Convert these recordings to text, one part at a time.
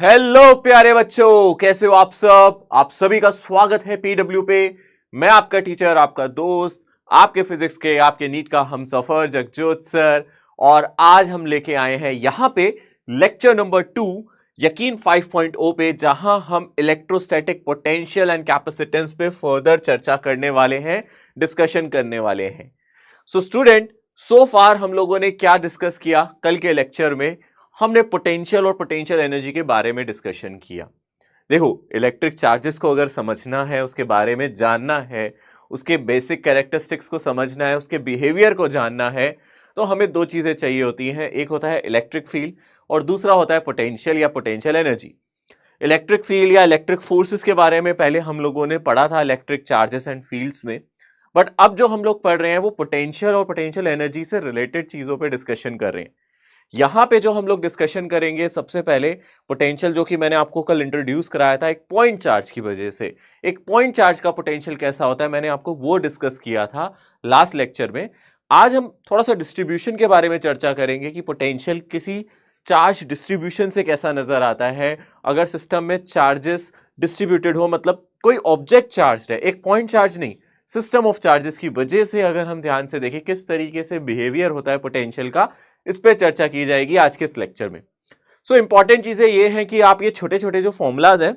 Hello प्यारे बच्चों, कैसे हो आप सब। आप सभी का स्वागत है पीडब्ल्यू पे। मैं आपका टीचर, आपका दोस्त, आपके फिजिक्स के, आपके नीट का हमसफर जगजोत सर। और आज हम लेके आए हैं यहां पे लेक्चर नंबर 2 यकीन 5.0 पे, जहां हम इलेक्ट्रोस्टैटिक पोटेंशियल एंड कैपेसिटेंस पे फर्दर चर्चा करने वाले हैं, डिस्कशन करने वाले हैं। सो स्टूडेंट, सो फार हम लोगों ने क्या डिस्कस किया कल के लेक्चर में। हमने पोटेंशियल और पोटेंशियल एनर्जी के बारे में डिस्कशन किया। देखो, इलेक्ट्रिक चार्जेस को अगर समझना है, उसके बारे में जानना है, उसके बेसिक कैरेक्टरिस्टिक्स को समझना है, उसके बिहेवियर को जानना है, तो हमें दो चीजें चाहिए होती हैं। एक होता है इलेक्ट्रिक फील्ड और दूसरा होता है पोटेंशियल या पोटेंशियल एनर्जी। इलेक्ट्रिक फील्ड या इलेक्ट्रिक फोर्सेस के बारे में पहले हम लोगों ने पढ़ा था इलेक्ट्रिक चार्जेस एंड फील्ड्स में। बट अब जो हम लोग पढ़ रहे हैं वो पोटेंशियल और पोटेंशियल एनर्जी से रिलेटेड चीजों पे डिस्कशन कर रहे हैं। यहां पे जो हम लोग डिस्कशन करेंगे, सबसे पहले पोटेंशियल, जो कि मैंने आपको कल इंट्रोड्यूस कराया था एक पॉइंट चार्ज की वजह से। एक पॉइंट चार्ज का पोटेंशियल कैसा होता है, मैंने आपको वो डिस्कस किया था लास्ट लेक्चर में। आज हम थोड़ा सा डिस्ट्रीब्यूशन के बारे में चर्चा करेंगे कि पोटेंशियल किसी चार्ज डिस्ट्रीब्यूशन से कैसा नजर आता है। अगर सिस्टम में चार्जेस डिस्ट्रीब्यूटेड हो, मतलब कोई ऑब्जेक्ट चार्ज है, एक पॉइंट चार्ज नहीं, सिस्टम ऑफ चार्जेस की वजह से अगर हम ध्यान से देखें किस तरीके से बिहेवियर होता है पोटेंशियल का, इस पे चर्चा की जाएगी आज के इस लेक्चर में। सो इंपॉर्टेंट चीजें ये हैं कि आप ये छोटे छोटे जो फॉर्मूलाज हैं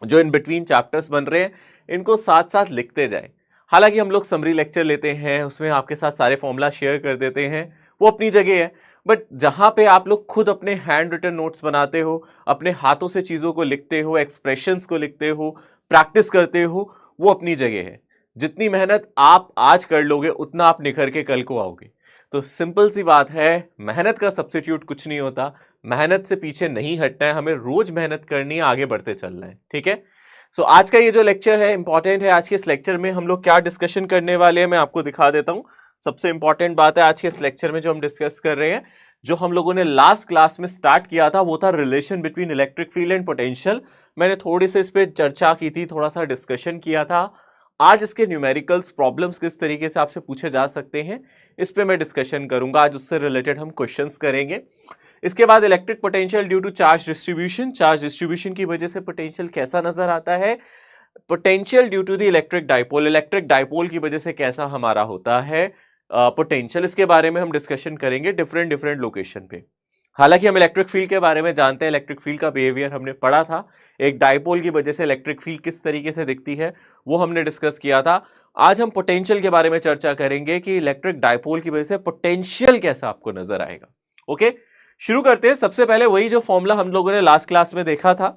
जो इन बिटवीन चैप्टर्स बन रहे हैं, इनको साथ साथ लिखते जाएं। हालांकि हम लोग समरी लेक्चर लेते हैं, उसमें आपके साथ सारे फॉर्मूला शेयर कर देते हैं, वो अपनी जगह है। बट जहां पे आप लोग खुद अपने हैंड रिटन नोट्स बनाते हो, अपने हाथों से चीजों को लिखते हो, एक्सप्रेशंस को लिखते हो, प्रैक्टिस करते हो, वो अपनी जगह है। जितनी मेहनत आप आज कर लोगे उतना आप निखर के कल को आओगे। तो सिंपल सी बात है, मेहनत का सब्स्टिट्यूट कुछ नहीं होता। मेहनत से पीछे नहीं हटना है, हमें रोज मेहनत करनी है, आगे बढ़ते चलना है। ठीक है। सो आज का ये जो लेक्चर है इंपॉर्टेंट है। आज के इस लेक्चर में हम लोग क्या डिस्कशन करने वाले हैं मैं आपको दिखा देता हूं। सबसे इंपॉर्टेंट बात है आज के इस लेक्चर में जो हम डिस्कस कर रहे हैं, जो हम लोगों ने लास्ट क्लास में स्टार्ट किया था, वो था relation between electric field and potential. मैंने थोड़ी सी इस पर चर्चा की थी, थोड़ा सा डिस्कशन किया था। आज इसके न्यूमेरिकल्स प्रॉब्लम्स किस तरीके से आपसे पूछे जा सकते हैं, इस पे मैं डिस्कशन करूंगा। आज उससे रिलेटेड हम क्वेश्चंस करेंगे। इसके बाद electric potential due to charge distribution, charge distribution की वजह से पोटेंशियल कैसा नजर आता है। Potential due to the electric dipole, electric dipole की वजह से कैसा हमारा होता है पोटेंशियल, इसके बारे में हम डिस्कशन करेंगे डिफरेंट डिफरेंट लोकेशन पे। हालांकि हम इलेक्ट्रिक फील्ड के बारे में जानते हैं, इलेक्ट्रिक फील्ड का बिहेवियर हमने पढ़ा था। एक डाइपोल की वजह से इलेक्ट्रिक फील्ड किस तरीके से दिखती है वो हमने डिस्कस किया था। आज हम पोटेंशियल के बारे में चर्चा करेंगे कि इलेक्ट्रिक डाइपोल की वजह से पोटेंशियल कैसा आपको नजर आएगा। ओके, शुरू करते हैं। सबसे पहले वही जो फॉर्मूला हम लोगों ने लास्ट क्लास में देखा था,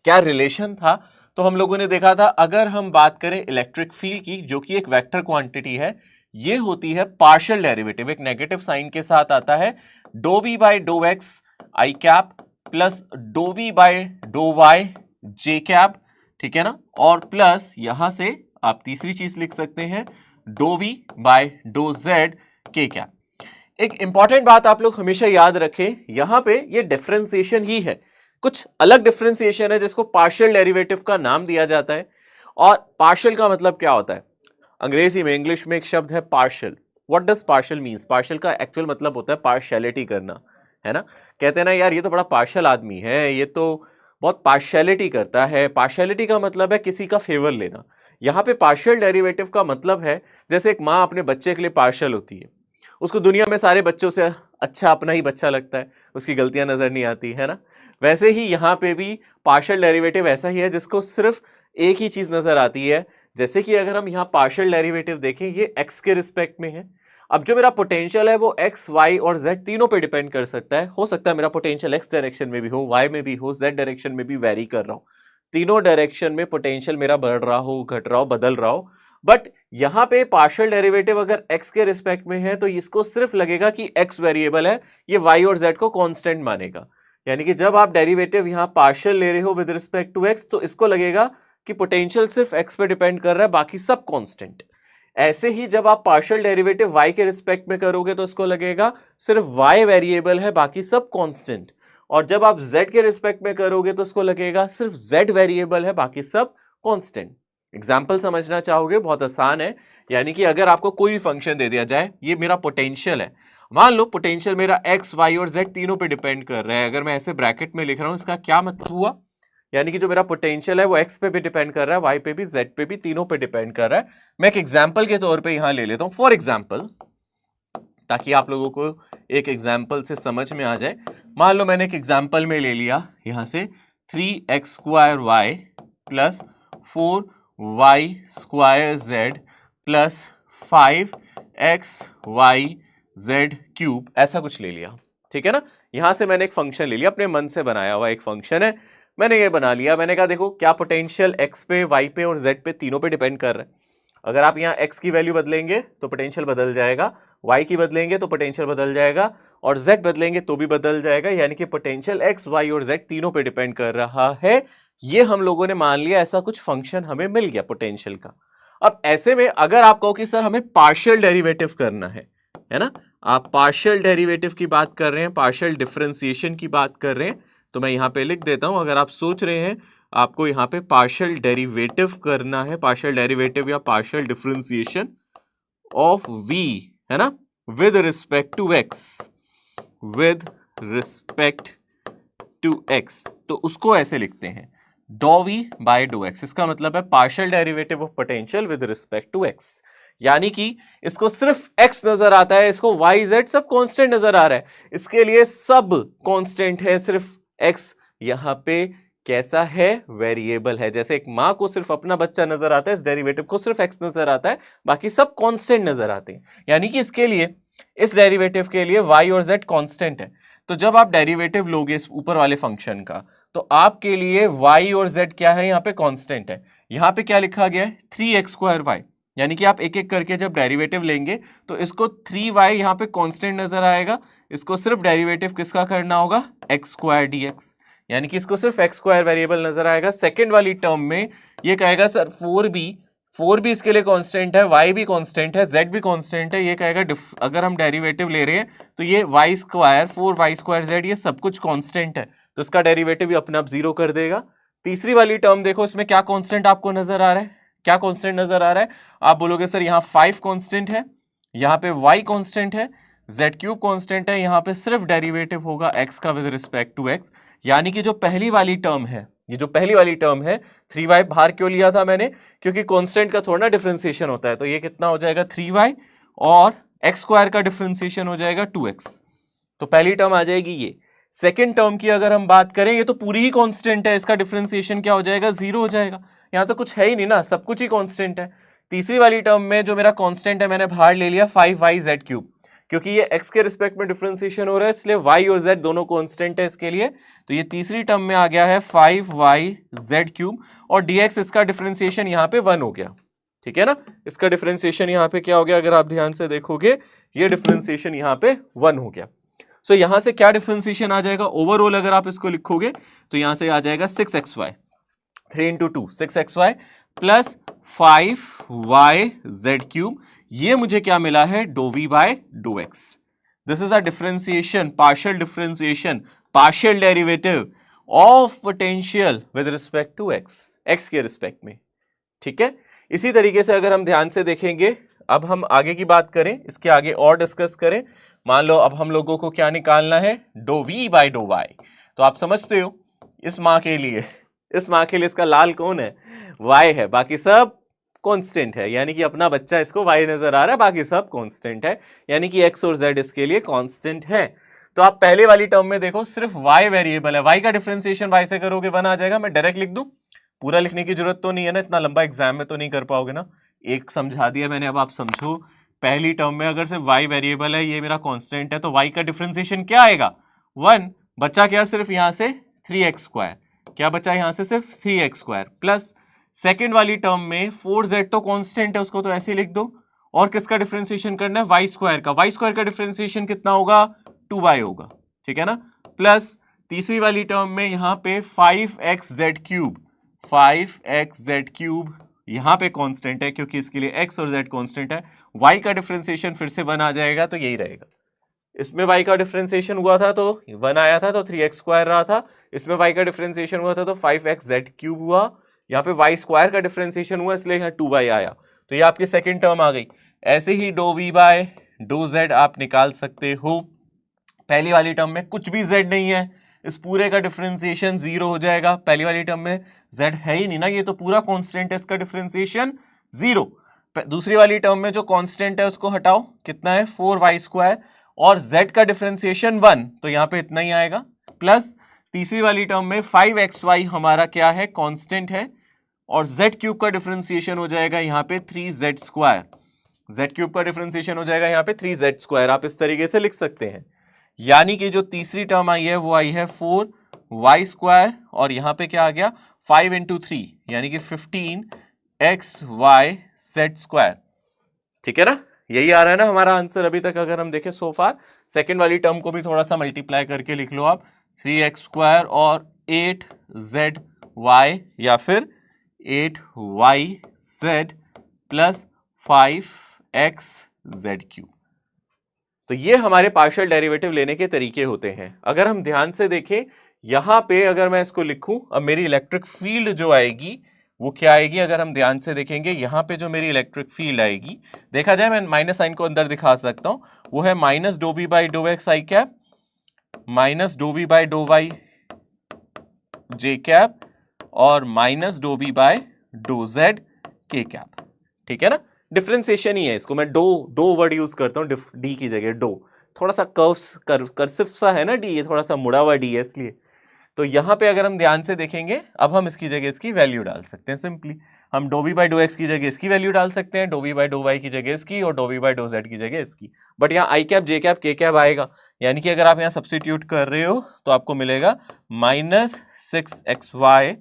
क्या रिलेशन था, तो हम लोगों ने देखा था अगर हम बात करें इलेक्ट्रिक फील्ड की, जो कि एक वेक्टर क्वांटिटी है, ये होती है पार्शियल डेरिवेटिव, एक नेगेटिव साइन के साथ आता है, doh we by dough x I cap plus doh we by dough Y J cap. ठीक है ना, और प्लस यहां से आप तीसरी चीज लिख सकते हैं, doh we by do Z के कैप। एक इंपॉर्टेंट बात आप लोग हमेशा याद रखें, यहां पे ये डिफरेंशिएशन ही है, कुछ अलग डिफरेंशिएशन है जिसको पार्शियल डेरिवेटिव का नाम दिया जाता है। और पार्शियल का मतलब क्या होता है, अंग्रेजी में, इंग्लिश में एक शब्द है partial. What does partial means? Partial का एक्चुअल मतलब होता है पार्शियलिटी करना, है ना। कहते हैं ना यार, ये तो बड़ा पार्शियल आदमी है, ये तो बहुत पार्शियलिटी करता है। पार्शियलिटी का मतलब है किसी का फेवर लेना। यहाँ पे पार्शियल डेरिवेटिव का मतलब है, जैसे एक माँ अपने बच्चे के लिए पार्शियल होती है, उसको दुनिया में सारे बच्चों से अच्छा अपना ही बच्चा लगता है, उसकी गलतियां नजर नहीं आती, है ना। वैसे ही यहाँ पे भी पार्शियल डेरिवेटिव ऐसा ही है जिसको सिर्फ एक ही चीज नजर आती है। जैसे कि अगर हम यहाँ पार्शियल डेरिवेटिव देखें, ये x के रिस्पेक्ट में है। अब जो मेरा पोटेंशियल है वो x, y और z तीनों पे डिपेंड कर सकता है। हो सकता है मेरा पोटेंशियल x डायरेक्शन में भी हो, y में भी हो, z डायरेक्शन में भी वेरी कर रहा हूँ। तीनों डायरेक्शन में पोटेंशियल मेरा बढ़ रहा हो, घट रहा हो, बदल रहा हो। बट यहाँ पे पार्शियल डेरिवेटिव अगर x के रिस्पेक्ट में है तो इसको सिर्फ लगेगा कि x वेरिएबल है, ये y और z को कांस्टेंट मानेगा। यानी कि जब आप डेरिवेटिव यहाँ पार्शियल ले रहे हो विद रिस्पेक्ट टू x, तो इसको लगेगा कि पोटेंशियल सिर्फ x पे डिपेंड कर रहा है, बाकी सब कांस्टेंट। ऐसे ही जब आप पार्शियल डेरिवेटिव y के रिस्पेक्ट में करोगे तो इसको लगेगा सिर्फ y वेरिएबल है, बाकी सब कांस्टेंट। और जब आप z के रिस्पेक्ट में करोगे तो इसको लगेगा सिर्फ z वेरिएबल है, बाकी सब कांस्टेंट। एग्जाम्पल समझना चाहोगे, बहुत आसान है। यानी कि अगर आपको कोई भी फंक्शन दे दिया जाए, ये मेरा पोटेंशियल है, मान लो पोटेंशियल मेरा एक्स वाई और जेड तीनों पे डिपेंड कर रहा है, अगर मैं ऐसे ब्रैकेट में लिख रहा हूं इसका क्या मतलब हुआ, यानी कि जो मेरा पोटेंशियल है वो एक्स पे भी डिपेंड कर रहा है, वाई पे भी, जेड पे भी, तीनों पे डिपेंड कर रहा है। मैं एक एग्जांपल के तौर पे यहां ले लेता हूं, फॉर एग्जांपल, ताकि आप लोगों को एक एग्जांपल से समझ में आ जाए। मान लो मैंने एक एग्जांपल में ले लिया यहां से 3x² plus 4y² plus 5xyz³ ऐसा कुछ ले लिया, ठीक है ना। यहां से मैंने एक फंक्शन ले लिया, अपने मन से बनाया हुआ एक फंक्शन है, मैंने ये बना लिया। मैंने कहा देखो क्या पोटेंशियल x पे, y पे और z पे तीनों पे डिपेंड कर रहा है। अगर आप यहाँ x की वैल्यू बदलेंगे तो पोटेंशियल बदल जाएगा, y की बदलेंगे तो पोटेंशियल बदल जाएगा, और z बदलेंगे तो भी बदल जाएगा, यानी कि पोटेंशियल x, y और z तीनों पे डिपेंड कर रहा है। ये हम लोगों ने मान लिया, ऐसा कुछ फंक्शन हमें मिल गया पोटेंशियल का। अब ऐसे में अगर आप कहो कि सर हमें पार्शियल डेरिवेटिव करना है ना, आप पार्शियल डेरिवेटिव की बात कर रहे हैं, पार्शियल डिफरेंशिएशन की बात कर रहे हैं, तो मैं यहां पे लिख देता हूं। अगर आप सोच रहे हैं आपको यहां पे पार्शियल डेरिवेटिव करना है, पार्शियल डेरिवेटिव या पार्शियल डिफरेंशिएशन ऑफ v, है ना, with respect to x, with respect to x, तो उसको ऐसे लिखते हैं doh v by doh x। इसका मतलब है partial derivative of potential with respect to x, यानी कि इसको सिर्फ x नजर आता है, इसको y z सब कांस्टेंट नजर आ रहा है, इसके लिए सब कांस्टेंट है, सिर्फ x यहां पे कैसा है, वेरिएबल है। जैसे एक मां को सिर्फ अपना बच्चा नजर आता है, इस डेरिवेटिव को सिर्फ x नजर आता है, बाकी सब कांस्टेंट नजर आते हैं, यानी कि इसके लिए, इस डेरिवेटिव के लिए y और z कांस्टेंट है। तो जब आप डेरिवेटिव लोगे इस ऊपर वाले फंक्शन का, तो आपके लिए y और z क्या है, यहाँ पे कांस्टेंट है। यहाँ पे क्या लिखा गया है, 3x²y, यानी कि आप एक एक करके जब डेरिवेटिव लेंगे तो इसको 3y यहाँ पे कांस्टेंट नजर आएगा, इसको सिर्फ डेरिवेटिव किसका करना होगा, x² dx, यानी कि इसको सिर्फ x² वेरिएबल नजर आएगा। सेकेंड वाली टर्म में ये कहेगा सर 4b इसके लिए कांस्टेंट है, y भी कांस्टेंट है, z भी कांस्टेंट है, ये कहेगा अगर हम डेरिवेटिव ले रहे हैं तो ये y² 4y² z ये सब कुछ कांस्टेंट है, तो इसका डेरिवेटिव भी अपने आप जीरो कर देगा। तीसरी वाली टर्म देखो, इसमें क्या कांस्टेंट आपको नजर आ रहा है, क्या कांस्टेंट नजर आ रहा है, आप बोलोगे सर यहाँ 5 कांस्टेंट है, यहाँ पे y कांस्टेंट है, z³ कांस्टेंट है, यहाँ पे सिर्फ डेरिवेटिव होगा x का विद रिस्पेक्ट टू x, यानी कि जो पहली वाली टर्म है, ये जो पहली वाली टर्म है 3y बाहर क्यों लिया था मैंने, क्योंकि कांस्टेंट का थोड़ा ना डिफरेंशिएशन होता है, तो ये कितना हो जाएगा 3y, और x² का डिफरेंशिएशन हो जाएगा 2x, तो पहली टर्म आ जाएगी ये। सेकेंड टर्म की अगर हम बात करें, ये तो पूरी ही कांस्टेंट है, इसका डिफरेंशिएशन क्या हो जाएगा, जीरो हो जाएगा, यहाँ तो कुछ है ही नहीं ना, सब कुछ ही कांस्टेंट है। तीसरी वाली टर्म में जो मेरा कांस्टेंट है मैंने बाहर ले लिया 5yz³, क्योंकि ये x के रिस्पेक्ट में डिफरेंशिएशन हो रहा है, इसलिए y और z दोनों कांस्टेंट है इसके लिए, तो ये तीसरी टर्म में आ गया है 5yz³, और dx इसका डिफरेंशिएशन यहाँ पे 1 हो गया, ठीक है ना, इसका डिफरेंशिएशन यहाँ पे क्या हो गया, अगर आप ध्यान से देखोगे ये डिफरेंशिएशन यहाँ पे 1 हो गया। सो यहां से क्या डिफरेंशिएशन आ जाएगा, ओवरऑल अगर आप इसको लिखोगे तो यहां से आ जाएगा 6xy, 3 into 2 6xy plus 5yz³, ये मुझे क्या मिला है, doh v by doh x। This is a differentiation, partial differentiation, partial derivative of potential with respect to x के रिस्पेक्ट में, ठीक है। इसी तरीके से अगर हम ध्यान से देखेंगे, अब हम आगे की बात करें, इसके आगे और डिस्कस करें, मान लो अब हम लोगों को क्या निकालना है, doh v by doh y। तो आप समझते हो इस माँ के लिए इसका लाल कौन है, y है, बाकी सब कांस्टेंट है, यानी कि अपना बच्चा इसको y नजर आ रहा है, बाकी सब कांस्टेंट है, यानी कि x और z इसके लिए कांस्टेंट है। तो आप पहले वाली टर्म में देखो सिर्फ y वेरिएबल है, y का डिफरेंशिएशन y से करोगे 1 आ जाएगा। मैं डायरेक्ट लिख दूं, पूरा लिखने की जरूरत तो नहीं है ना, इतना लंबा एग्जाम में तो नहीं कर पाओगे ना, एक समझा दिया मैंने, अब आप समझो। पहली टर्म में अगर सिर्फ y वेरिएबल है, ये मेरा कांस्टेंट है, तो y का डिफरेंशिएशन क्या आएगा, 1, बच्चा क्या सिर्फ यहां से 3x², क्या बचा यहां से सिर्फ 3x² प्लस सेकेंड वाली टर्म में 4z तो कांस्टेंट है, उसको तो ऐसे लिख दो, और किसका डिफरेंशिएशन करना है, y² का, y² का डिफरेंशिएशन कितना होगा, 2y होगा, ठीक है ना, प्लस तीसरी वाली टर्म में यहां पे 5xz³ यहां पे कांस्टेंट है, क्योंकि इसके लिए x और z कांस्टेंट है, y का डिफरेंशिएशन फिर से 1 आ जाएगा, तो यही रहेगा। इसमें y का डिफरेंशिएशन हुआ था तो 1 आया था, तो 3x² रहा था, इसमें y का डिफरेंशिएशन हुआ था तो 5xz³ हुआ, यहाँ पे y² का डिफरेंशिएशन हुआ इसलिए यहाँ 2y आया, तो ये आपकी सेकंड टर्म आ गई। ऐसे ही डो v बाय डो z आप निकाल सकते हो। पहली वाली टर्म में कुछ भी z नहीं है, इस पूरे का डिफरेंशिएशन 0 हो जाएगा। पहली वाली टर्म में z है ही नहीं ना, ये तो पूरा कांस्टेंट है, इसका डिफरेंशिएशन 0। दूसरी वाली टर्म में जो कांस्टेंट है उसको हटाओ, कितना है 4y², और z का डिफरेंशिएशन 1, तो यहाँ पे इतना ही आएगा। प्लस तीसरी वाली टर्म में 5xy हमारा क्या है, कांस्टेंट है, और z³ का डिफरेंशिएशन हो जाएगा यहाँ पे 3z²। z³ का डिफरेंशिएशन हो जाएगा यहाँ पे 3z²। आप इस तरीके से लिख सकते हैं, यानी कि जो तीसरी टर्म आई है वो आई है 4y², और यहाँ पे क्या आ गया 5 × 3 यानी कि 15xyz²। ठीक है ना, यही आ रहा है ना हमारा आंसर अभी तक। अगर हम देखें सो फार, सेकेंड वाली टर्म को भी थोड़ा सा मल्टीप्लाई करके लिख लो आप, 3x² और 8zy, या फिर 8yz प्लस 5xz³। तो ये हमारे पार्शियल डेरिवेटिव लेने के तरीके होते हैं। अगर हम ध्यान से देखें यहां पे, अगर मैं इसको लिखूं, अब मेरी इलेक्ट्रिक फील्ड जो आएगी वो क्या आएगी, अगर हम ध्यान से देखेंगे यहां पे जो मेरी इलेक्ट्रिक फील्ड आएगी, देखा जाए मैं माइनस साइन को अंदर दिखा सकता हूं, वो है -∂v/∂x i cap -∂v/∂y j cap और -∂v/∂z k कैप। ठीक है ना, डिफरेंशिएशन ही है, इसको मैं डो वर्ड यूज करता हूँ डी की जगह। डो थोड़ा सा कर्सिव सा है ना डी, ये थोड़ा सा मुड़ा हुआ डी है इसलिए। तो यहाँ पे अगर हम ध्यान से देखेंगे, अब हम इसकी जगह इसकी वैल्यू डाल सकते हैं। सिंपली हम ∂v/∂x की जगह इसकी वैल्यू डाल सकते हैं, ∂v/∂y की जगह इसकी, और ∂v/∂z की जगह इसकी। बट यहाँ i cap, j cap, k cap आएगा, यानी कि अगर आप यहाँ सब्स्टिट्यूट कर रहे हो तो आपको मिलेगा -6xy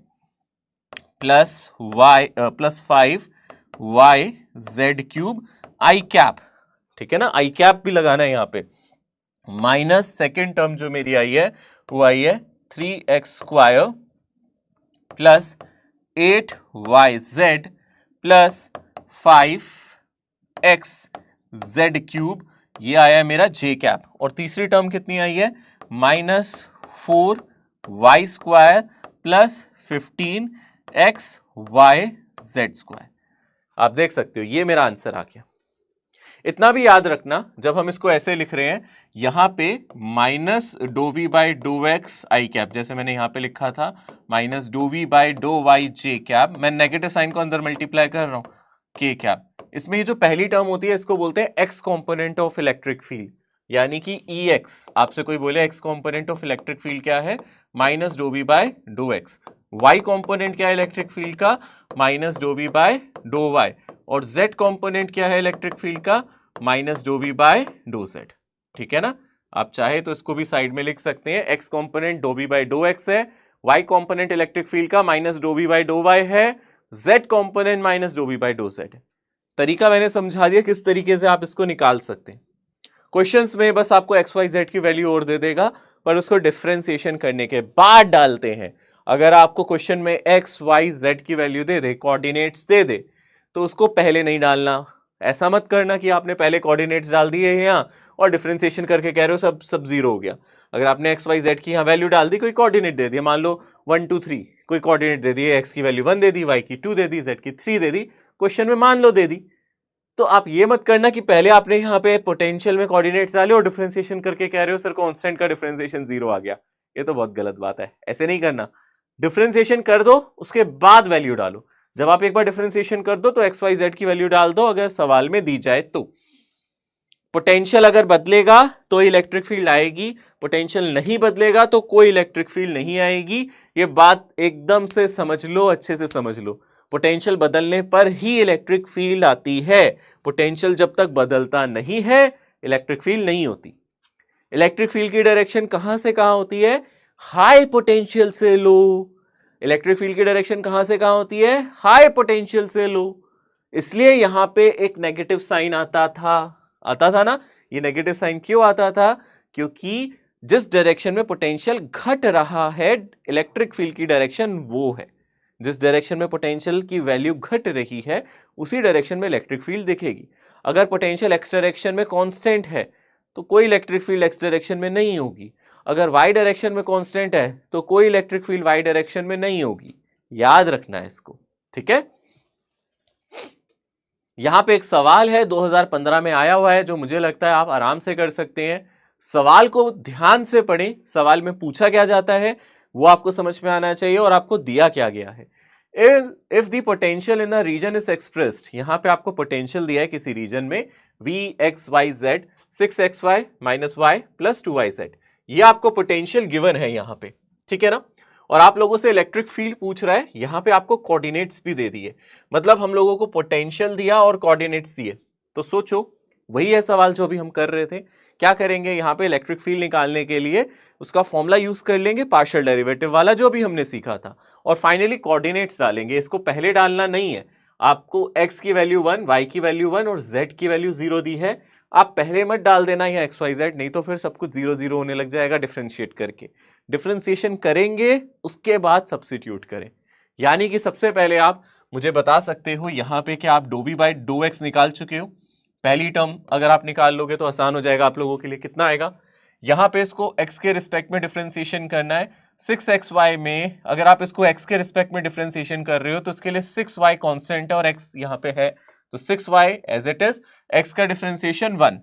plus 5yz³ i cap. ठीक है ना, i कैप भी लगाना है यहाँ पे। माइनस सेकेंड टर्म जो मेरी आई है वो आई है 3x² plus 8yz plus 5xz³, ये आया है मेरा j कैप। और तीसरी टर्म कितनी आई है, -4y² प्लस 15xyz²। आप देख सकते हो ये मेरा आंसर आ गया। इतना भी याद रखना, जब हम इसको ऐसे लिख रहे हैं यहां पे -∂v/∂x i कैप, जैसे मैंने यहां पे लिखा था -∂v/∂y j कैप, मैं नेगेटिव साइन को अंदर मल्टीप्लाई कर रहा हूं k कैप। इसमें ये जो पहली टर्म होती है इसको बोलते हैं x component of electric field, यानी कि Ex। आपसे कोई बोले x component of electric field क्या है, -∂v/∂x। y कॉम्पोनेंट क्या है इलेक्ट्रिक फील्ड का, -∂v/∂y, और z कॉम्पोनेंट क्या है इलेक्ट्रिक फील्ड का, -∂v/∂z। ठीक है ना, आप चाहे तो इसको भी साइड में लिख सकते हैं, x कॉम्पोनेंट ∂v/∂x है, y कॉम्पोनेंट इलेक्ट्रिक फील्ड का -∂v/∂y है, z कॉम्पोनेंट -∂v/∂z है। तरीका मैंने समझा दिया किस तरीके से आप इसको निकाल सकते हैं। क्वेश्चंस में बस आपको xyz की वैल्यू और दे देगा, पर उसको डिफरेंशिएशन करने के बाद डालते हैं। अगर आपको क्वेश्चन में x y z की वैल्यू दे दे, कोऑर्डिनेट्स दे दे, तो उसको पहले नहीं डालना। ऐसा मत करना कि आपने पहले कोऑर्डिनेट्स डाल दिए हैं यहाँ और डिफरेंशिएशन करके कह रहे हो सब जीरो हो गया। अगर आपने x y z की यहाँ वैल्यू डाल दी, कोई कोऑर्डिनेट दे दिया, मान लो 1 2 3, कोई कोऑर्डिनेट दे दिए, x की वैल्यू 1 दे दी, y की 2 दे दी, z की 3 दे दी, क्वेश्चन में मान लो दे दी, तो आप ये मत करना कि पहले आपने यहाँ पे पोटेंशियल में कोऑर्डिनेट्स डाले और डिफरेंशिएशन करके कह रहे हो सर कांस्टेंट का डिफरेंशिएशन 0 आ गया। ये तो बहुत गलत बात है, ऐसे नहीं करना। डिफरेंशिएशन कर दो, उसके बाद वैल्यू डालो। जब आप एक बार डिफरेंशिएशन कर दो तो एक्स वाई जेड की वैल्यू डाल दो, अगर सवाल में दी जाए तो। पोटेंशियल अगर बदलेगा तो इलेक्ट्रिक फील्ड आएगी, पोटेंशियल नहीं बदलेगा तो कोई इलेक्ट्रिक फील्ड नहीं आएगी। ये बात एकदम से समझ लो, अच्छे से समझ लो। पोटेंशियल बदलने पर ही इलेक्ट्रिक फील्ड आती है, पोटेंशियल जब तक बदलता नहीं है इलेक्ट्रिक फील्ड नहीं होती। इलेक्ट्रिक फील्ड की डायरेक्शन कहां से कहां होती है, हाई पोटेंशियल से लो। इलेक्ट्रिक फील्ड की डायरेक्शन कहां से कहां होती है, हाई पोटेंशियल से लो। इसलिए यहां पे एक नेगेटिव साइन आता था ना। ये नेगेटिव साइन क्यों आता था, क्योंकि जिस डायरेक्शन में पोटेंशियल घट रहा है इलेक्ट्रिक फील्ड की डायरेक्शन वो है। जिस डायरेक्शन में पोटेंशियल की वैल्यू घट रही है उसी डायरेक्शन में इलेक्ट्रिक फील्ड दिखेगी। अगर पोटेंशियल एक्स डायरेक्शन में कांस्टेंट है तो कोई इलेक्ट्रिक फील्ड एक्स डायरेक्शन में नहीं होगी। अगर वाई डायरेक्शन में कांस्टेंट है तो कोई इलेक्ट्रिक फील्ड वाई डायरेक्शन में नहीं होगी। याद रखना है इसको, ठीक है। यहां पे एक सवाल है 2015 में आया हुआ है, जो मुझे लगता है आप आराम से कर सकते हैं। सवाल को ध्यान से पढ़ें, सवाल में पूछा क्या जाता है वो आपको समझ में आना चाहिए और आपको दिया क्या गया है। If the potential in the region is expressed, यहां पे आपको पोटेंशियल दिया है किसी रीजन में v x y z 6xy minus y plus 2yz, ये आपको पोटेंशियल गिवन है यहां पे, ठीक है ना। और आप लोगों से इलेक्ट्रिक फील्ड पूछ रहा है, यहां पे आपको कोऑर्डिनेट्स भी दे दिए, मतलब हम लोगों को पोटेंशियल दिया और कोऑर्डिनेट्स दिए। तो सोचो वही है सवाल जो अभी हम कर रहे थे। क्या करेंगे यहाँ पे, इलेक्ट्रिक फील्ड निकालने के लिए उसका फॉर्मूला यूज कर लेंगे, पार्शियल डेरिवेटिव वाला जो भी हमने सीखा था, और फाइनली कोऑर्डिनेट्स डालेंगे। इसको पहले डालना नहीं है, आपको x की वैल्यू 1, y की वैल्यू 1 और z की वैल्यू 0 दी है, आप पहले मत डाल देना या एक्स वाई जेड, नहीं तो फिर सब कुछ 0 0 होने लग जाएगा। डिफरेंशिएट करके डिफरेंशिएशन करेंगे, उसके बाद सब्स्टिट्यूट करें। यानी कि सबसे पहले आप मुझे बता सकते हो यहाँ पे कि आप doh v by doh x निकाल चुके हो। पहली टर्म अगर आप निकाल लोगे तो आसान हो जाएगा आप लोगों के लिए। कितना आएगा, यहाँ पे इसको x के रिस्पेक्ट में डिफरेंशिएशन करना है। 6xy में अगर आप इसको x के रिस्पेक्ट में डिफरेंशिएशन कर रहे हो तो इसके लिए 6y कांस्टेंट है और x यहाँ पे है, तो 6y as it is, x का डिफरेंशिएशन 1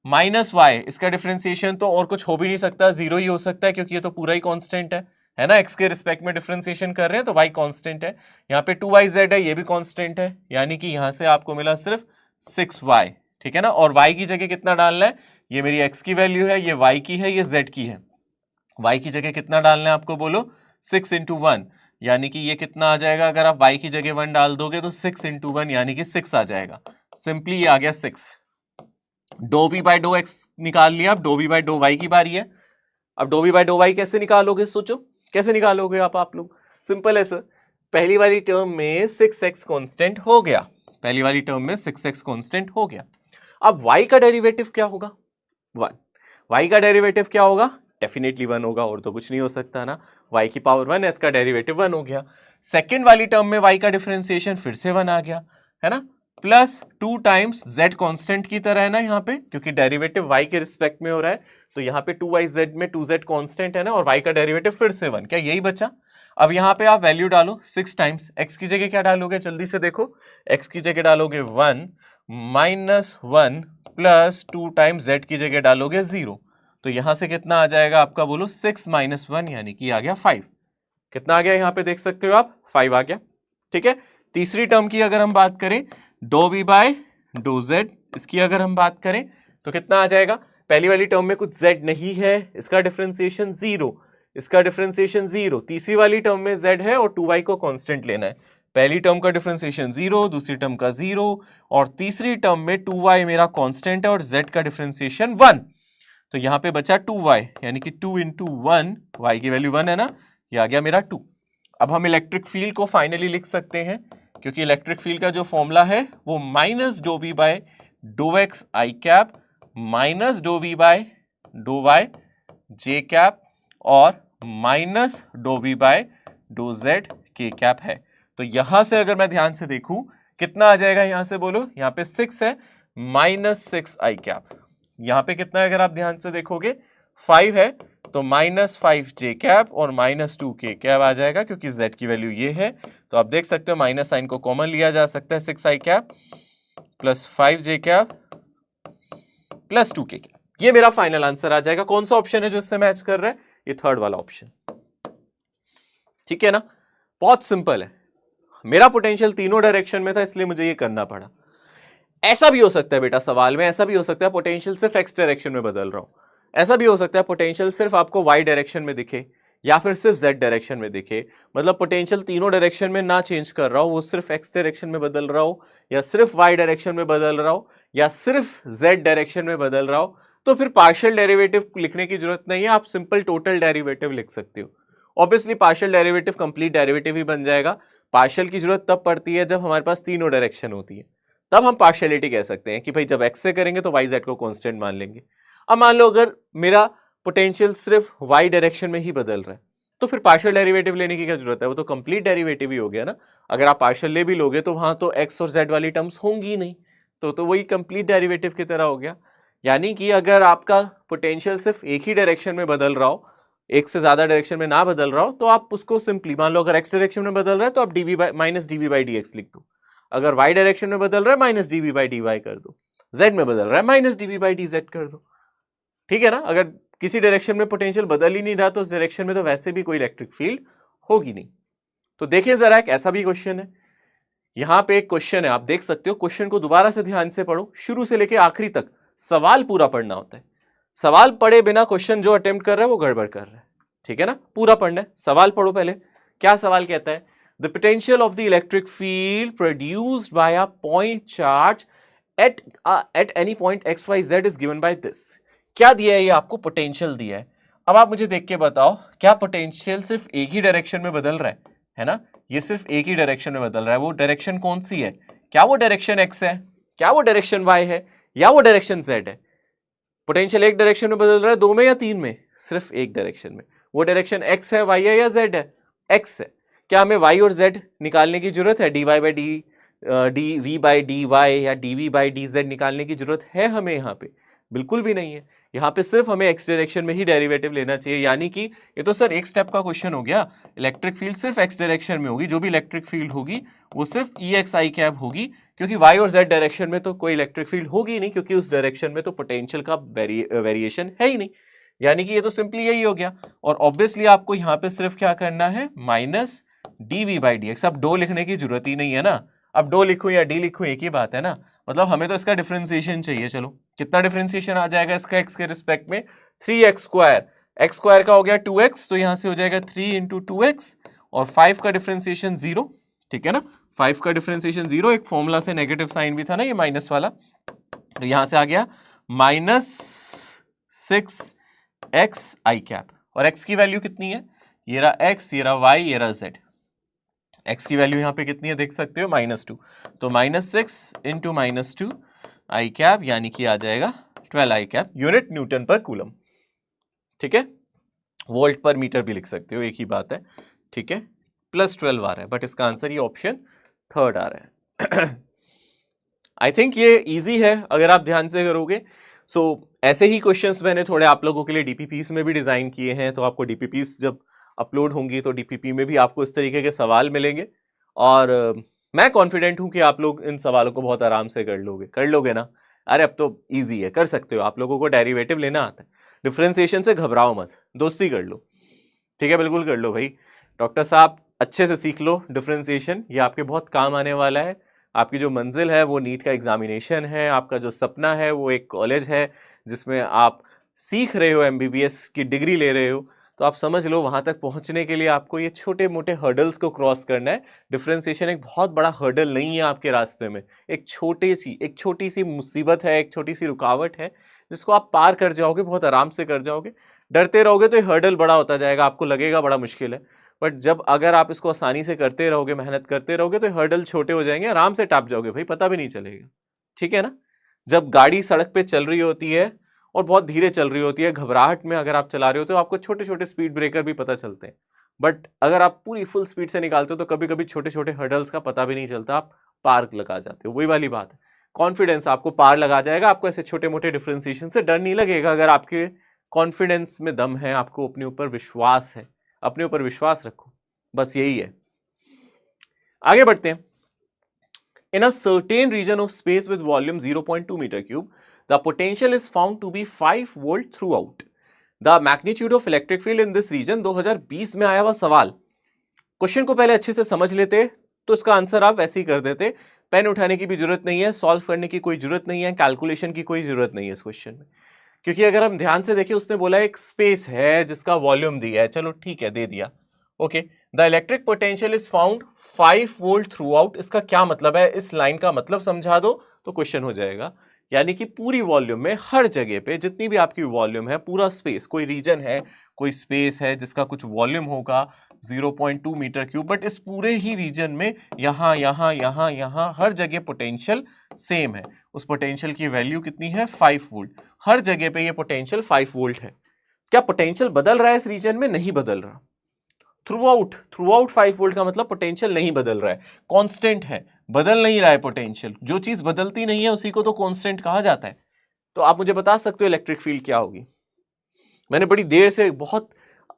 माइनस y, इसका डिफरेंशिएशन तो और कुछ हो भी नहीं सकता, 0 ही हो सकता है क्योंकि ये तो पूरा ही कांस्टेंट है ना। x के रिस्पेक्ट में डिफरेंशिएशन कर रहे हैं तो y कांस्टेंट है, यहाँ पे 2yz है, ये भी कांस्टेंट है, यानी कि यहाँ से आपको मिला सिर्फ 6y, ठीक है ना। और y की जगह कितना डालना है, ये मेरी x की वैल्यू है, ये y की है, ये z की है। y की जगह कितना डालना है आपको बोलो, 6 इंटू 1, यानी कि ये कितना आ जाएगा, अगर आप y की जगह 1 डाल दोगे तो 6 इंटू 1 यानी कि 6 आ जाएगा। सिंपली ये आ गया 6। Doh we by dough x निकाल लिया, अब doh we by dough y की बारी है। अब doh we by dough y कैसे निकालोगे, सोचो कैसे निकालोगे आप लोग। सिंपल है सर, पहली वाली टर्म में 6x कांस्टेंट हो गया, पहली वाली टर्म में 6x कांस्टेंट हो गया। अब y का डेरिवेटिव क्या होगा, 1। y का डेरिवेटिव क्या होगा, डेफिनेटली 1 होगा, और तो कुछ नहीं हो सकता ना। y की पावर 1, इसका डेरिवेटिव 1 हो गया। सेकेंड वाली टर्म में y का डिफरेंशिएशन फिर से 1 आ गया, है ना, प्लस 2 टाइम्स z कांस्टेंट की तरह है ना यहाँ पे, क्योंकि डेरिवेटिव y के रिस्पेक्ट में हो रहा है, तो यहाँ पे 2yz में 2z कांस्टेंट है ना, और y का डेरिवेटिव फिर से 1, क्या यही बचा। अब यहाँ पे आप वैल्यू डालो 6 टाइम्स, x की जगह क्या डालोगे, जल्दी से देखो, x की जगह डालोगे 1 माइनस 1 प्लस 2 टाइम्स z की जगह डालोगे 0, तो यहां से कितना आ जाएगा आपका बोलो, 6 माइनस 1 यानी कि आ गया 5। कितना आ गया यहाँ पे देख सकते हो आप, 5 आ गया, ठीक है। तीसरी टर्म की अगर हम बात करें, doh we by dough z, इसकी अगर हम बात करें तो कितना आ जाएगा, पहली वाली टर्म में कुछ z नहीं है, इसका डिफरेंशिएशन 0, इसका डिफरेंशिएशन 0। तीसरी वाली टर्म में z है और 2y को कांस्टेंट लेना है, पहली टर्म का डिफरेंशिएशन 0, दूसरी टर्म का 0, और तीसरी टर्म में 2y मेरा कांस्टेंट है और z का डिफरेंशिएशन 1, तो यहां पे बचा 2y, यानी कि 2 इंटू 1, y की वैल्यू 1 है ना, ये आ गया मेरा 2। अब हम इलेक्ट्रिक फील्ड को फाइनली लिख सकते हैं, क्योंकि इलेक्ट्रिक फील्ड का जो फॉर्मूला है वो minus dough we by dough x I cap minus dough we by dough Y J cap और minus dough we by do Z के कैप है। तो यहां से अगर मैं ध्यान से देखूं कितना आ जाएगा, यहां से बोलो, यहां पे 6 है, माइनस 6 आई कैप, यहां पे कितना है अगर आप ध्यान से देखोगे 5 है, तो माइनस 5 जे कैप और माइनस 2 के कैप आ जाएगा, क्योंकि z की वैल्यू ये है, तो आप देख सकते हो माइनस साइन को कॉमन लिया जा सकता है, 6 आई कैप प्लस 5 जे कैप प्लस 2 के कैप, ये मेरा फाइनल आंसर आ जाएगा। कौन सा ऑप्शन है जो इससे मैच कर रहा है, ये थर्ड वाला ऑप्शन, ठीक है ना। बहुत सिंपल है, मेरा पोटेंशियल तीनों डायरेक्शन में था इसलिए मुझे ये करना पड़ा। ऐसा भी हो सकता है बेटा, सवाल में ऐसा भी हो सकता है पोटेंशियल सिर्फ एक्स डायरेक्शन में बदल रहा हूं, ऐसा भी हो सकता है पोटेंशियल सिर्फ आपको वाई डायरेक्शन में दिखे या फिर सिर्फ जेड डायरेक्शन में दिखे, मतलब पोटेंशियल तीनों डायरेक्शन में ना चेंज कर रहा हो, वो सिर्फ एक्स डायरेक्शन में बदल रहा हो या सिर्फ वाई डायरेक्शन में बदल रहा हो या सिर्फ जेड डायरेक्शन में बदल रहा हो, तो फिर पार्शियल डेरिवेटिव लिखने की जरूरत नहीं है, आप सिंपल टोटल डेरिवेटिव लिख सकते हो। Obviously partial derivative complete derivative ही बन जाएगा। पार्शियल की जरूरत तब पड़ती है जब हमारे पास तीनों डायरेक्शन होती है, तब हम पार्शियलिटी कह सकते हैं कि भाई जब एक्स से करेंगे तो वाई जेड को कांस्टेंट मान लेंगे। अब मान लो अगर मेरा पोटेंशियल सिर्फ वाई डायरेक्शन में ही बदल रहा है, तो फिर पार्शियल डेरिवेटिव लेने की क्या जरूरत है, वो तो कंप्लीट डेरिवेटिव ही हो गया ना। अगर आप पार्शियल ले भी लोगे तो वहां तो एक्स और जेड वाली टर्म्स होंगी नहीं, तो वही कंप्लीट डेरिवेटिव की तरह हो गया। यानी कि अगर आपका पोटेंशियल सिर्फ एक ही डायरेक्शन में बदल रहा हो, एक से ज्यादा डायरेक्शन में ना बदल रहा हो, तो आप उसको सिंपली मान लो अगर एक्स डायरेक्शन में बदल रहा है तो आप d v by minus d v by d x लिख दो। अगर y डायरेक्शन में बदल रहा है माइनस dv बाई dy कर दो, z में बदल रहा है माइनस dv बाई dz कर दो, ठीक है ना। अगर किसी डायरेक्शन में पोटेंशियल बदल ही नहीं रहा तो उस डायरेक्शन में तो वैसे भी कोई इलेक्ट्रिक फील्ड होगी नहीं। तो देखिए जरा, एक ऐसा भी क्वेश्चन है, यहां पे एक क्वेश्चन है, आप देख सकते हो, क्वेश्चन को दोबारा से ध्यान से पढ़ो, शुरू से लेके आखिरी तक सवाल पूरा पढ़ना होता है। सवाल पढ़े बिना क्वेश्चन जो अटेम्प्ट कर रहा है वो गड़बड़ कर रहा है, ठीक है ना। पूरा पढ़ना है, सवाल पढ़ो पहले। क्या सवाल कहता है? The potential of the electric field produced by a point charge at any point x y z is given by this. क्या दिया है? ये आपको पोटेंशियल दिया है। अब आप मुझे देख के बताओ, क्या पोटेंशियल सिर्फ एक ही डायरेक्शन में बदल रहा है ना? ये सिर्फ एक ही डायरेक्शन में बदल रहा है। वो डायरेक्शन कौन सी है? क्या वो डायरेक्शन एक्स है, क्या वो डायरेक्शन वाई है, या वो डायरेक्शन जेड है? पोटेंशियल एक डायरेक्शन में बदल रहा है, दो में या तीन में? सिर्फ एक डायरेक्शन में। वो डायरेक्शन एक्स है, वाई है या जेड है? एक्स है। क्या हमें वाई और जेड निकालने की जरूरत है? D Y by D we by D Y या D we by D Z निकालने की जरूरत है हमें? यहाँ पे बिल्कुल भी नहीं है। यहाँ पे सिर्फ हमें एक्स डायरेक्शन में ही डेरिवेटिव लेना चाहिए। यानी कि ये तो सर एक स्टेप का क्वेश्चन हो गया, इलेक्ट्रिक फील्ड सिर्फ एक्स डायरेक्शन में होगी, जो भी इलेक्ट्रिक फील्ड होगी वो सिर्फ ई एक्स आई कैप होगी, क्योंकि वाई और जेड डायरेक्शन में तो कोई इलेक्ट्रिक फील्ड होगी नहीं, क्योंकि उस डायरेक्शन में तो पोटेंशियल का वेरिएशन है ही नहीं। यानी कि ये तो सिंपली यही हो गया। और ऑब्वियसली आपको यहाँ पे सिर्फ क्या करना है? Minus d we by d x. अब डो लिखने की जरूरत ही नहीं है ना। अब डो लिखूं या डी लिखूं एक ही बात है ना। मतलब हमें तो इसका डिफरेंशिएशन चाहिए। चलो, कितना डिफरेंशिएशन आ जाएगा इसका एक्स के रिस्पेक्ट में? 3x square. एक्स स्क्वायर का हो गया 2x, तो यहां से हो जाएगा 3 इंटू 2x, और 5 का डिफरेंशिएशन 0, ठीक है ना। 5 का डिफरेंशिएशन 0, एक फॉर्मूला से नेगेटिव साइन भी था ना ये माइनस वाला, तो यहां से आ गया माइनस 6x आई कैप। और x की वैल्यू कितनी है? ये रहा x, ये रहा y, ये रहा z। x की वैल्यू यहाँ पे कितनी है देख सकते हो? -2। तो -6 इंटू -2 आई कैप, यानी कि आ जाएगा 12 आई कैप यूनिट न्यूटन पर कूलम, ठीक है। वोल्ट पर मीटर भी लिख सकते हो, एक ही बात है, ठीक है। +12 आ रहा है, बट इसका आंसर ये ऑप्शन थर्ड आ रहा है। आई थिंक ये इजी है अगर आप ध्यान से करोगे। सो ऐसे ही क्वेश्चंस मैंने थोड़े आप लोगों के लिए डीपीपीस में भी डिजाइन किए हैं, तो आपको डीपीपीस जब अपलोड होंगी तो डीपीपी में भी आपको इस तरीके के सवाल मिलेंगे। और मैं कॉन्फिडेंट हूं कि आप लोग इन सवालों को बहुत आराम से कर लोगे ना। अरे अब तो इजी है, कर सकते हो। आप लोगों को डेरिवेटिव लेना आता है, डिफरेंशिएशन से घबराओ मत, दोस्ती कर लो, ठीक है, बिल्कुल कर लो भाई। डॉक्टर साहब अच्छे से सीख लो डिफरेंशिएशन, ये आपके बहुत काम आने वाला है। आपकी जो मंजिल है वो नीट का एग्जामिनेशन है, आपका जो सपना है वो एक कॉलेज है जिसमें आप सीख रहे हो, एमबीबीएस की डिग्री ले रहे हो। तो आप समझ लो वहां तक पहुंचने के लिए आपको ये छोटे मोटे हर्डल्स को क्रॉस करना है। डिफरेंशिएशन एक बहुत बड़ा हर्डल नहीं है आपके रास्ते में, एक छोटी सी मुसीबत है, एक छोटी सी रुकावट है, जिसको आप पार कर जाओगे, बहुत आराम से कर जाओगे। डरते रहोगे तो ये हर्डल बड़ा होता जाएगा, आपको लगेगा बड़ा मुश्किल है, बट जब अगर आप इसको आसानी से करते रहोगे, मेहनत करते रहोगे, तो हर्डल छोटे हो जाएंगे, आराम से टाप जाओगे भाई, पता भी नहीं चलेगा, ठीक है ना। जब गाड़ी सड़क पे चल रही होती है और बहुत धीरे चल रही होती है, घबराहट में अगर आप चला रहे हो तो आपको छोटे छोटे स्पीड ब्रेकर भी पता चलते हैं, बट अगर आप पूरी फुल स्पीड से निकालते हो तो कभी कभी छोटे छोटे हर्डल्स का पता भी नहीं चलता, आप पार लगा जाते हो। वही वाली बात है, कॉन्फिडेंस आपको पार लगा जाएगा, आपको ऐसे छोटे मोटे डिफरेंशिएशन से डर नहीं लगेगा। अगर आपके कॉन्फिडेंस में दम है, आपको अपने ऊपर विश्वास है, अपने ऊपर विश्वास रखो, बस यही है। आगे बढ़ते हैं। In a certain region of space with volume 0.2 meter cube, the potential is found to be 5 volt throughout. The magnitude of electric field in this region 2020 में आया हुआ सवाल। क्वेश्चन को पहले अच्छे से समझ लेते तो इसका आंसर आप वैसे ही कर देते, पेन उठाने की भी जरूरत नहीं है, सॉल्व करने की कोई जरूरत नहीं है, कैलकुलेशन की कोई जरूरत नहीं है इस क्वेश्चन में। क्योंकि अगर हम ध्यान से देखें, उसने बोला एक स्पेस है जिसका वॉल्यूम दिया है, चलो ठीक है दे दिया, okay. The electric potential is found 5 volt through out. इसका क्या मतलब है? इस लाइन का मतलब समझा दो तो क्वेश्चन हो जाएगा। यानी कि पूरी वॉल्यूम में, हर जगह पे जितनी भी आपकी वॉल्यूम है, पूरा स्पेस, कोई रीजन है, कोई स्पेस है जिसका कुछ वॉल्यूम होगा 0.2 मीटर क्यूब, बट इस पूरे ही रीजन में यहां यहां यहां यहां हर जगह पोटेंशियल सेम है। उस पोटेंशियल की वैल्यू कितनी है? 5 वोल्ट। हर जगह पे ये पोटेंशियल 5 वोल्ट है। क्या पोटेंशियल बदल रहा है इस रीजन में? नहीं बदल रहा। थ्रू आउट 5 वोल्ट का मतलब पोटेंशियल नहीं बदल रहा है, कांस्टेंट है, बदल नहीं रहा है पोटेंशियल। जो चीज बदलती नहीं है उसी को तो कांस्टेंट कहा जाता है। तो आप मुझे बता सकते हो इलेक्ट्रिक फील्ड क्या होगी? मैंने बड़ी देर से बहुत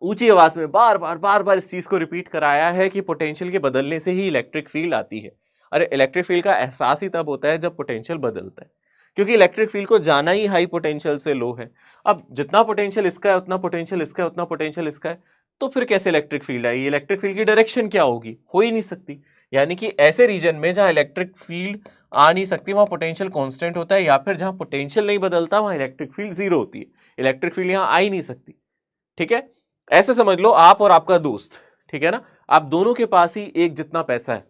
ऊंची आवाज में बार बार इस चीज को रिपीट कराया है कि पोटेंशियल के बदलने से ही इलेक्ट्रिक फील्ड आती है। अरे इलेक्ट्रिक फील्ड का एहसास ही तब होता है जब पोटेंशियल बदलता है, क्योंकि इलेक्ट्रिक फील्ड को जाना ही हाई पोटेंशियल से लो है। अब जितना पोटेंशियल इसका है उतना पोटेंशियल इसका है उतना पोटेंशियल इसका है, तो फिर कैसे इलेक्ट्रिक फील्ड आएगी? इलेक्ट्रिक फील्ड की डायरेक्शन क्या होगी? हो ही नहीं सकती। यानी कि ऐसे रीजन में जहां इलेक्ट्रिक फील्ड आ नहीं सकती वहां पोटेंशियल कांस्टेंट होता है, या फिर जहां पोटेंशियल नहीं बदलता वहां इलेक्ट्रिक फील्ड जीरो होती है। इलेक्ट्रिक फील्ड यहां आ ही नहीं सकती। ठीक है, ऐसे समझ लो आप और आपका दोस्त, ठीक है ना, आप दोनों के पास ही एक जितना पैसा है,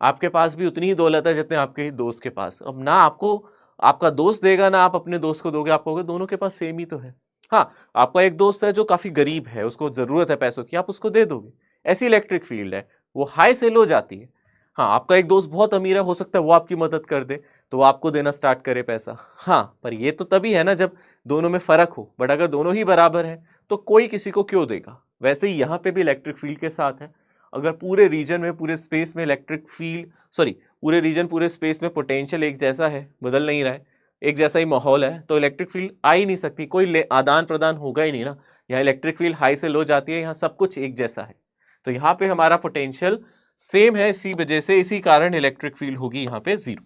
आपके पास भी उतनी ही दौलत है जितने आपके दोस्त के पास। अब ना आपको आपका दोस्त देगा ना आप अपने दोस्त को दोगे, आप कहोगे दोनों के पास सेम ही तो है। हाँ, आपका एक दोस्त है जो काफी गरीब है, उसको जरूरत है पैसों की, आप उसको दे दोगे। ऐसी इलेक्ट्रिक फील्ड है, वो हाई से लो जाती है। हाँ, आपका एक दोस्त बहुत अमीर है, हो सकता है वो आपकी मदद कर दे, तो वो आपको देना स्टार्ट करे पैसा। हाँ, पर ये तो तभी है ना जब दोनों में फर्क हो, बट अगर दोनों ही बराबर है तो कोई किसी को क्यों देगा। वैसे ही यहाँ पे भी इलेक्ट्रिक फील्ड के साथ है। अगर पूरे रीजन में, पूरे स्पेस में इलेक्ट्रिक फील्ड, सॉरी पूरे रीजन, पूरे स्पेस में पोटेंशियल एक जैसा है, बदल नहीं रहा है, एक जैसा ही माहौल है, तो इलेक्ट्रिक फील्ड आ ही नहीं सकती, कोई आदान प्रदान होगा ही नहीं ना। यहाँ इलेक्ट्रिक फील्ड हाई से लो जाती है, यहाँ सब कुछ एक जैसा है, तो यहाँ पे हमारा पोटेंशियल सेम है, इसी वजह से, इसी कारण इलेक्ट्रिक फील्ड होगी यहाँ पे zero.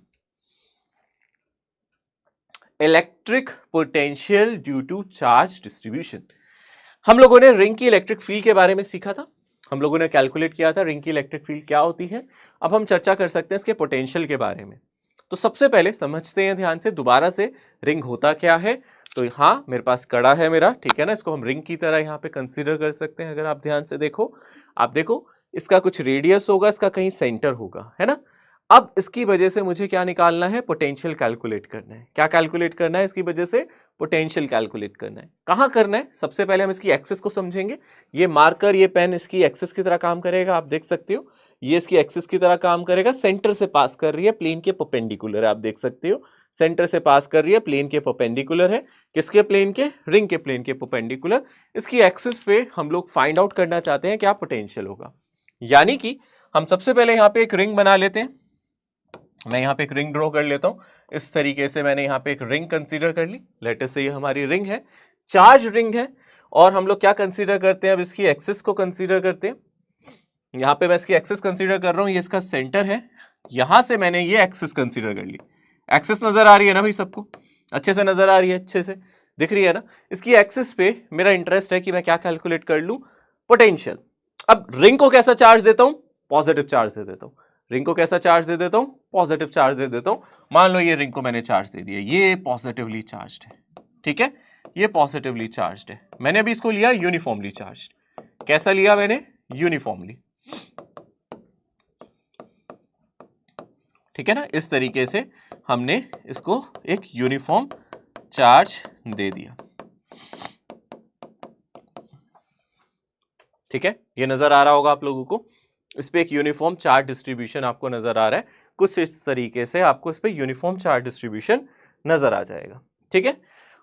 Electric potential due to charge distribution. हम लोगों ने रिंग की इलेक्ट्रिक फील्ड के बारे में सीखा था, हम लोगों ने कैलकुलेट किया था रिंग की इलेक्ट्रिक फील्ड क्या होती है। अब हम चर्चा कर सकते हैं इसके पोटेंशियल के बारे में। तो सबसे पहले समझते हैं ध्यान से दोबारा से रिंग होता क्या है। तो हाँ, मेरे पास कड़ा है मेरा, ठीक है ना, इसको हम रिंग की तरह यहाँ पे कंसीडर कर सकते हैं। अगर आप ध्यान से देखो, आप देखो इसका कुछ रेडियस होगा, इसका कहीं सेंटर होगा, है ना। अब इसकी वजह से मुझे क्या निकालना है? पोटेंशियल कैलकुलेट करना है। क्या कैलकुलेट करना है? इसकी वजह से पोटेंशियल कैलकुलेट करना है। कहाँ करना है? सबसे पहले हम इसकी एक्सिस को समझेंगे। ये मार्कर, ये पेन इसकी एक्सिस की तरह काम करेगा, आप देख सकते हो, ये इसकी एक्सिस की तरह काम करेगा। सेंटर से पास कर रही है, प्लेन के परपेंडिकुलर है, आप देख सकते हो, सेंटर से पास कर रही है, प्लेन के परपेंडिकुलर है। किसके प्लेन के? रिंग के प्लेन के परपेंडिकुलर। इसकी एक्सिस पे हम लोग फाइंड आउट करना चाहते हैं क्या पोटेंशियल होगा। यानी कि हम सबसे पहले यहाँ पे एक रिंग बना लेते हैं। मैं यहाँ पे एक रिंग ड्रॉ कर लेता हूँ। इस तरीके से मैंने यहाँ पे एक रिंग कंसीडर कर ली। लेट अस से ये हमारी रिंग है, चार्ज रिंग है। और हम लोग क्या कंसीडर करते हैं? अब इसकी एक्सिस को कंसीडर करते हैं। यहाँ पे मैं इसकी एक्सिस कंसीडर कर रहा हूँ, ये इसका सेंटर है। यहां से मैंने ये एक्सिस कंसीडर कर ली। एक्सिस नजर आ रही है ना भाई सबको? अच्छे से नजर आ रही है, अच्छे से दिख रही है ना। इसकी एक्सिस पे मेरा इंटरेस्ट है कि मैं क्या कैलकुलेट कर लूं? पोटेंशियल। अब रिंग को कैसा चार्ज देता हूं? पॉजिटिव चार्ज दे देता हूं। रिंग को कैसा चार्ज दे देता हूं? पॉजिटिव चार्ज दे देता हूं। मान लो ये रिंग को मैंने चार्ज दे दिया, ये पॉजिटिवली चार्ज्ड है, ठीक है, ये पॉजिटिवली चार्ज्ड है। मैंने अभी इसको लिया यूनिफॉर्मली चार्ज्ड। कैसा लिया मैंने? यूनिफॉर्मली, ठीक है ना। इस तरीके से हमने इसको एक यूनिफॉर्म चार्ज दे दिया, ठीक है। ये नजर आ रहा होगा आप लोगों को, इस पे एक यूनिफॉर्म चार्ज डिस्ट्रीब्यूशन आपको नजर आ रहा है। कुछ इस तरीके से आपको इस पे यूनिफॉर्म चार्ज डिस्ट्रीब्यूशन नजर आ जाएगा, ठीक है।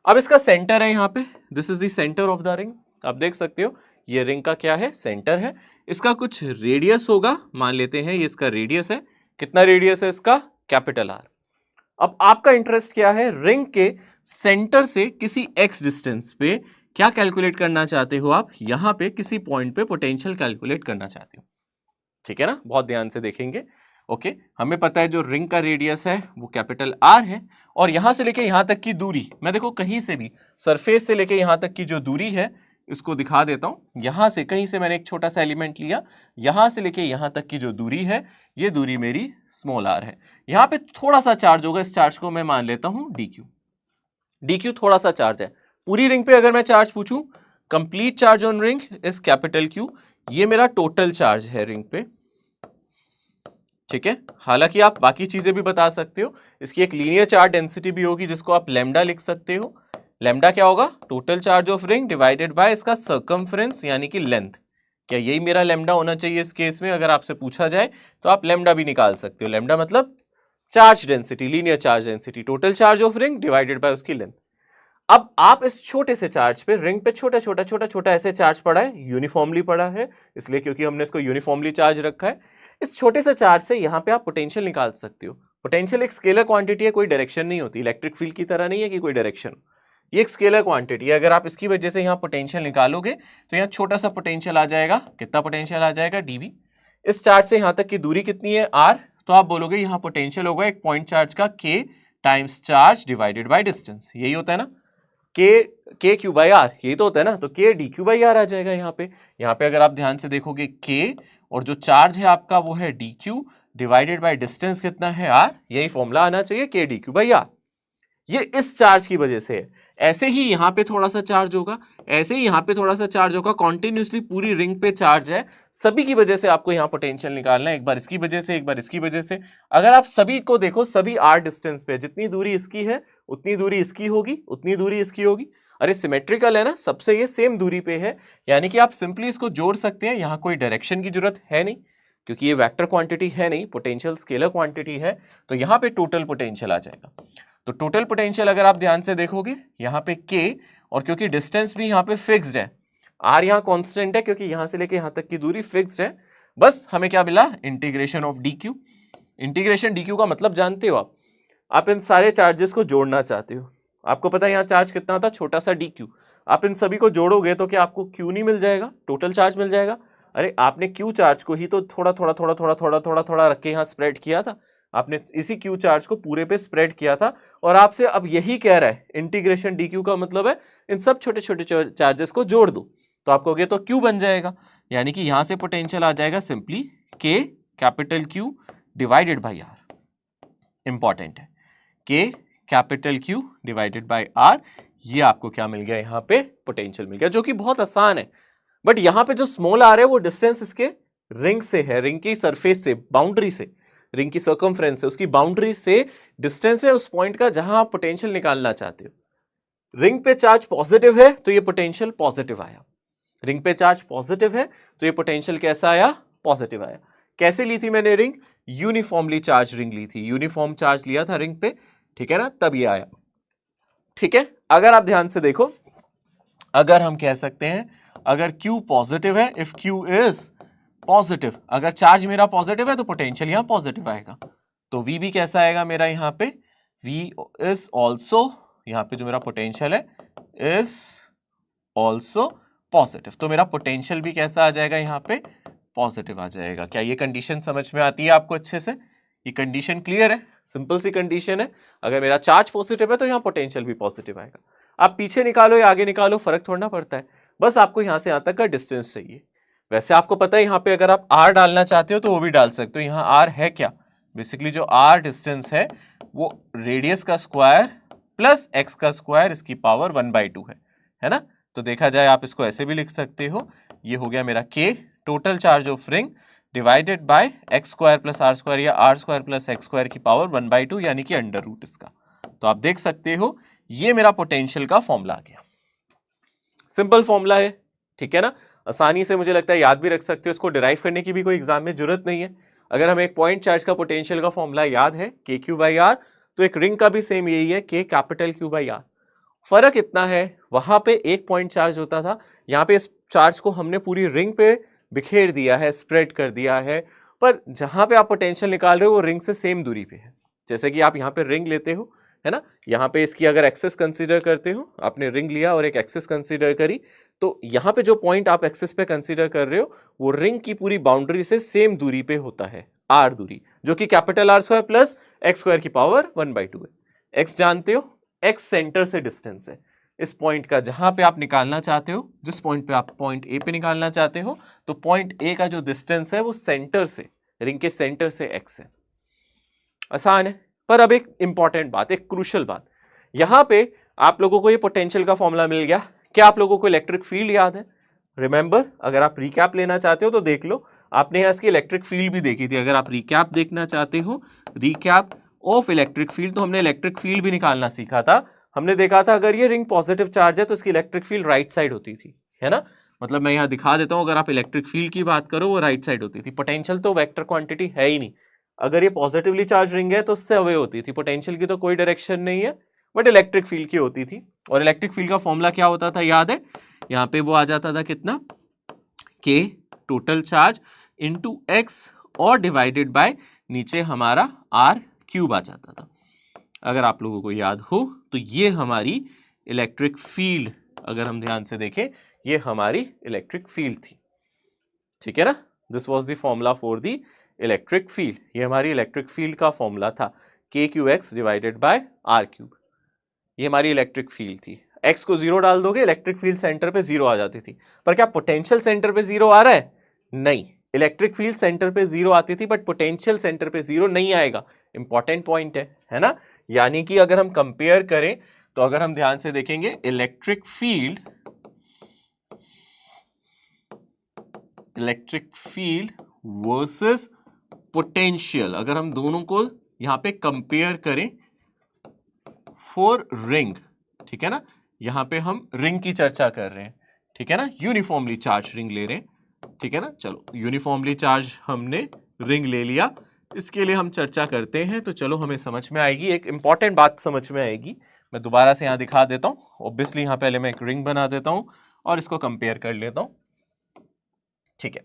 अब इसका सेंटर है यहाँ पे, this is the centre of the ring. आप देख सकते हो ये रिंग का क्या है? सेंटर है। इसका कुछ रेडियस होगा, मान लेते हैं ये इसका रेडियस है। कितना रेडियस है इसका? Capital R. अब आपका इंटरेस्ट क्या है? रिंग के सेंटर से किसी एक्स डिस्टेंस पे क्या कैलकुलेट करना चाहते हो आप? यहां पे किसी पॉइंट पे पोटेंशियल कैलकुलेट करना चाहते हो, ठीक है ना। बहुत ध्यान से देखेंगे। ओके, हमें पता है जो रिंग का रेडियस है वो कैपिटल आर है, और यहां से लेके यहां तक की दूरी, मैं देखो कहीं से भी सरफेस से लेके यहां तक की जो दूरी है, इसको दिखा देता हूं। यहां से कहीं से मैंने एक छोटा सा एलिमेंट लिया, यहां से लेके यहां तक की जो दूरी है, ये दूरी मेरी स्मॉल आर है। यहां पे थोड़ा सा चार्ज होगा, इस चार्ज को मैं मान लेता हूं डी क्यू। डी क्यू थोड़ा सा चार्ज है। पूरी रिंग पे अगर मैं चार्ज पूछूं, complete charge on ring is capital Q. ये मेरा टोटल चार्ज है रिंग पे, ठीक है। हालांकि आप बाकी चीजें भी बता सकते हो, इसकी एक लीनियर चार्ज डेंसिटी भी होगी जिसको आप लैम्डा लिख सकते हो। लैम्डा क्या होगा? Total charge of ring divided by इसका सर्कमफ्रेंस यानी कि लेंथ। क्या यही मेरा लैम्डा होना चाहिए इस केस में? अगर आपसे पूछा जाए तो आप लैम्डा भी निकाल सकते हो। लैम्डा मतलब charge density, linear charge density, total charge of ring divided by उसकी लेंथ। अब आप इस छोटे से चार्ज पे, रिंग पे छोटा छोटा छोटा छोटा ऐसे चार्ज पड़ा है, यूनिफॉर्मली पड़ा है, इसलिए क्योंकि हमने इसको यूनिफॉर्मली चार्ज रखा है। इस छोटे से चार्ज से यहां पे आप पोटेंशियल निकाल सकते हो। पोटेंशियल एक स्केलर क्वांटिटी है, कोई डायरेक्शन नहीं होती। इलेक्ट्रिक फील्ड की तरह नहीं है कि कोई डायरेक्शन, ये एक स्केलर क्वांटिटी है। अगर आप इसकी वजह से यहाँ पोटेंशियल निकालोगे तो यहाँ छोटा सा पोटेंशियल आ जाएगा। कितना पोटेंशियल आ जाएगा? डीवी। इस चार्ज से यहाँ तक की दूरी कितनी है? आर। तो आप बोलोगे यहाँ पोटेंशियल होगा एक पॉइंट चार्ज का k times charge divided by distance, यही होता है ना, k क्यू बाई आर, यही तो होता है ना, तो k D Q by R आ जाएगा यहाँ पे। यहाँ पे अगर आप ध्यान से देखोगे k और जो चार्ज है आपका वो है d q divided by distance कितना है r, यही फॉर्मूला आना चाहिए k D Q by r. ये इस चार्ज की वजह से है। ऐसे ही यहाँ पे थोड़ा सा चार्ज होगा, ऐसे ही यहाँ पे थोड़ा सा चार्ज होगा, कॉन्टिन्यूसली पूरी रिंग पे चार्ज है, सभी की वजह से आपको यहाँ पोटेंशियल निकालना है, एक बार इसकी वजह से, एक बार इसकी वजह से। अगर आप सभी को देखो, सभी आर डिस्टेंस पे, जितनी दूरी इसकी है उतनी दूरी इसकी होगी, उतनी दूरी इसकी होगी। अरे सिमेट्रिकल है ना, सबसे ये सेम दूरी पे है, यानी कि आप सिंपली इसको जोड़ सकते हैं। यहाँ कोई डायरेक्शन की जरूरत है नहीं, क्योंकि ये वेक्टर क्वांटिटी है नहीं, पोटेंशियल स्केलर क्वांटिटी है, तो यहाँ पे टोटल पोटेंशियल आ जाएगा। तो टोटल पोटेंशियल अगर आप ध्यान से देखोगे यहाँ पे k, और क्योंकि डिस्टेंस भी यहाँ पे फिक्स्ड है, r यहाँ कांस्टेंट है क्योंकि यहाँ से लेके यहाँ तक की दूरी फिक्स्ड है, बस हमें क्या मिला, integration of dq। Integration dq का मतलब जानते हो आप इन सारे चार्जेस को जोड़ना चाहते हो। आपको पता है यहाँ चार्ज कितना था, छोटा सा dq, आप इन सभी को जोड़ोगे तो क्या आपको q नहीं मिल जाएगा, टोटल चार्ज मिल जाएगा। अरे आपने q चार्ज को ही तो थोड़ा थोड़ा थोड़ा थोड़ा थोड़ा थोड़ा थोड़ा रख के यहाँ स्प्रेड किया था, आपने इसी q चार्ज को पूरे पे स्प्रेड किया था, और आपसे अब यही कह रहा है इंटीग्रेशन dq का मतलब है इन सब छोटे छोटे चार्जेस को जोड़ दो, तो आप कहोगे तो q बन जाएगा, यानी कि यहां से पोटेंशियल आ जाएगा simply k capital Q divided by r। Important है, k capital Q divided by r, ये आपको क्या मिल गया, यहाँ पे पोटेंशियल मिल गया, जो कि बहुत आसान है। बट यहाँ पे जो स्मॉल r है वो डिस्टेंस इसके रिंग से है, रिंग की सरफेस से, बाउंड्री से, रिंग की सर्कमफ्रेंस से, उसकी बाउंड्री से डिस्टेंस है उस पॉइंट का जहां आप पोटेंशियल निकालना चाहते हो। रिंग पे चार्ज पॉजिटिव है तो ये पोटेंशियल पॉजिटिव आया, रिंग पे चार्ज पॉजिटिव है तो ये पोटेंशियल कैसा आया, पॉजिटिव आया। कैसे ली थी मैंने रिंग, यूनिफॉर्मली चार्ज रिंग ली थी, यूनिफॉर्म चार्ज लिया था रिंग पे, ठीक है ना, तब ये आया। ठीक है, अगर आप ध्यान से देखो, अगर हम कह सकते हैं अगर Q पॉजिटिव है, इफ Q इज पॉजिटिव, अगर चार्ज मेरा पॉजिटिव है तो पोटेंशियल यहां पॉजिटिव आएगा, तो V भी कैसा आएगा मेरा यहाँ पे, V इज ऑल्सो, यहाँ पे जो मेरा पोटेंशियल है इज ऑल्सो पॉजिटिव, तो मेरा पोटेंशियल भी कैसा आ जाएगा, यहाँ पे पॉजिटिव आ जाएगा। क्या ये कंडीशन समझ में आती है आपको अच्छे से, ये कंडीशन क्लियर है, सिंपल सी कंडीशन है, अगर मेरा चार्ज पॉजिटिव है तो यहाँ पोटेंशियल भी पॉजिटिव आएगा। आप पीछे निकालो या आगे निकालो फर्क थोड़ा ना पड़ता है, बस आपको यहाँ से यहाँ तक का डिस्टेंस चाहिए। वैसे आपको पता है यहाँ पे अगर आप r डालना चाहते हो तो वो भी डाल सकते हो, यहाँ r है क्या, बेसिकली जो r डिस्टेंस है वो रेडियस का स्क्वायर प्लस x का स्क्वायर, इसकी पावर 1/2 है ना। तो देखा जाए आप इसको ऐसे भी लिख सकते हो, ये हो गया मेरा k total charge of ring divided by x square plus r square या r square plus x square की पावर 1/2, यानी कि अंडर रूट इसका। तो आप देख सकते हो ये मेरा पोटेंशियल का फॉर्मूला आ गया, सिंपल फॉर्मूला है, ठीक है ना, आसानी से मुझे लगता है याद भी रख सकते हो, इसको डिराइव करने की भी कोई एग्जाम में जरूरत नहीं है। अगर हमें एक पॉइंट चार्ज का पोटेंशियल का फॉर्मूला याद है के क्यू बाई आर, तो एक रिंग का भी सेम यही है, k capital Q by are. फर्क इतना है, वहां पे एक पॉइंट चार्ज होता था, यहाँ पे इस चार्ज को हमने पूरी रिंग पे बिखेर दिया है, स्प्रेड कर दिया है, पर जहां पे आप पोटेंशियल निकाल रहे हो वो रिंग से सेम दूरी पे है। जैसे कि आप यहाँ पे रिंग लेते हो, है ना, यहाँ पे इसकी अगर एक्सेस कंसीडर करते हो, आपने रिंग लिया और एक एक्सेस कंसीडर करी, तो यहाँ पे जो पॉइंट आप एक्सेस पे कंसीडर कर रहे हो वो रिंग की पूरी बाउंड्री से सेम दूरी पे होता है, आर दूरी, जो कि capital R square plus x square की पावर 1/2 है। एक्स जानते हो, एक्स सेंटर से डिस्टेंस है इस पॉइंट का, जहां पे आप निकालना चाहते हो, जिस पॉइंट पे आप पॉइंट ए पे निकालना चाहते हो, तो पॉइंट ए का जो डिस्टेंस है वो सेंटर से, रिंग के सेंटर से एक्स है। आसान है, पर अब एक इंपॉर्टेंट बात, एक क्रूशियल बात, यहां पे आप लोगों को ये पोटेंशियल का फॉर्मूला मिल गया, क्या आप लोगों को इलेक्ट्रिक फील्ड याद है? रिमेंबर, अगर आप रिकैप लेना चाहते हो तो देख लो, आपने यहाँ इसकी इलेक्ट्रिक फील्ड भी देखी थी। अगर आप रिकैप देखना चाहते हो, रिकैप ऑफ इलेक्ट्रिक फील्ड, तो हमने इलेक्ट्रिक फील्ड भी निकालना सीखा था। हमने देखा था अगर ये रिंग पॉजिटिव चार्ज है तो इसकी इलेक्ट्रिक फील्ड राइट साइड होती थी, है ना, मतलब मैं यहाँ दिखा देता हूँ, अगर आप इलेक्ट्रिक फील्ड की बात करो वो राइट साइड होती थी। पोटेंशियल तो वेक्टर क्वांटिटी है ही नहीं, अगर ये पॉजिटिवली चार्ज रिंग है तो उससे अवे होती थी, पोटेंशियल की तो कोई डायरेक्शन नहीं है, बट इलेक्ट्रिक फील्ड की होती थी। और इलेक्ट्रिक फील्ड का फॉर्मूला क्या होता था याद है, यहाँ पे वो आ जाता था कितना, के टोटल चार्ज इंटू एक्स और डिवाइडेड बाय नीचे हमारा आर क्यूब आ जाता था। अगर आप लोगों को याद हो तो ये हमारी इलेक्ट्रिक फील्ड, अगर हम ध्यान से देखें, ये हमारी इलेक्ट्रिक फील्ड थी, ठीक है ना, this was the formula for the electric field. ये हमारी इलेक्ट्रिक फील्ड का फॉर्मूला था, KQX divided by R cube. ये हमारी इलेक्ट्रिक फील्ड थी। x को 0 डाल दोगे, इलेक्ट्रिक फील्ड सेंटर पे 0 आ जाती थी। पर क्या पोटेंशियल सेंटर पे 0 आ रहा है? नहीं, इलेक्ट्रिक फील्ड सेंटर पे 0 आती थी, बट पोटेंशियल सेंटर पे 0 नहीं आएगा। इंपॉर्टेंट पॉइंट है ना। यानी कि अगर हम कंपेयर करें तो अगर हम ध्यान से देखेंगे, इलेक्ट्रिक फील्ड वर्सेस पोटेंशियल, अगर हम दोनों को यहां पे कंपेयर करें फॉर रिंग, ठीक है ना, यहां पे हम रिंग की चर्चा कर रहे हैं, ठीक है ना, यूनिफॉर्मली चार्ज रिंग ले रहे हैं, ठीक है ना। चलो, यूनिफॉर्मली चार्ज हमने रिंग ले लिया, इसके लिए हम चर्चा करते हैं, तो चलो हमें समझ में आएगी, एक इंपॉर्टेंट बात समझ में आएगी। मैं दोबारा से यहां दिखा देता हूं। ऑब्वियसली यहां पहले मैं एक रिंग बना देता हूं और इसको कंपेयर कर लेता हूं, ठीक है।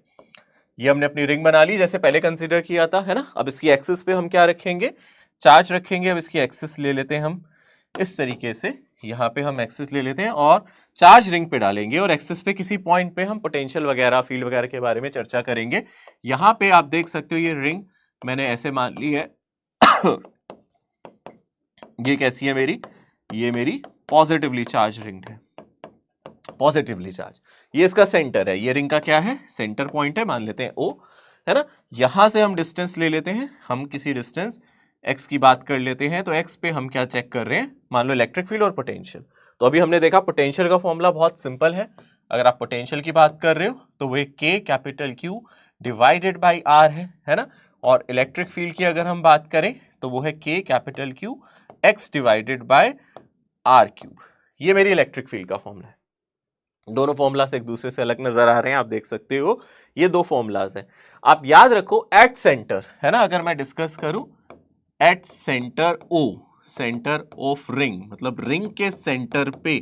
ये हमने अपनी रिंग बना ली जैसे पहले कंसीडर किया था, है ना। अब इसकी एक्सिस पे हम क्या रखेंगे? चार्ज रखेंगे। अब इसकी एक्सिस ले लेते हैं हम इस तरीके से, यहाँ पे हम एक्सिस ले लेते हैं और चार्ज रिंग पे डालेंगे, और एक्सिस पे किसी पॉइंट पे हम पोटेंशियल वगैरह, फील्ड वगैरह के बारे में चर्चा करेंगे। यहाँ पे आप देख सकते हो ये रिंग मैंने ऐसे मान ली है ये कैसी है मेरी? ये मेरी पॉजिटिवली चार्ज रिंग है, पॉजिटिवली चार्ज। ये इसका सेंटर है, ये रिंग का क्या है? सेंटर पॉइंट है, मान लेते हैं O, है ना। यहां से हम डिस्टेंस ले लेते हैं, हम किसी डिस्टेंस x की बात कर लेते हैं, तो x पे हम क्या चेक कर रहे हैं? मान लो इलेक्ट्रिक फील्ड और पोटेंशियल। तो अभी हमने देखा पोटेंशियल का फॉर्मूला बहुत सिंपल है। अगर आप पोटेंशियल की बात कर रहे हो तो वो K capital Q divided by R है ना। और इलेक्ट्रिक फील्ड की अगर हम बात करें तो वो है K capital Q x divided by R cube. ये मेरी इलेक्ट्रिक फील्ड का फॉर्मूला है। दोनों फॉर्मूलास एक दूसरे से अलग नजर आ रहे हैं, आप देख सकते हो, ये दो फॉर्मूलास हैं। आप याद रखो एट सेंटर, है ना, अगर मैं डिस्कस करूं at centre O, centre of ring, मतलब रिंग के सेंटर पे,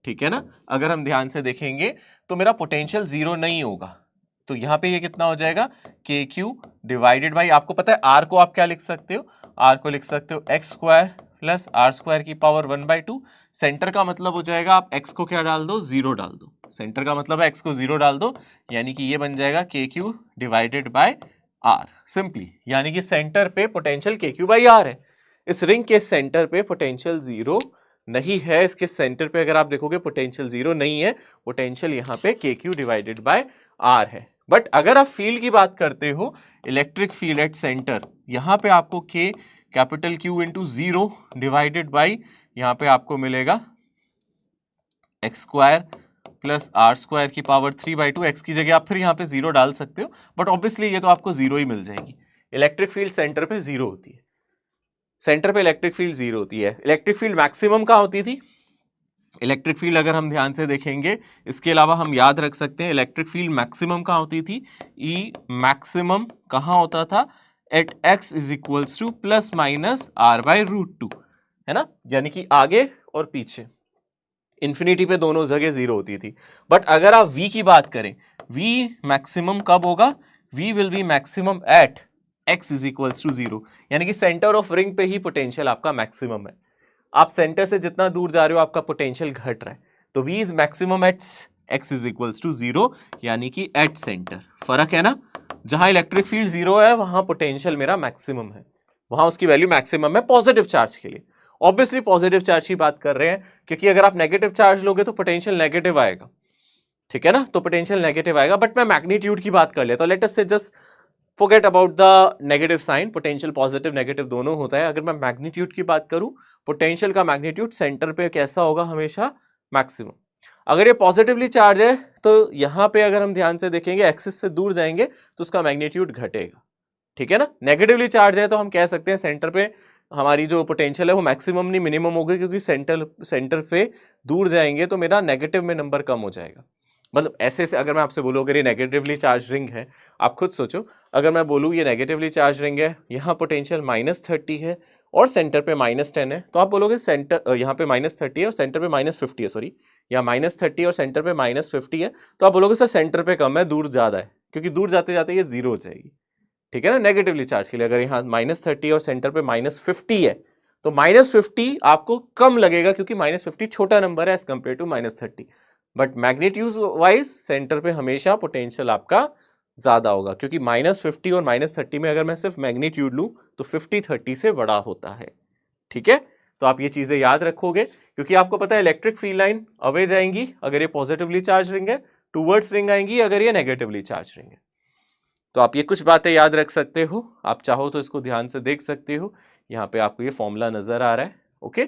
ठीक है ना। अगर हम ध्यान से देखेंगे तो मेरा पोटेंशियल 0 नहीं होगा, तो यहां पे ये कितना हो जाएगा? KQ डिवाइडेड बाई, आपको पता है R को आप क्या लिख सकते हो? R को लिख सकते हो x square plus R square की पावर 1/2। सेंटर का मतलब हो जाएगा, आप x को क्या डाल दो? 0 डाल दो। सेंटर का मतलब है x को 0 डाल दो, यानी कि ये बन जाएगा KQ divided by R simply. यानी कि सेंटर पे पोटेंशियल KQ बाई R है। इस रिंग के सेंटर पे पोटेंशियल 0 नहीं है, इसके सेंटर पे अगर आप देखोगे पोटेंशियल 0 नहीं है, पोटेंशियल यहाँ पे KQ डिवाइडेड बाय R है। बट अगर आप फील्ड की बात करते हो, इलेक्ट्रिक फील्ड एट सेंटर, यहाँ पे आपको K capital Q into 0 divided by, यहाँ पे आपको मिलेगा x square plus R square की पावर 3/2। एक्स की जगह आप फिर यहाँ पे 0 डाल सकते हो, बट ऑब्वियसली ये तो आपको 0 ही मिल जाएगी। इलेक्ट्रिक फील्ड सेंटर पे 0 होती है, सेंटर पे इलेक्ट्रिक फील्ड 0 होती है। इलेक्ट्रिक फील्ड मैक्सिमम कहाँ होती थी? इलेक्ट्रिक फील्ड अगर हम ध्यान से देखेंगे, इसके अलावा हम याद रख सकते हैं इलेक्ट्रिक फील्ड मैक्सिमम कहाँ होती थी? ई मैक्सिमम कहाँ होता था? At x is equals to plus minus R/√2, है ना। यानी कि आगे और पीछे, इंफिनिटी पे दोनों जगह 0 होती थी। बट अगर आप v की बात करें, v मैक्सिमम कब होगा? v will be maximum at x is equals to 0, यानी कि सेंटर ऑफ रिंग पे ही पोटेंशियल आपका मैक्सिमम है। आप सेंटर से जितना दूर जा रहे हो आपका पोटेंशियल घट रहा है, तो v is maximum at x is equals to 0, यानी कि एट सेंटर। फर्क है ना, जहां इलेक्ट्रिक फील्ड 0 है वहां पोटेंशियल मेरा मैक्सिमम है, वहां उसकी वैल्यू मैक्सिमम है पॉजिटिव चार्ज के लिए। ऑब्वियसली पॉजिटिव चार्ज की बात कर रहे हैं, क्योंकि अगर आप नेगेटिव चार्ज लोगे तो पोटेंशियल नेगेटिव आएगा, ठीक है ना, तो पोटेंशियल नेगेटिव आएगा। बट मैं मैग्नीट्यूड की बात कर लेता हूं, let us say just forget about the negative sign, potential positive negative दोनों होता है। अगर मैं मैग्नीट्यूड की बात करूं, पोटेंशियल का मैग्नीट्यूड सेंटर पे कैसा होगा? हमेशा मैक्सिमम। अगर ये पॉजिटिवली चार्ज है तो यहां पे अगर हम ध्यान से देखेंगे, एक्सिस से दूर जाएंगे तो उसका मैग्नीट्यूड घटेगा, ठीक है ना। नेगेटिवली चार्ज है तो हम कह सकते हैं सेंटर पे हमारी जो पोटेंशियल है वो मैक्सिमम नहीं मिनिमम होगी, क्योंकि सेंटर पे दूर जाएंगे तो मेरा नेगेटिव में नंबर कम हो जाएगा। मतलब ऐसे से अगर मैं आपसे बोलूँ अगर ये नेगेटिवली चार्ज रिंग है, आप खुद सोचो, अगर मैं बोलूँ ये नेगेटिवली चार्ज रिंग है, यहाँ पोटेंशियल -30 है और सेंटर पे -10 है, तो आप बोलोगे सेंटर यहाँ पे -30 है और सेंटर पे -50 है, सॉरी, या -30 और सेंटर पे -50 है, तो आप बोलोगे सर सेंटर पे कम है, दूर ज़्यादा है, क्योंकि दूर जाते जाते ये 0 हो जाएगी, ठीक है ना। नेगेटिवली चार्ज के लिए अगर यहाँ -30 और सेंटर पे -50 है, तो -50 आपको कम लगेगा, क्योंकि -50 छोटा नंबर है as compared to -30। But magnitude wise centre पे हमेशा पोटेंशियल आपका ज्यादा होगा, क्योंकि -50 और -30 में अगर मैं सिर्फ मैग्नीट्यूड लूं तो 50 30 से बड़ा होता है। ठीक है, तो आप ये चीजें याद रखोगे, क्योंकि आपको पता है इलेक्ट्रिक फील्ड लाइन अवे जाएंगी अगर ये पॉजिटिवली चार्ज रिंग है, टूवर्ड्स रिंग आएंगी अगर ये नेगेटिवली चार्ज रिंग है। तो आप ये कुछ बातें याद रख सकते हो, आप चाहो तो इसको ध्यान से देख सकते हो। यहाँ पे आपको ये फॉर्मूला नजर आ रहा है। ओके,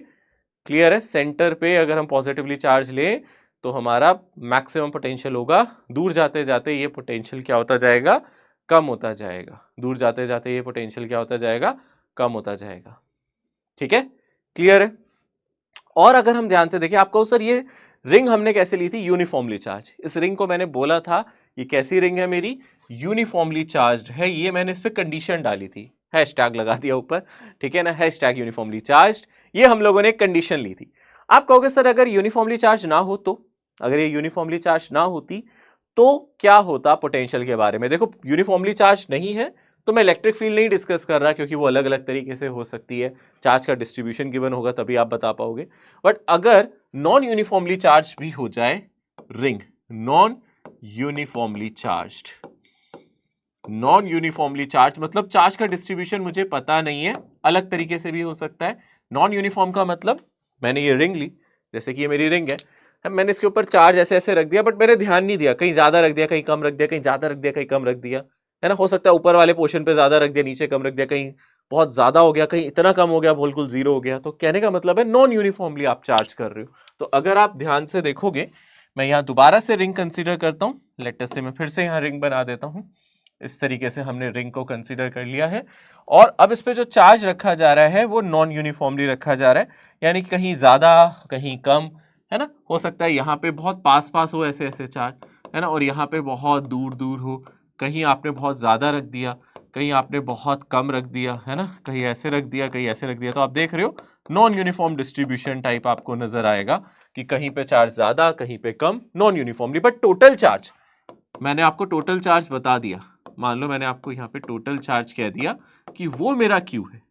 क्लियर है। सेंटर पे अगर हम पॉजिटिवली चार्ज लें तो हमारा मैक्सिमम पोटेंशियल होगा, दूर जाते जाते ये पोटेंशियल क्या होता जाएगा, कम होता जाएगा। दूर जाते जाते ये पोटेंशियल क्या होता जाएगा, कम होता जाएगा। ठीक है, क्लियर है। और अगर हम ध्यान से देखें, आपको सर ये रिंग हमने कैसे ली थी, यूनिफॉर्मली चार्ज। इस रिंग को मैंने बोला था ये कैसी रिंग है मेरी, यूनिफॉर्मली चार्ज्ड है। ये मैंने इस पे कंडीशन डाली थी, हैशटैग लगा दिया ऊपर, ठीक है ना, हैशटैग यूनिफॉर्मली चार्ज्ड। ये हम लोगों ने कंडीशन ली थी। आप कहोगे सर अगर यूनिफॉर्मली चार्ज ना हो तो, अगर ये यूनिफॉर्मली चार्ज ना होती तो क्या होता पोटेंशियल के बारे में। देखो यूनिफॉर्मली चार्ज नहीं है तो मैं इलेक्ट्रिक फील्ड नहीं डिस्कस कर रहा, क्योंकि वो अलग अलग तरीके से हो सकती है, चार्ज का डिस्ट्रीब्यूशन गिवन होगा तभी आप बता पाओगे। बट अगर नॉन यूनिफॉर्मली चार्ज भी हो जाए ring, non uniformly charged, non uniformly charge मतलब चार्ज का डिस्ट्रीब्यूशन मुझे पता नहीं है, अलग तरीके से भी हो सकता है। नॉन यूनिफॉर्म का मतलब मैंने ये रिंग ली, जैसे कि ये मेरी रिंग है, मैंने इसके ऊपर चार्ज ऐसे ऐसे रख दिया, बट मैंने ध्यान नहीं दिया, कहीं ज्यादा रख दिया, कहीं कम रख दिया, कहीं ज्यादा रख दिया, कहीं कम रख दिया, है ना। हो सकता है ऊपर वाले पोर्शन पे ज्यादा रख दिया, नीचे कम रख दिया, कहीं बहुत ज्यादा हो गया, कहीं इतना कम हो गया बिल्कुल जीरो हो गया। तो कहने का मतलब है नॉन यूनिफॉर्मली आप चार्ज कर रहे हो। तो अगर आप ध्यान से देखोगे, मैं यहाँ दोबारा से रिंग कंसीडर करता हूँ, लेटेस्ट से मैं फिर से यहाँ रिंग बना देता हूँ। इस तरीके से हमने रिंग को कंसीडर कर लिया है, और अब इस पे जो चार्ज रखा जा रहा है वो नॉन यूनिफॉर्मली रखा जा रहा है, यानी कहीं ज्यादा कहीं कम, है ना। हो सकता है यहाँ पे बहुत पास पास हो ऐसे ऐसे चार्ज, है ना, और यहाँ पे बहुत दूर दूर हो, कहीं आपने बहुत ज्यादा रख दिया, कहीं आपने बहुत कम रख दिया, है ना, कहीं ऐसे रख दिया, कहीं ऐसे रख दिया। तो आप देख रहे हो नॉन यूनिफॉर्म डिस्ट्रीब्यूशन टाइप आपको नजर आएगा कि कहीं पे चार्ज ज्यादा, कहीं पे कम, non uniformly. But total charge, मैंने आपको टोटल चार्ज बता दिया, मान लो मैंने आपको यहाँ पे टोटल चार्ज कह दिया कि वो मेरा क्यू है।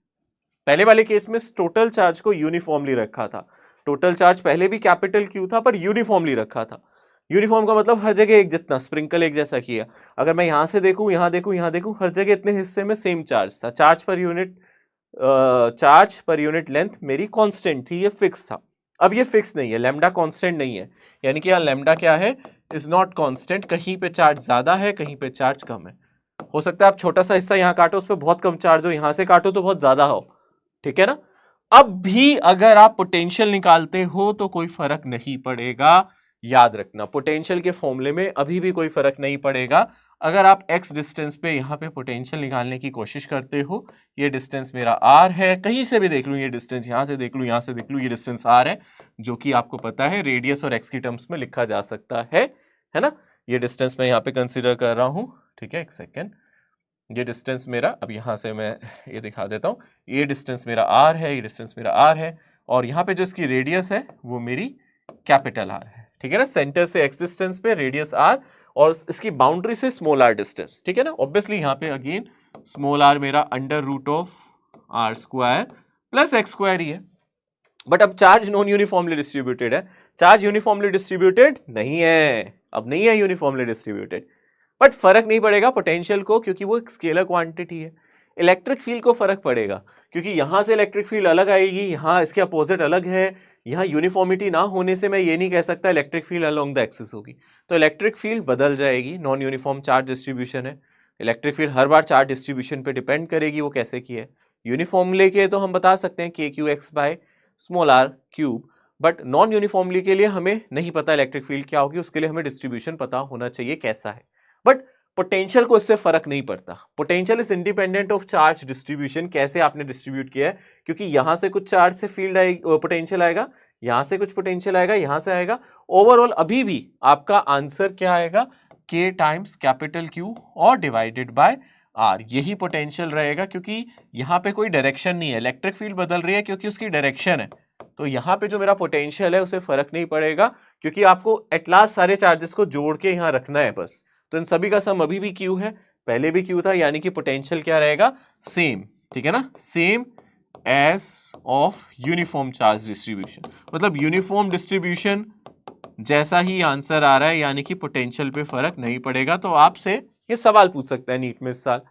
पहले वाले केस में टोटल चार्ज को यूनिफॉर्मली रखा था, टोटल चार्ज पहले भी कैपिटल क्यू था पर यूनिफॉर्मली रखा था। यूनिफॉर्म का मतलब हर जगह एक जितना, स्प्रिंकल एक जैसा किया। अगर मैं यहां से देखूं, यहां देखूं, यहां देखूं, हर जगह इतने हिस्से में सेम चार्ज था। चार्ज पर यूनिट लेंथ मेरी कांस्टेंट थी, ये फिक्स था। अब ये फिक्स नहीं है, लैम्डा कांस्टेंट नहीं है, यानी कि यहाँ लैम्डा क्या है, इज नॉट कांस्टेंट। कहीं पे चार्ज ज्यादा है, कहीं पे चार्ज कम है। हो सकता है आप छोटा सा हिस्सा यहाँ काटो, उस पर बहुत कम चार्ज हो, यहां से काटो तो बहुत ज्यादा हो, ठीक है ना। अब भी अगर आप पोटेंशियल निकालते हो तो कोई फर्क नहीं पड़ेगा, याद रखना पोटेंशियल के फॉर्मूले में अभी भी कोई फर्क नहीं पड़ेगा। अगर आप x डिस्टेंस पे यहाँ पे पोटेंशियल निकालने की कोशिश करते हो, ये डिस्टेंस मेरा r है, कहीं से भी देख लूं, ये डिस्टेंस यहाँ से देख लूं, यहाँ से देख लूं, ये डिस्टेंस r है, जो कि आपको पता है रेडियस और x की टर्म्स में लिखा जा सकता है ना। ये डिस्टेंस मैं यहाँ पे कंसिडर कर रहा हूँ, ठीक है, एक सेकेंड। ये डिस्टेंस मेरा, अब यहाँ से मैं ये दिखा देता हूँ, ये डिस्टेंस मेरा r है, ये डिस्टेंस मेरा r है, और यहाँ पे जो इसकी रेडियस है वो मेरी कैपिटल R है, ठीक है ना। सेंटर से x डिस्टेंस पे रेडियस r, और इसकी बाउंड्री से स्मॉल r डिस्टेंस, ठीक है ना। ऑब्वियसली यहाँ पे अगेन स्मॉल r मेरा under root of r square plus x square ही है। बट अब चार्ज नॉन यूनिफॉर्मली डिस्ट्रीब्यूटेड है, चार्ज यूनिफॉर्मली डिस्ट्रीब्यूटेड नहीं है, अब नहीं है यूनिफॉर्मली डिस्ट्रीब्यूटेड। बट फर्क नहीं पड़ेगा पोटेंशियल को, क्योंकि वो एक स्केलर क्वांटिटी है। इलेक्ट्रिक फील्ड को फर्क पड़ेगा, क्योंकि यहां से इलेक्ट्रिक फील्ड अलग आएगी, यहां इसके अपोजिट अलग है। यहां यूनिफॉर्मिटी ना होने से मैं ये नहीं कह सकता electric field along the axis होगी, तो इलेक्ट्रिक फील्ड बदल जाएगी। नॉन यूनिफॉर्म चार्ज डिस्ट्रीब्यूशन है, इलेक्ट्रिक फील्ड हर बार चार्ज डिस्ट्रीब्यूशन पे डिपेंड करेगी वो कैसे की है। यूनिफॉर्म लेके तो हम बता सकते हैं k q x by small r cube, but non uniformly के लिए हमें नहीं पता इलेक्ट्रिक फील्ड क्या होगी, उसके लिए हमें डिस्ट्रीब्यूशन पता होना चाहिए कैसा है। बट पोटेंशियल को इससे फर्क नहीं पड़ता, potential is independent of charge distribution, कैसे आपने डिस्ट्रीब्यूट किया है। क्योंकि यहां से कुछ चार्ज से फील्ड आएगी, पोटेंशियल आएगा, यहां से कुछ पोटेंशियल आएगा, यहां से आएगा, ओवरऑल अभी भी आपका आंसर क्या आएगा, k टाइम्स कैपिटल Q और डिवाइडेड बाय R, यही पोटेंशियल रहेगा। क्योंकि यहां पे कोई डायरेक्शन नहीं है, इलेक्ट्रिक फील्ड बदल रही है क्योंकि उसकी डायरेक्शन है, तो यहां पे जो मेरा पोटेंशियल है उसे फर्क नहीं पड़ेगा, क्योंकि आपको एट लास्ट सारे चार्जेस को जोड़ के यहां रखना है बस। तो इन सभी का सम अभी भी Q है, पहले भी Q था, यानी कि पोटेंशियल क्या रहेगा, सेम, ठीक है ना, same as of uniform charge distribution. मतलब यूनिफॉर्म डिस्ट्रीब्यूशन जैसा ही आंसर आ रहा है, यानी कि पोटेंशियल पे फर्क नहीं पड़ेगा। तो आपसे ये सवाल पूछ सकता है नीट में इस साल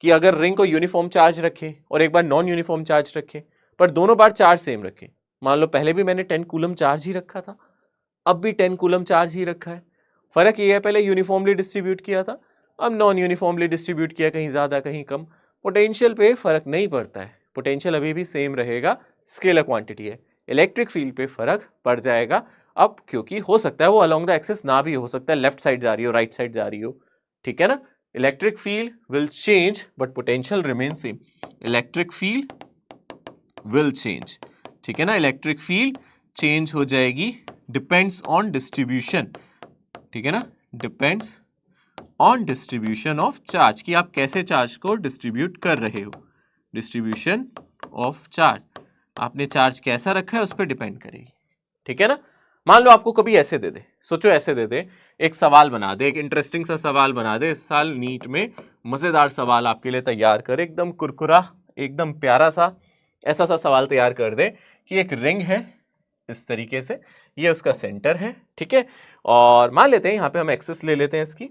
कि अगर रिंग को यूनिफॉर्म चार्ज रखे और एक बार नॉन यूनिफॉर्म चार्ज रखे, पर दोनों बार चार्ज सेम रखे। मान लो पहले भी मैंने 10 कूलम चार्ज ही रखा था, अब भी 10 कूलम चार्ज ही रखा है। फर्क ये है पहले यूनिफॉर्मली डिस्ट्रीब्यूट किया था, अब नॉन यूनिफॉर्मली डिस्ट्रीब्यूट किया, कहीं ज्यादा कहीं कम। पोटेंशियल पे फर्क नहीं पड़ता है, पोटेंशियल अभी भी सेम रहेगा, स्केलर क्वांटिटी है। इलेक्ट्रिक फील्ड पे फर्क पड़ जाएगा अब, क्योंकि हो सकता है वो अलोंग द एक्सिस ना भी हो सकता है, लेफ्ट साइड जा रही हो, राइट साइड जा रही हो, ठीक है ना। Electric field will change but potential remain same. Electric field will change, ठीक है ना, इलेक्ट्रिक फील्ड चेंज हो जाएगी, डिपेंड्स ऑन डिस्ट्रीब्यूशन, ठीक है ना, depends on distribution of charge, कि आप कैसे चार्ज को डिस्ट्रीब्यूट कर रहे हो। डिस्ट्रीब्यूशन ऑफ चार्ज, आपने चार्ज कैसा रखा है उस पर डिपेंड करेगी, ठीक है ना। मान लो आपको कभी ऐसे दे दे, सोचो ऐसे दे दे, एक सवाल बना दे, एक इंटरेस्टिंग सा सवाल बना दे, इस साल नीट में मजेदार सवाल आपके लिए तैयार कर, एकदम कुरकुरा, एकदम प्यारा सा, ऐसा सा सवाल तैयार कर दे कि एक रिंग है इस तरीके से, ये उसका सेंटर है, ठीक है, और मान लेते हैं यहाँ पे हम एक्सिस ले लेते हैं, इसकी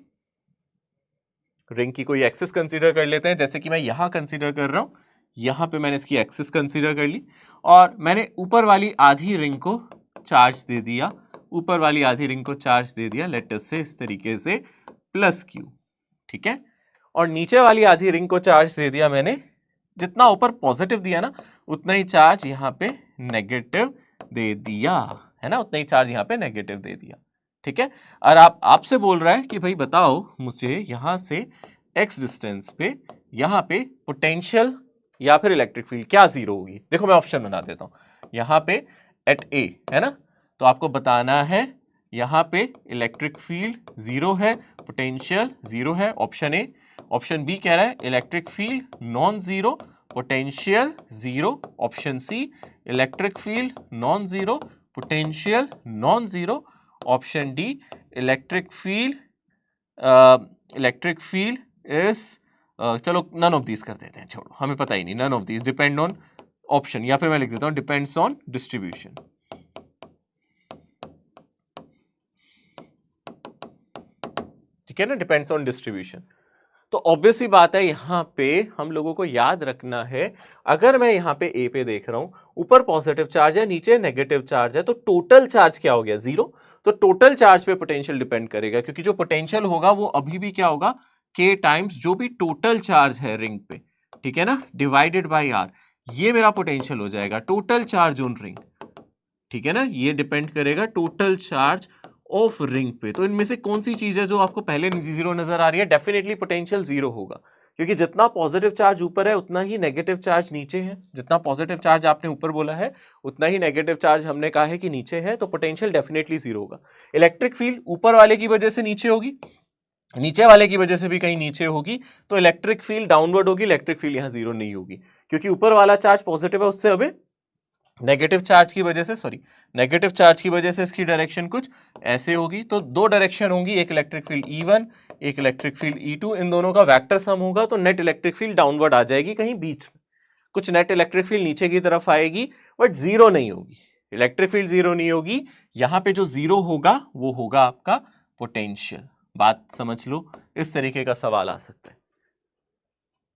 रिंग की कोई एक्सिस कंसीडर कर लेते हैं, जैसे कि मैं यहां कंसीडर कर रहा हूं, यहां पे मैंने इसकी एक्सिस कंसीडर कर ली, और मैंने ऊपर वाली आधी रिंग को चार्ज दे दिया, ऊपर वाली आधी रिंग को चार्ज दे दिया, लेट अस से इस तरीके से प्लस क्यू, ठीक है, और नीचे वाली आधी रिंग को चार्ज दे दिया मैंने, जितना ऊपर पॉजिटिव दिया ना उतना ही चार्ज यहाँ पे नेगेटिव दे दिया, है ना, उतना ही चार्ज यहाँ पे नेगेटिव दे दिया, ठीक है। और आपसे बोल रहा है कि भाई बताओ मुझे यहां से x डिस्टेंस पे यहाँ पे पोटेंशियल या फिर इलेक्ट्रिक फील्ड क्या जीरो होगी। देखो मैं ऑप्शन बना देता हूं, यहाँ पे एट ए है ना, तो आपको बताना है यहाँ पे इलेक्ट्रिक फील्ड जीरो है, पोटेंशियल जीरो है, ऑप्शन ए। ऑप्शन बी कह रहा है electric field non zero, potential zero. Option C electric field non zero, potential non zero. Option D electric field is चलो नन ऑफ दीज कर देते हैं, छोड़ो हमें पता ही नहीं, none of these depend on option, या फिर मैं लिख देता हूं डिपेंड्स ऑन डिस्ट्रीब्यूशन, ठीक है ना, डिपेंड्स ऑन डिस्ट्रीब्यूशन। तो ऑब्वियसली बात है यहां पे हम लोगों को याद रखना है, अगर मैं यहां पे ए पे देख रहा हूं, ऊपर पॉजिटिव चार्ज है नीचे नेगेटिव चार्ज है, तो टोटल चार्ज क्या हो गया, जीरो। तो टोटल चार्ज पे पोटेंशियल डिपेंड करेगा, क्योंकि जो पोटेंशियल होगा वो अभी भी क्या होगा, के टाइम्स जो भी टोटल चार्ज है रिंग पे, ठीक है ना, डिवाइडेड बाई आर, ये मेरा पोटेंशियल हो जाएगा, टोटल चार्ज ऑन रिंग, ठीक है ना, ये डिपेंड करेगा टोटल चार्ज ऑफ रिंग पे। तो इनमें से कौन सी चीज है जो आपको पहले जीरो नजर आ रही है, डेफिनेटली पोटेंशियल जीरो होगा, क्योंकि जितना पॉजिटिव चार्ज ऊपर है उतना ही नेगेटिव चार्ज नीचे है, जितना पॉजिटिव चार्ज आपने ऊपर बोला है उतना ही नेगेटिव चार्ज हमने कहा है कि नीचे है, तो पोटेंशियल डेफिनेटली जीरो होगा। इलेक्ट्रिक फील्ड ऊपर वाले की वजह से नीचे होगी, नीचे वाले की वजह से भी कहीं नीचे होगी, तो इलेक्ट्रिक फील्ड डाउनवर्ड होगी, इलेक्ट्रिक फील्ड यहां जीरो नहीं होगी, क्योंकि ऊपर वाला चार्ज पॉजिटिव है, उससे अभी नेगेटिव चार्ज की वजह से, सॉरी नेगेटिव चार्ज की वजह से इसकी डायरेक्शन कुछ ऐसे होगी। तो दो डायरेक्शन होंगी, एक इलेक्ट्रिक फील्ड E1 एक इलेक्ट्रिक फील्ड E2, इन दोनों का वेक्टर सम होगा, तो नेट इलेक्ट्रिक फील्ड डाउनवर्ड आ जाएगी, कहीं बीच में कुछ नेट इलेक्ट्रिक फील्ड नीचे की तरफ आएगी, बट जीरो नहीं होगी, इलेक्ट्रिक फील्ड जीरो नहीं होगी। यहां पे जो जीरो होगा वो होगा आपका पोटेंशियल। बात समझ लो, इस तरीके का सवाल आ सकता है,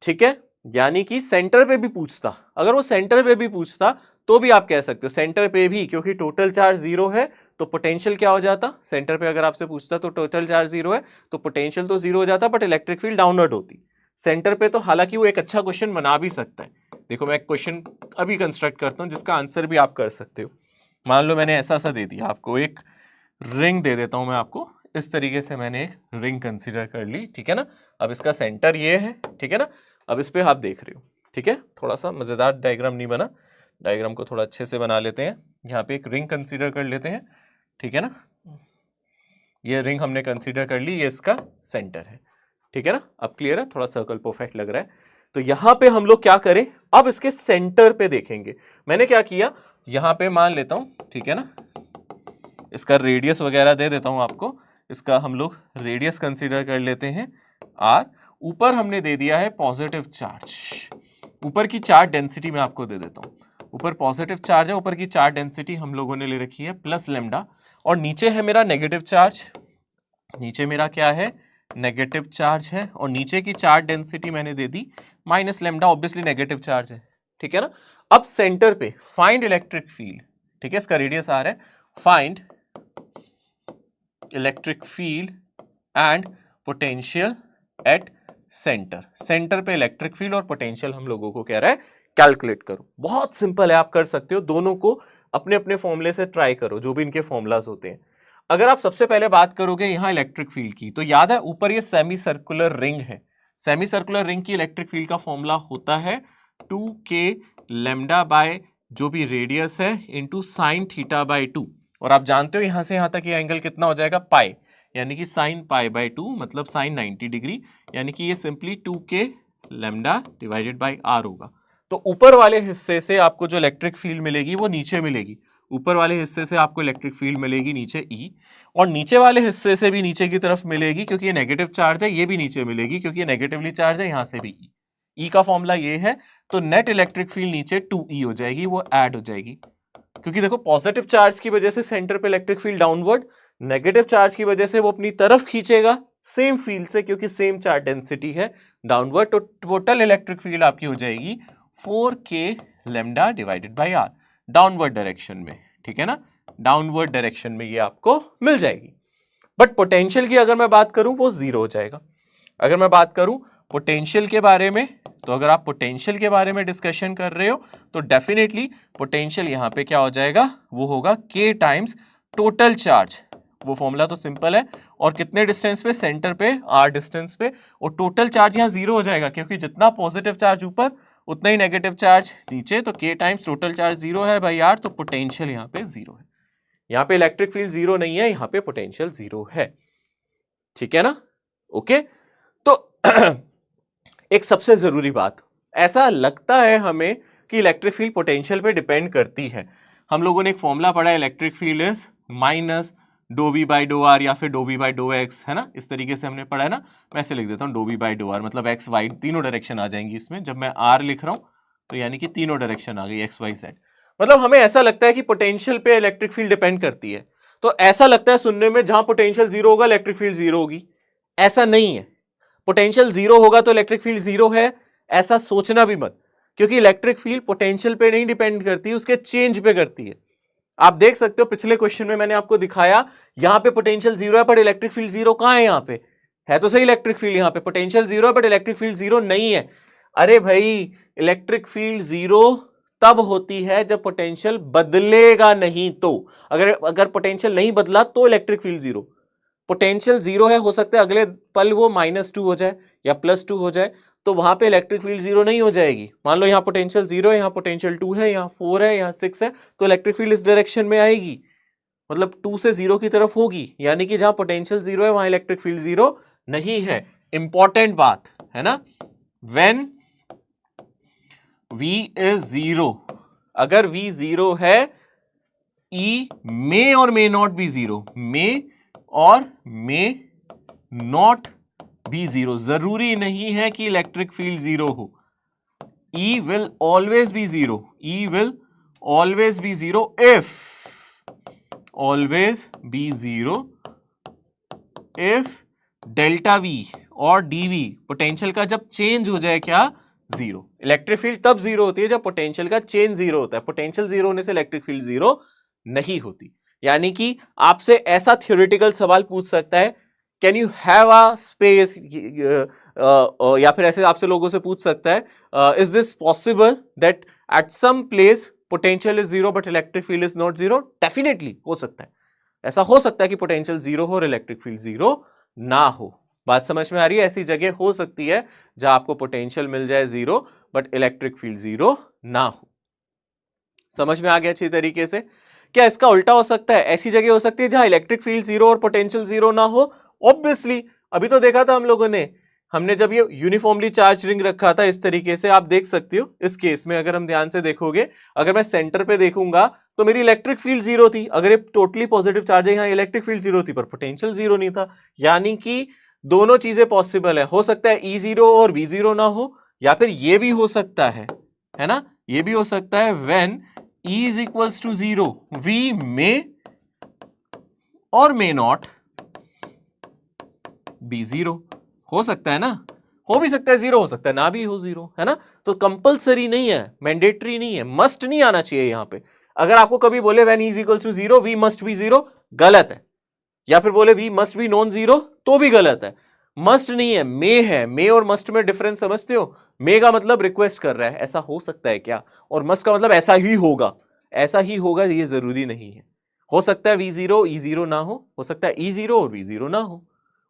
ठीक है। यानी कि सेंटर पे भी पूछता, अगर वो सेंटर पे भी पूछता तो भी आप कह सकते हो सेंटर पे भी, क्योंकि टोटल चार्ज जीरो है तो पोटेंशियल क्या हो जाता, सेंटर पे अगर आपसे पूछता तो टोटल चार्ज जीरो है तो पोटेंशियल तो जीरो हो जाता, बट इलेक्ट्रिक फील्ड डाउनवर्ड होती सेंटर पे। तो हालांकि वो एक अच्छा क्वेश्चन बना भी सकता है। देखो मैं एक क्वेश्चन अभी कंस्ट्रक्ट करता हूं जिसका आंसर भी आप कर सकते हो। मान लो मैंने ऐसा सा दे दिया आपको, एक रिंग दे देता हूं मैं आपको, इस तरीके से मैंने एक रिंग कंसीडर कर ली, ठीक है ना। अब इसका सेंटर ये है, ठीक है ना, अब इस पे आप देख रहे हो, ठीक है, थोड़ा सा मजेदार डायग्राम नहीं बना, डायग्राम को थोड़ा अच्छे से बना लेते हैं। यहाँ पे एक रिंग कंसीडर कर लेते हैं, ठीक है ना, ये रिंग हमने कंसीडर कर ली, ये इसका सेंटर है, ठीक है ना। अब क्लियर है, थोड़ा सर्कल परफेक्ट लग रहा है। तो यहां पे हम लोग क्या करें, अब इसके सेंटर पे देखेंगे। मैंने क्या किया, यहां पे मान लेता हूं, ठीक है ना, इसका रेडियस वगैरह दे देता हूं आपको, इसका हम लोग रेडियस कंसीडर कर लेते हैं R। ऊपर हमने दे दिया है पॉजिटिव चार्ज, ऊपर की चार्ज डेंसिटी मैं आपको दे देता हूं, ऊपर पॉजिटिव चार्ज है, ऊपर की चार्ज डेंसिटी हम लोगों ने ले रखी है प्लस लेमडा, और नीचे है मेरा नेगेटिव चार्ज, नीचे मेरा क्या है नेगेटिव चार्ज है और नीचे की चार्ज डेंसिटी मैंने दे दी minus lambda, obviously negative charge है, ठीक है ना। अब सेंटर पे फाइंड इलेक्ट्रिक फील्ड, ठीक है, इसका रेडियस आर है, find electric field and potential at centre. Centre पे इलेक्ट्रिक फील्ड और पोटेंशियल हम लोगों को कह रहा है कैलकुलेट करो। बहुत सिंपल है, आप कर सकते हो, दोनों को अपने अपने फॉर्मूले से ट्राई करो, जो भी इनके फॉर्मूलाज होते हैं। अगर आप सबसे पहले बात करोगे यहां इलेक्ट्रिक फील्ड की, तो याद है ऊपर ये सेमी सर्कुलर रिंग है, सेमी सर्कुलर रिंग की इलेक्ट्रिक फील्ड का फॉर्मूला होता है 2k लेमडा बाय जो भी रेडियस है इंटू साइन थीटा बाय 2, और आप जानते हो यहां से यहां तक ये एंगल कितना हो जाएगा, पाई, यानी कि साइन पाई बाय 2 मतलब साइन 90 डिग्री, यानी कि ये simply 2k lambda divided by r होगा। तो ऊपर वाले हिस्से से आपको जो इलेक्ट्रिक फील्ड मिलेगी वो नीचे मिलेगी, ऊपर वाले हिस्से से आपको इलेक्ट्रिक फील्ड मिलेगी नीचे E, और नीचे वाले हिस्से से भी नीचे की तरफ मिलेगी, क्योंकि ये नेगेटिव चार्ज है, ये भी नीचे मिलेगी क्योंकि ये नेगेटिवली चार्ज है, यहां से भी E का फॉर्मूला ये है। तो नेट इलेक्ट्रिक फील्ड नीचे 2E हो जाएगी, वो ऐड हो जाएगी, क्योंकि देखो पॉजिटिव चार्ज की वजह से सेंटर पे electric field downward, negative charge की वजह से वो अपनी तरफ खींचेगा सेम फील्ड से, क्योंकि सेम चार्ज डेंसिटी है डाउनवर्ड। तो टोटल इलेक्ट्रिक फील्ड आपकी हो जाएगी 4k lambda divided by r, downward direction में, ठीक है ना, डाउनवर्ड डायरेक्शन में ये आपको मिल जाएगी। बट पोटेंशियल की अगर मैं बात करूं वो जीरो हो जाएगा। अगर मैं बात करूं पोटेंशियल के बारे में, तो अगर आप पोटेंशियल के बारे में डिस्कशन कर रहे हो तो डेफिनेटली पोटेंशियल यहां पे क्या हो जाएगा, वो होगा k टाइम्स टोटल चार्ज, वो फॉर्मूला तो सिंपल है, और कितने डिस्टेंस पे, सेंटर पे r डिस्टेंस पे, और टोटल चार्ज यहां जीरो हो जाएगा क्योंकि जितना पॉजिटिव चार्ज ऊपर उतना ही नेगेटिव चार्ज नीचे, तो k times total charge zero है भाई r, तो पोटेंशियल यहां पे जीरो है, यहां पे इलेक्ट्रिक फील्ड जीरो नहीं है, यहां पे पोटेंशियल जीरो है, ठीक है ना, ओके। तो एक सबसे जरूरी बात, ऐसा लगता है हमें कि इलेक्ट्रिक फील्ड पोटेंशियल पे डिपेंड करती है। हम लोगों ने एक फॉर्मूला पढ़ा है, electric field is minus doh b by doh r या फिर doh b by doh x, है ना, इस तरीके से हमने पढ़ा है ना। मैं ऐसे लिख देता हूँ, doh b by doh r मतलब एक्स वाई तीनों डायरेक्शन आ जाएंगी इसमें, जब मैं आर लिख रहा हूं तो यानी कि तीनों डायरेक्शन आ गई, एक्स वाई जेड। मतलब हमें ऐसा लगता है कि पोटेंशियल पे इलेक्ट्रिक फील्ड डिपेंड करती है, तो ऐसा लगता है सुनने में जहां पोटेंशियल जीरो होगा इलेक्ट्रिक फील्ड जीरो होगी, ऐसा नहीं है। पोटेंशियल जीरो होगा तो इलेक्ट्रिक फील्ड जीरो है, ऐसा सोचना भी मत, क्योंकि इलेक्ट्रिक फील्ड पोटेंशियल पे नहीं डिपेंड करती, उसके चेंज पे करती है। आप देख सकते हो पिछले क्वेश्चन में मैंने आपको दिखाया, यहां पे पोटेंशियल जीरो है पर इलेक्ट्रिक फील्ड जीरो कहां है, यहां पे है तो सही इलेक्ट्रिक फील्ड, यहां पे पोटेंशियल जीरो है बट इलेक्ट्रिक फील्ड जीरो नहीं है। अरे भाई इलेक्ट्रिक फील्ड जीरो तब होती है जब पोटेंशियल बदलेगा नहीं, तो अगर पोटेंशियल नहीं बदला तो electric field zero. Potential zero है, हो सकता है अगले पल वो -2 हो जाए या +2 हो जाए, तो वहां पे इलेक्ट्रिक फील्ड जीरो नहीं हो जाएगी। मान लो यहाँ पोटेंशियल जीरो है, यहाँ पोटेंशियल 2 है, यहाँ 4 है, यहाँ 6 है, तो इलेक्ट्रिक फील्ड इस डायरेक्शन में आएगी, मतलब 2 से 0 की तरफ होगी, यानी कि जहां पोटेंशियल जीरो है वहां इलेक्ट्रिक फील्ड जीरो नहीं है। इंपॉर्टेंट बात है ना, व्हेन V इज जीरो, अगर V जीरो है E मे और मे नॉट बी जीरो, मे और मे नॉट बी जीरो, जरूरी नहीं है कि इलेक्ट्रिक फील्ड जीरो हो। E will always be zero, E will always be zero if, always be zero if delta V और dV potential का जब चेंज हो जाए क्या, जीरो। इलेक्ट्रिक फील्ड तब जीरो होती है जब पोटेंशियल का चेंज जीरो होता है, पोटेंशियल जीरो होने से इलेक्ट्रिक फील्ड जीरो नहीं होती। यानी कि आपसे ऐसा थ्योरेटिकल सवाल पूछ सकता है, can you have a space, या फिर ऐसे आपसे लोगों से पूछ सकता है, is this possible that at some place potential is zero but electric field is not zero. Definitely हो सकता है, ऐसा हो सकता है कि पोटेंशियल जीरो हो और इलेक्ट्रिक फील्ड जीरो ना हो। बात समझ में आ रही है, ऐसी जगह हो सकती है जहां आपको पोटेंशियल मिल जाए zero but electric field zero ना हो। समझ में आ गया अच्छी तरीके से। क्या इसका उल्टा हो सकता है, ऐसी जगह हो सकती है जहां इलेक्ट्रिक फील्ड जीरो और पोटेंशियल जीरो ना हो? ऑब्वियसली, अभी तो देखा था हम लोगों ने, हमने जब ये यूनिफॉर्मली चार्ज रिंग रखा था इस तरीके से, आप देख सकते हो इस केस में अगर हम ध्यान से देखोगे, अगर मैं सेंटर पे देखूंगा तो मेरी इलेक्ट्रिक फील्ड जीरो थी, अगर ये टोटली पॉजिटिव चार्ज है, यहाँ इलेक्ट्रिक फील्ड जीरो थी पर पोटेंशियल जीरो नहीं था। यानी कि दोनों चीजें पॉसिबल है, हो सकता है ई जीरो और वी जीरो ना हो, या फिर ये भी हो सकता है ना, ये भी हो सकता है when E is equals to zero, V may or may not be zero. हो सकता है ना, हो भी सकता है जीरो, हो सकता है ना भी हो जीरो, है ना। तो कंपलसरी नहीं है, मैंडेटरी नहीं है, मस्ट नहीं आना चाहिए यहां पे। अगर आपको कभी बोले when is equal to zero v must be zero, गलत है। या फिर बोले v must be non zero, तो भी गलत है। मस्ट नहीं है, मे है। मे और मस्ट में डिफरेंस समझते हो? मे का मतलब रिक्वेस्ट कर रहा है, ऐसा हो सकता है क्या, और मस्ट का मतलब ऐसा ही होगा। ऐसा ही होगा ये जरूरी नहीं है। हो सकता है वी जीरो ई जीरो ना हो सकता है ई जीरो और वी जीरो ना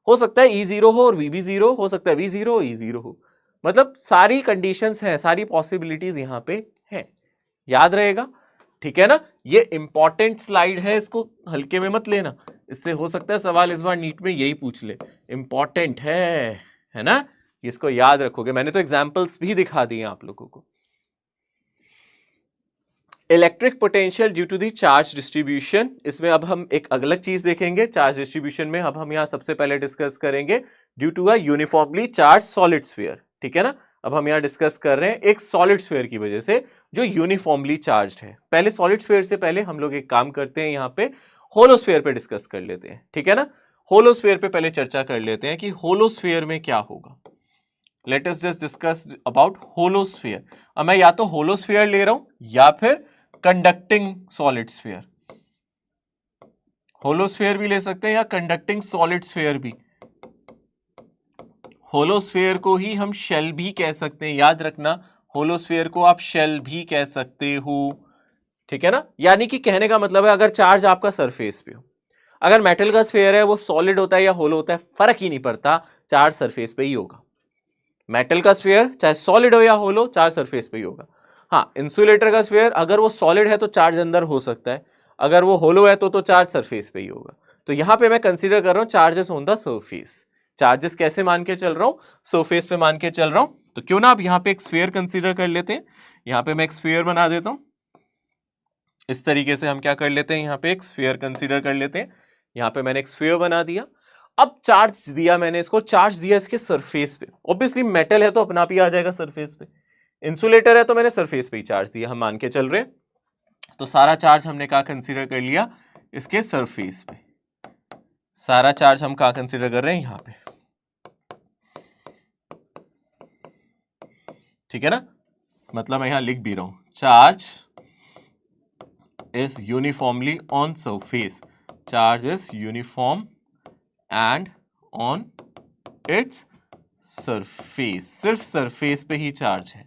हो सकता है ई जीरो हो और वी भी जीरो, हो सकता है वी जीरो ई जीरो हो। मतलब सारी कंडीशंस हैं, सारी पॉसिबिलिटीज यहां पे है। याद रहेगा, ठीक है ना। ये इंपॉर्टेंट स्लाइड है, इसको हल्के में मत लेना। इससे हो सकता है सवाल इस बार नीट में यही पूछ ले, इंपॉर्टेंट है ना। इसको याद रखोगे, मैंने तो एग्जांपल्स भी दिखा दिए आप लोगों को। Electric potential due to the charge distribution, इसमें अब हम एक अलग चीज देखेंगे। चार्ज डिस्ट्रीब्यूशन में अब हम यहां सबसे पहले डिस्कस करेंगे due to a uniformly charge solid sphere, ठीक है ना। अब हम यहां डिस्कस कर रहे हैं एक सॉलिड स्फीयर की वजह से जो यूनिफॉर्मली चार्ज है। पहले सॉलिड स्फीयर से पहले हम लोग एक काम करते हैं, यहां पे होलोस्फीयर पे डिस्कस कर लेते हैं, ठीक है ना। होलोस्फीयर पे पहले चर्चा कर लेते हैं कि होलोस्फीयर में क्या होगा। Let us just discuss about hollow sphere. अब मैं या तो होलोस्फीयर ले रहा हूं या फिर कंडक्टिंग सॉलिड स्फीयर। होलोस्फीयर भी ले सकते हैं या कंडक्टिंग सॉलिड स्फीयर भी। होलोस्फीयर को ही हम शेल भी कह सकते हैं, याद रखना। होलोस्फीयर को आप शेल भी कह सकते हो, ठीक है ना। यानी कि कहने का मतलब है अगर चार्ज आपका सरफेस पे हो, अगर मेटल का स्फीयर है वो सॉलिड होता है या होलो होता है फर्क ही नहीं पड़ता, चार्ज सरफेस पे ही होगा। मेटल का स्फीयर चाहे सॉलिड हो या होलो, चार्ज सरफेस पे ही होगा। हाँ, इंसुलेटर का स्फीयर अगर वो सॉलिड है तो चार्ज अंदर हो सकता है, अगर वो होलो है तो चार्ज सरफेस पे ही होगा। तो यहां पे मैं कंसीडर कर रहा हूं charges on the surface. Charges कैसे मान के चल रहा हूं, सरफेस पे मान के चल रहा हूं। तो क्यों ना आप यहां पे एक स्फीयर कंसीडर कर लेते हैं। यहां पे मैं एक स्फीयर बना देता हूं। इस तरीके से हम क्या कर लेते हैं, यहां पे एक स्फीयर कंसीडर कर लेते हैं। यहां पे मैंने एक स्फीयर बना दिया। अब चार्ज दिया मैंने इसको, चार्ज दिया इसके सरफेस पे। ऑब्वियसली मेटल है तो अपना आप ही आ जाएगा सरफेस पे। इंसुलेटर है तो मैंने सरफेस पे ही चार्ज दिया, हम मान के चल रहे। तो सारा चार्ज हमने कहा कंसीडर कर लिया, इसके सरफेस पे। सारा चार्ज हम कहा कंसीडर कर रहे हैं, यहां पे, ठीक है ना। मतलब मैं यहां लिख भी रहा हूं, charge is uniformly on surface. Charge is uniform and on its surface. सिर्फ सरफेस पे ही चार्ज है।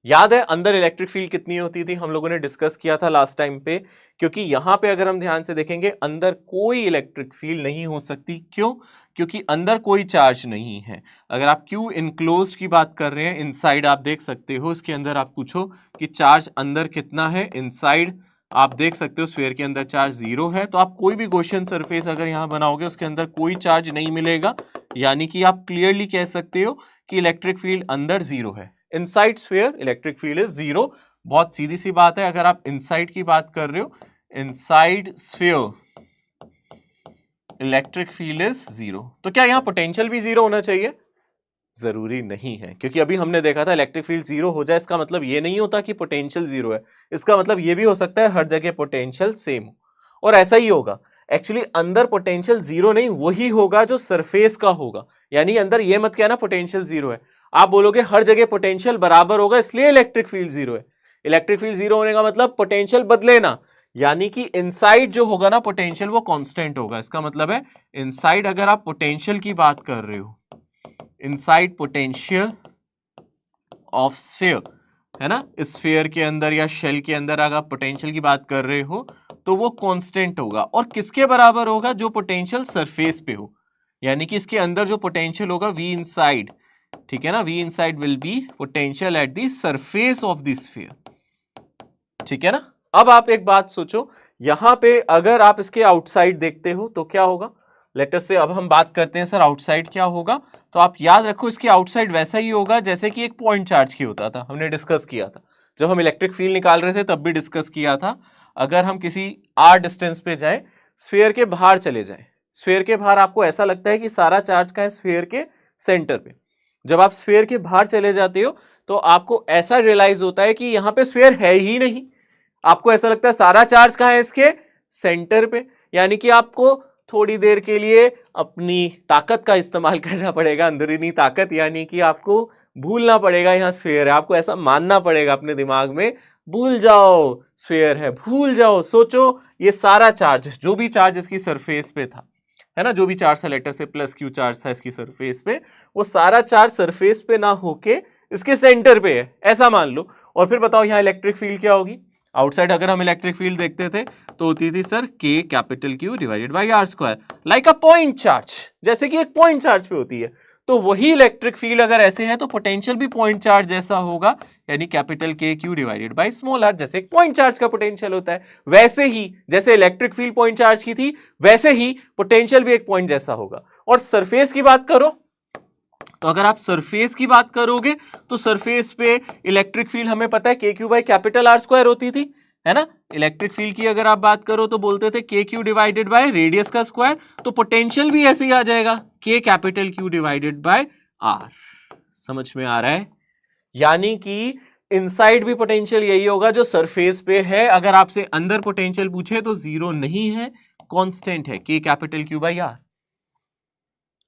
याद है अंदर इलेक्ट्रिक फील्ड कितनी होती थी, हम लोगों ने डिस्कस किया था लास्ट टाइम पे। क्योंकि यहां पे अगर हम ध्यान से देखेंगे अंदर कोई इलेक्ट्रिक फील्ड नहीं हो सकती। क्यों? क्योंकि अंदर कोई चार्ज नहीं है। अगर आप क्यू इनक्लोज्ड की बात कर रहे हैं, इनसाइड आप देख सकते हो, इसके अंदर आप पूछो कि चार्ज अंदर कितना है, इनसाइड आप देख सकते हो स्फीयर के अंदर चार्ज 0 है। तो आप कोई भी गॉसियन सरफेस अगर यहां बनाओगे उसके अंदर कोई चार्ज नहीं मिलेगा। यानी कि आप क्लियरली कह सकते हो कि इलेक्ट्रिक फील्ड अंदर 0 है। Inside sphere electric field is 0। बहुत सीधी सी बात है। अगर आप इनसाइड की बात कर रहे हो, inside sphere electric field is 0। तो क्या यहां पोटेंशियल भी 0 होना चाहिए? जरूरी नहीं है, क्योंकि अभी हमने देखा था इलेक्ट्रिक फील्ड 0 हो जाए इसका मतलब ये नहीं होता कि पोटेंशियल 0 है। इसका मतलब ये भी हो सकता है हर जगह पोटेंशियल सेम हो, और ऐसा ही होगा। एक्चुअली अंदर पोटेंशियल 0 नहीं, वही होगा जो सरफेस का होगा। यानी अंदर ये मत कहना पोटेंशियल 0 है, आप बोलोगे हर जगह पोटेंशियल बराबर होगा इसलिए इलेक्ट्रिक फील्ड 0 है। इलेक्ट्रिक फील्ड 0 होने का मतलब पोटेंशियल बदले ना, यानी कि इनसाइड जो होगा ना पोटेंशियल वो कांस्टेंट होगा। इसका मतलब है इनसाइड अगर आप पोटेंशियल की बात कर रहे हो, इनसाइड पोटेंशियल ऑफ स्फीयर, है ना, स्फीयर के अंदर या शेल के अंदर अगर आप पोटेंशियल की बात कर रहे हो तो वो कांस्टेंट होगा। और किसके बराबर होगा? जो पोटेंशियल सरफेस पे हो। यानी कि इसके अंदर जो पोटेंशियल होगा वी इनसाइड, ठीक है ना, v inside will be potential at the surface of the sphere, ठीक है ना। अब आप एक बात सोचो, यहां पे अगर आप इसके आउटसाइड देखते हो तो क्या होगा। लेट अस से अब हम बात करते हैं सर आउटसाइड क्या होगा। तो आप याद रखो इसके आउटसाइड वैसा ही होगा जैसे कि एक पॉइंट चार्ज की होता था, हमने डिस्कस किया था जब हम इलेक्ट्रिक फील्ड निकाल रहे थे, तब भी डिस्कस किया था। अगर हम किसी आर डिस्टेंस पे जाए, स्फीयर के बाहर चले जाए, स्फीयर के बाहर आपको ऐसा लगता है कि सारा चार्ज का है स्फीयर के सेंटर पे। जब आप स्फीयर के बाहर चले जाते हो तो आपको ऐसा रियलाइज होता है कि यहां पे स्फीयर है ही नहीं। आपको ऐसा लगता है सारा चार्ज कहां है, इसके सेंटर पे। यानी कि आपको थोड़ी देर के लिए अपनी ताकत का इस्तेमाल करना पड़ेगा, अंदरूनी ताकत, यानी कि आपको भूलना पड़ेगा यहाँ स्फीयर है, आपको ऐसा मानना पड़ेगा अपने दिमाग में, भूल जाओ स्फीयर है, भूल जाओ, सोचो ये सारा चार्ज, जो भी चार्ज इसकी सरफेस पे था, है ना, जो भी चार्ज था, लेटर से प्लस क्यू चार्ज था इसकी सरफेस पे, वो सारा चार्ज सरफेस पे ना होके इसके सेंटर पे है, ऐसा मान लो। और फिर बताओ यहाँ इलेक्ट्रिक फील्ड क्या होगी? आउटसाइड अगर हम इलेक्ट्रिक फील्ड देखते थे तो होती थी सर k capital q divided by r square, like a point charge, जैसे कि एक पॉइंट चार्ज पे होती है। तो वही इलेक्ट्रिक फील्ड अगर ऐसे है तो पोटेंशियल भी पॉइंट चार्ज जैसा होगा, यानी capital k q divided by small r, जैसे एक पॉइंट चार्ज का पोटेंशियल होता है, वैसे ही जैसे इलेक्ट्रिक फील्ड पॉइंट चार्ज की थी वैसे ही पोटेंशियल भी एक पॉइंट जैसा होगा। और सरफेस की बात करो तो अगर आप सरफेस की बात करोगे तो सरफेस पे इलेक्ट्रिक फील्ड हमें पता है के Q by capital R square होती थी, है ना। इलेक्ट्रिक फील्ड की अगर आप बात करो तो बोलते थे k q divided by radius का स्क्वायर, तो पोटेंशियल भी ऐसे ही आ जाएगा k capital q divided by r. समझ में आ रहा है? यानी कि इनसाइड भी पोटेंशियल यही होगा जो सरफेस पे है। अगर आपसे अंदर पोटेंशियल पूछे तो जीरो नहीं है, कांस्टेंट है k capital Q by are.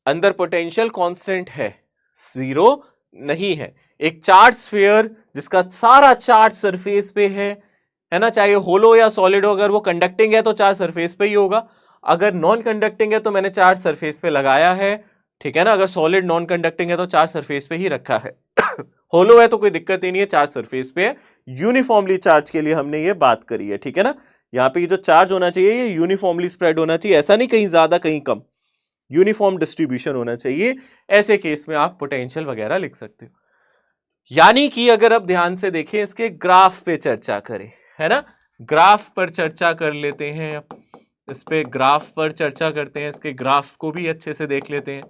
अंदर पोटेंशियल कांस्टेंट है, जीरो नहीं है। एक चार्ज स्फीयर जिसका सारा चार्ज सरफेस पे है ना, चाहे होलो या सॉलिड हो, अगर वो कंडक्टिंग है तो चार्ज सरफेस पे ही होगा, अगर नॉन कंडक्टिंग है तो मैंने चार्ज सरफेस पे लगाया है, ठीक है ना। अगर सॉलिड नॉन कंडक्टिंग है तो चार्ज सरफेस पे ही रखा है। होलो है तो कोई दिक्कत ही नहीं है, चार्ज सरफेस पे है। यूनिफॉर्मली चार्ज के लिए हमने ये बात करी है, ठीक है ना। यहाँ पे जो चार्ज होना चाहिए ये यूनिफॉर्मली स्प्रेड होना चाहिए, ऐसा नहीं कहीं ज्यादा कहीं कम, यूनिफॉर्म डिस्ट्रीब्यूशन होना चाहिए। ऐसे केस में आप पोटेंशियल वगैरह लिख सकते हो। यानी कि अगर आप ध्यान से देखें, इसके ग्राफ पे चर्चा करें, है ना, ग्राफ पर चर्चा कर लेते हैं। इस पे ग्राफ पर चर्चा करते हैं, इसके ग्राफ को भी अच्छे से देख लेते हैं।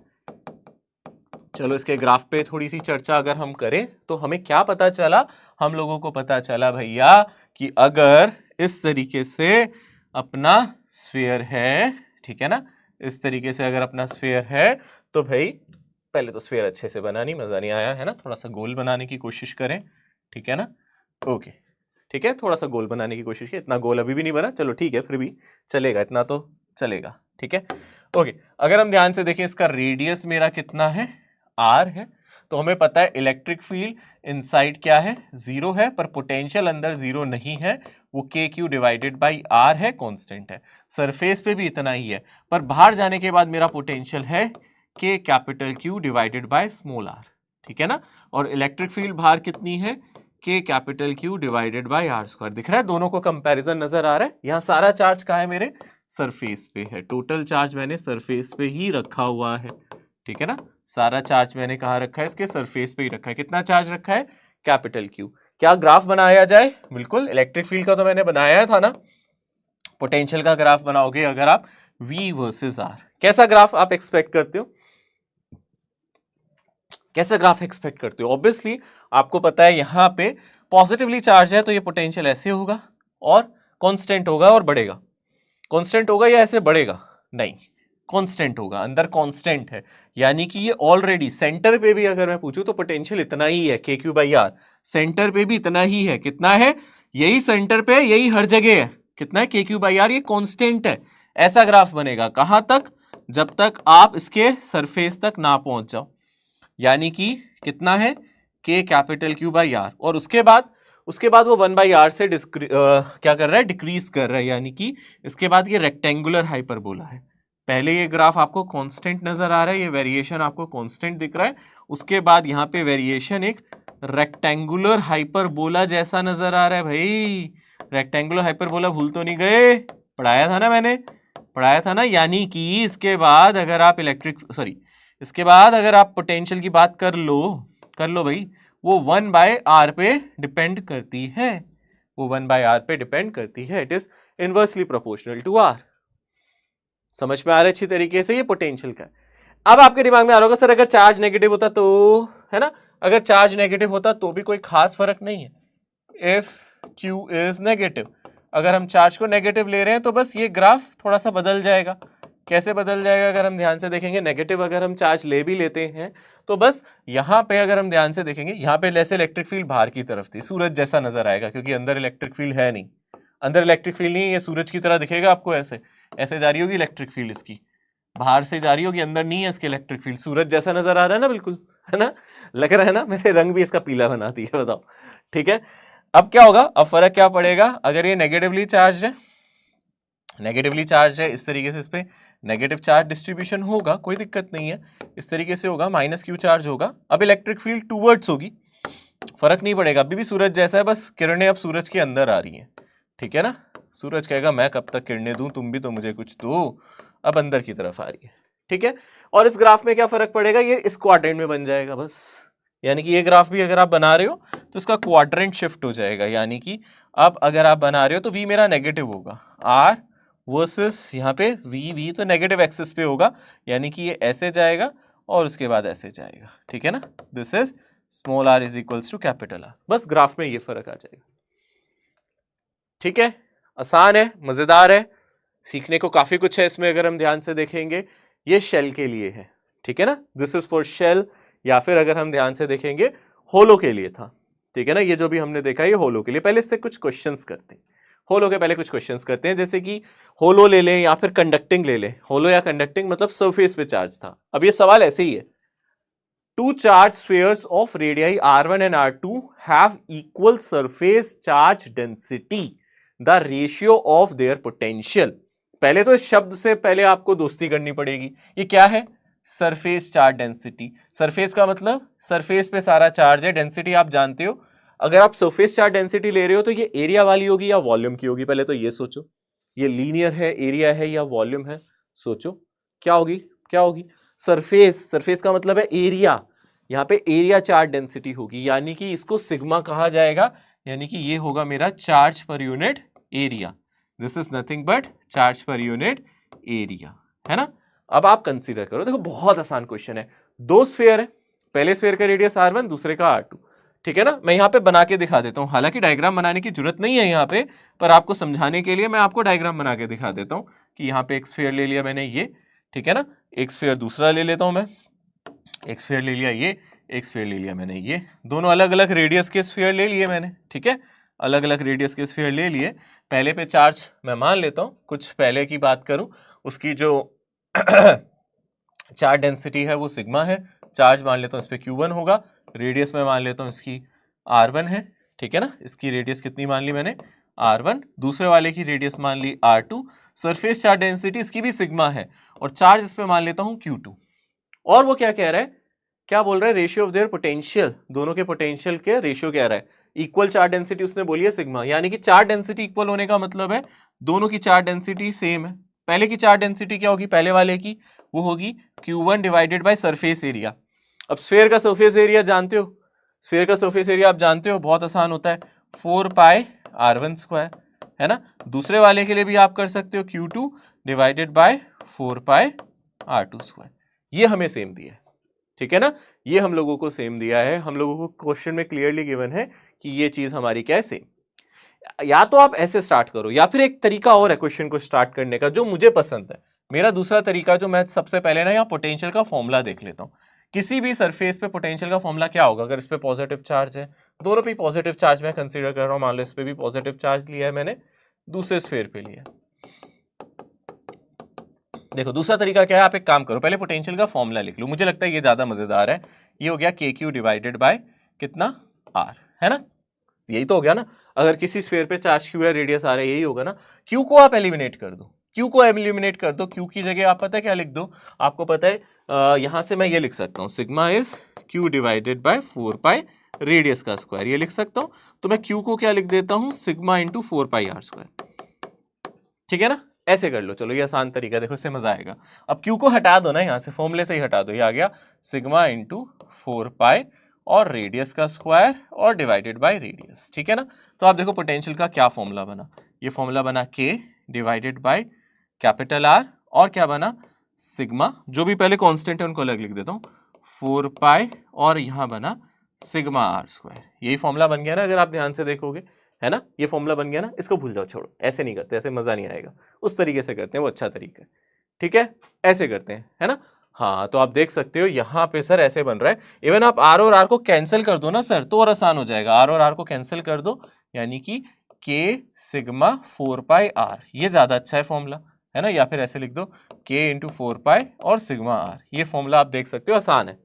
चलो इसके ग्राफ पे थोड़ी सी चर्चा अगर हम करें तो हमें क्या पता चला, हम लोगों को पता चला भैया कि अगर इस तरीके से अपना स्फीयर है, ठीक है ना, इस तरीके से अगर अपना स्फीयर है तो भाई पहले तो स्फीयर अच्छे से बना नहीं, मजा नहीं आया, है ना, थोड़ा सा गोल बनाने की कोशिश करें, ठीक है ना। ओके, ठीक है, थोड़ा सा गोल बनाने की कोशिश की, इतना गोल अभी भी नहीं बना, चलो ठीक है, फिर भी चलेगा, इतना तो चलेगा, ठीक है। ओके, अगर हम ध्यान से देखें इसका रेडियस मेरा कितना है, आर है, तो हमें पता है इलेक्ट्रिक फील्ड इनसाइड क्या है, जीरो है, पर पोटेंशियल अंदर जीरो नहीं है, वो के क्यू डिवाइडेड बाई आर है, कांस्टेंट है। सरफेस पे भी इतना ही है, पर बाहर जाने के बाद मेरा पोटेंशियल है k capital q divided by small r, ठीक है ना। और इलेक्ट्रिक फील्ड बाहर कितनी है, k capital q divided by r square. दिख रहा है, दोनों को कंपैरिजन नजर आ रहा है। यहाँ सारा चार्ज कहाँ है, मेरे सरफेस पे है, टोटल चार्ज मैंने सरफेस पे ही रखा हुआ है, ठीक है ना। सारा चार्ज मैंने कहाँ रखा है, इसके सरफेस पे ही रखा है। कितना चार्ज रखा है, कैपिटल क्यू। क्या ग्राफ बनाया जाए? बिल्कुल, इलेक्ट्रिक फील्ड का तो मैंने बनाया था ना, पोटेंशियल का ग्राफ बनाओगे अगर आप V वर्सेस R, कैसा ग्राफ आप एक्सपेक्ट करते हो, कैसा ग्राफ एक्सपेक्ट करते हो? ऑब्वियसली आपको पता है यहां पे पॉजिटिवली चार्ज है तो ये पोटेंशियल ऐसे होगा और कांस्टेंट होगा और बढ़ेगा। कांस्टेंट होगा या ऐसे बढ़ेगा? नहीं, कांस्टेंट होगा, अंदर कांस्टेंट है, यानी कि ये ऑलरेडी सेंटर पे भी अगर मैं पूछूं तो पोटेंशियल इतना ही है, के क्यू बाई आर। सेंटर पे भी इतना ही है, कितना है, यही सेंटर पे, यही हर जगह है, कितना है, के क्यू बाई आर, ये कांस्टेंट है। ऐसा ग्राफ बनेगा कहां तक, जब तक आप इसके सरफेस तक ना पहुंच जाओ, यानी कि कितना है, k capital Q by are, और उसके बाद वो 1 बाई आर से क्या कर रहा है, डिक्रीज कर रहा है, यानी कि इसके बाद ये रेक्टेंगुलर हाइपरबोला है। पहले ये ग्राफ आपको कांस्टेंट नजर आ रहा है, ये वेरिएशन आपको कांस्टेंट दिख रहा है, उसके बाद यहाँ पे वेरिएशन एक रेक्टेंगुलर हाइपरबोला जैसा नजर आ रहा है। भाई रेक्टेंगुलर हाइपरबोला भूल तो नहीं गए, पढ़ाया था ना मैंने, पढ़ाया था ना। यानी कि इसके बाद अगर आप इसके बाद अगर आप पोटेंशियल की बात कर लो भाई, वो 1 बाय आर पे डिपेंड करती है, वो 1 बाय आर पे डिपेंड करती है, it is inversely proportional to r. समझ में आ रहा है अच्छी तरीके से ये पोटेंशियल का। अब आपके दिमाग में आ रहा होगा सर अगर चार्ज नेगेटिव होता तो, है ना, अगर चार्ज नेगेटिव होता तो भी कोई खास फर्क नहीं है। इफ क्यू इज नेगेटिव, अगर हम चार्ज को नेगेटिव ले रहे हैं तो बस ये ग्राफ थोड़ा सा बदल जाएगा। कैसे बदल जाएगा, अगर हम ध्यान से देखेंगे, नेगेटिव अगर हम चार्ज ले भी लेते हैं तो बस यहाँ पे अगर हम ध्यान से देखेंगे, यहाँ पे जैसे इलेक्ट्रिक फील्ड बाहर की तरफ थी, सूरज जैसा नजर आएगा, क्योंकि अंदर इलेक्ट्रिक फील्ड है नहीं, अंदर इलेक्ट्रिक फील्ड नहीं है, ये सूरज की तरह दिखेगा आपको ऐसे, ऐसे जा रही होगी इलेक्ट्रिक फील्ड इसकी, बाहर से जा रही होगी, अंदर नहीं है इसके इलेक्ट्रिक फील्ड। सूरज जैसा नजर आ रहा है ना, बिल्कुल, है ना, लग रहा है ना, मैंने रंग भी इसका पीला बना दिया, बताओ, ठीक है। अब क्या होगा, अब फर्क क्या पड़ेगा, अगर ये नेगेटिवली चार्ज है, नेगेटिवली चार्ज है, इस तरीके से इस पे नेगेटिव चार्ज डिस्ट्रीब्यूशन होगा, कोई दिक्कत नहीं है, इस तरीके से होगा, माइनस क्यू चार्ज होगा। अब इलेक्ट्रिक फील्ड टूवर्ड्स होगी, फर्क नहीं पड़ेगा, अभी भी सूरज जैसा है, बस किरणें अब सूरज के अंदर आ रही हैं, ठीक है ना। सूरज कहेगा मैं कब तक किरणें दूं, तुम भी तो मुझे कुछ दो, अब अंदर की तरफ आ रही है, ठीक है। और इस ग्राफ में क्या फर्क पड़ेगा, ये इस क्वाड्रेंट में बन जाएगा बस, यानी कि ये ग्राफ भी अगर आप बना रहे हो तो इसका क्वाड्रेंट शिफ्ट हो जाएगा, यानी कि अब अगर आप बना रहे हो तो v मेरा नेगेटिव होगा, r वर्सेस यहाँ पे v तो नेगेटिव एक्सिस पे होगा, यानी कि ये ऐसे जाएगा और उसके बाद ऐसे जाएगा, ठीक है ना। This is small r is equals to capital R, बस ग्राफ में ये फर्क आ जाएगा, ठीक है। आसान है, मजेदार है, सीखने को काफी कुछ है इसमें अगर हम ध्यान से देखेंगे। ये शेल के लिए है, ठीक है ना, दिस इज फॉर शेल, या फिर अगर हम ध्यान से देखेंगे होलो के लिए था, ठीक है ना। ये जो भी हमने देखा ये होलो के लिए। पहले इससे कुछ क्वेश्चंस करते हैं, होलो के पहले कुछ क्वेश्चंस करते हैं, जैसे कि होलो ले लें या फिर कंडक्टिंग ले लें। होलो या कंडक्टिंग मतलब सरफेस पे चार्ज था। अब ये सवाल ऐसे ही है, two charge spheres of radii r1 and r2 have equal surface charge density, the ratio of their potential. पहले तो इस शब्द से पहले आपको दोस्ती करनी पड़ेगी, ये क्या है, सरफेस चार्ज डेंसिटी। सरफेस का मतलब सरफेस पे सारा चार्ज है, डेंसिटी आप जानते हो, अगर आप सरफेस चार्ज डेंसिटी ले रहे हो तो ये एरिया वाली होगी या वॉल्यूम की होगी, पहले तो ये सोचो, ये लीनियर है, एरिया है या वॉल्यूम है, सोचो क्या होगी, क्या होगी, सरफेस, सरफेस का मतलब है एरिया, यहाँ पे एरिया चार्ज डेंसिटी होगी, यानी कि इसको सिग्मा कहा जाएगा, यानी कि ये होगा मेरा charge per unit area, this is nothing but charge per unit area, है ना। अब आप कंसीडर करो, देखो बहुत आसान क्वेश्चन है, दो स्फीयर है, पहले स्फीयर का रेडियस r1 दूसरे का r2, ठीक है ना। मैं यहाँ पे बना के दिखा देता हूँ, हालांकि डायग्राम बनाने की जरूरत नहीं है यहाँ पे, पर आपको समझाने के लिए मैं आपको डायग्राम बना के दिखा देता हूँ कि यहाँ पे एक स्फीयर ले लिया मैंने ये, ठीक है ना, एक स्फीयर दूसरा ले लेता हूँ मैं, एक स्फीयर ले लिया ये, एक स्फीयर ले लिया मैंने ये, दोनों अलग अलग रेडियस के स्फीयर ले लिए मैंने, ठीक है, अलग अलग रेडियस के स्फीयर ले लिए। पहले पे चार्ज मैं मान लेता हूँ, कुछ पहले की बात करूँ, उसकी जो चार्ज डेंसिटी है वो सिग्मा है, चार्ज मान लेता हूँ इस पे Q1 होगा, रेडियस में मान लेता हूँ इसकी R1 है, ठीक है ना, इसकी रेडियस कितनी मान ली मैंने R1, दूसरे वाले की रेडियस मान ली R2, सरफेस चार्ज डेंसिटी इसकी भी सिग्मा है, और चार्ज इस पे मान लेता हूँ Q2। और वो क्या कह रहा है, क्या बोल रहा है, रेशियो ऑफ देयर पोटेंशियल, दोनों के पोटेंशियल के रेशियो कह रहा है, इक्वल चार्ज डेंसिटी उसने बोली है सिग्मा, यानी कि चार्ज डेंसिटी इक्वल होने का मतलब है दोनों की चार्ज डेंसिटी सेम है। पहले की चार्ज डेंसिटी क्या होगी, पहले वाले की वो होगी Q1 divided by surface area. अब स्फीयर का सरफेस एरिया जानते हो, स्फीयर का सरफेस एरिया आप जानते हो, बहुत आसान होता है 4 पाई r1 स्क्वायर, है ना। दूसरे वाले के लिए भी आप कर सकते हो Q2 divided by 4 pi r2 square, ये हमें सेम दिया है, ठीक है ना, ये हम लोगों को सेम दिया है, हम लोगों को क्वेश्चन में क्लियरली गिवन है कि ये चीज हमारी क्या है, सेम। या तो आप ऐसे स्टार्ट करो, या फिर एक तरीका और है क्वेश्चन को स्टार्ट करने का जो मुझे पसंद है, मेरा दूसरा तरीका जो मैं सबसे पहले ना यहाँ पोटेंशियल का फॉर्मूला देख लेता हूँ। किसी भी सरफेस पे पोटेंशियल का फॉर्मूला क्या होगा, अगर इस पे पॉजिटिव चार्ज है, दोनों पे पॉजिटिव चार्ज मैं कंसीडर कर रहा हूँ, मान लो इस पे भी पॉजिटिव चार्ज लिया है मैंने, दूसरे स्फीयर पे लिया। देखो दूसरा तरीका क्या है, आप एक काम करो, पहले पोटेंशियल का फॉर्मूला लिख लो, मुझे लगता है ये ज्यादा मजेदार है। ये हो गया KQ डिवाइडेड बाय कितना R, है ना, यही तो हो गया ना। अगर किसी स्फीयर पे चार्ज Q है, रेडियस R है, यही होगा ना। Q को आप एलिमिनेट कर दो, Q को एलिमिनेट कर दो, Q की जगह आप पता है क्या लिख दो, आपको पता है यहां से मैं ये लिख सकता हूँ, sigma is Q divided by 4 pi radius का स्क्वायर, ये लिख सकता हूँ। तो मैं Q को क्या लिख देता हूँ, सिग्मा इंटू 4 पाई R स्क्वायर, ठीक है ना, ऐसे कर लो। चलो ये आसान तरीका, देखो इससे मजा आएगा। अब Q को हटा दो ना, यहाँ से फॉर्मूले से ही हटा दो, ये आ गया सिग्मा इंटू 4 पाई और रेडियस का स्क्वायर और डिवाइडेड बाय रेडियस, ठीक है ना। तो आप देखो पोटेंशियल का क्या फॉर्मूला बना, ये फॉर्मूला बना K divided by capital R, और क्या बना सिग्मा, जो भी पहले कांस्टेंट है उनको अलग लिख देता हूँ, 4 पाई और यहाँ बना सिग्मा R स्क्वायर, यही फॉर्मूला बन गया ना, अगर आप ध्यान से देखोगे, है ना, ये फॉर्मूला बन गया ना। इसको भूल जाओ, छोड़ो, ऐसे नहीं करते, ऐसे मजा नहीं आएगा, उस तरीके से करते हैं, वो अच्छा तरीका है, ठीक है, ऐसे करते हैं, है ना। हाँ तो आप देख सकते हो यहाँ पे सर ऐसे बन रहा है, इवन आप R और R को कैंसिल कर दो ना सर, तो और आसान हो जाएगा, R और R को कैंसिल कर दो, यानी कि K सिग्मा 4 पाई R, ये ज्यादा अच्छा है फॉर्मूला, है ना, या फिर ऐसे लिख दो के इंटू 4 पाई और सिग्मा आर। ये फॉर्मूला आप देख सकते हो, आसान है।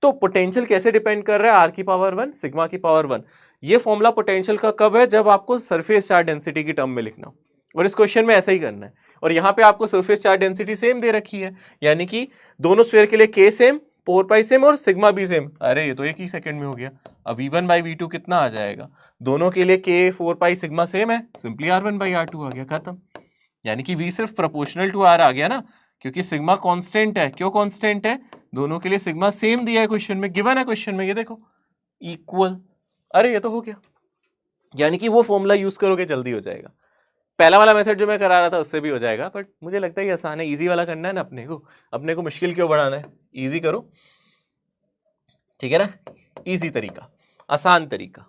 तो पोटेंशियल कैसे डिपेंड कर रहा है, आर की पावर 1 सिग्मा की पावर 1। ये फॉर्मूला पोटेंशियल का कब है, जब आपको सरफेस चार्ज डेंसिटी की टर्म में लिखना हो, और इस क्वेश्चन में ऐसा ही करना है। और यहाँ पे आपको सरफेस चार्ज डेंसिटी सेम दे रखी है, यानी कि दोनों स्फीयर के लिए के सेम, 4 पाई सेम और सिग्मा भी सेम। अरे ये तो एक ही सेकंड में हो गया। अब V1/V2 कितना आ जाएगा, दोनों के लिए के 4 पाई सिग्मा सेम है, सिंपली R1/R2 आ गया, खत्म। यानी कि V सिर्फ प्रोपोर्शनल टू R आ गया ना, क्योंकि सिग्मा कांस्टेंट है। क्यों कांस्टेंट है, दोनों के लिए सिग्मा सेम दिया है क्वेश्चन में, गिवन है क्वेश्चन में, ये देखो इक्वल। अरे ये तो हो गया, यानी कि वो फॉर्मूला यूज करोगे जल्दी हो जाएगा। पहला वाला मेथड जो मैं करा रहा था उससे भी हो जाएगा, बट मुझे लगता है ये आसान है, इजी वाला करना है ना अपने को मुश्किल क्यों बढ़ाना है, इजी करो, ठीक है ना, इजी तरीका, आसान तरीका,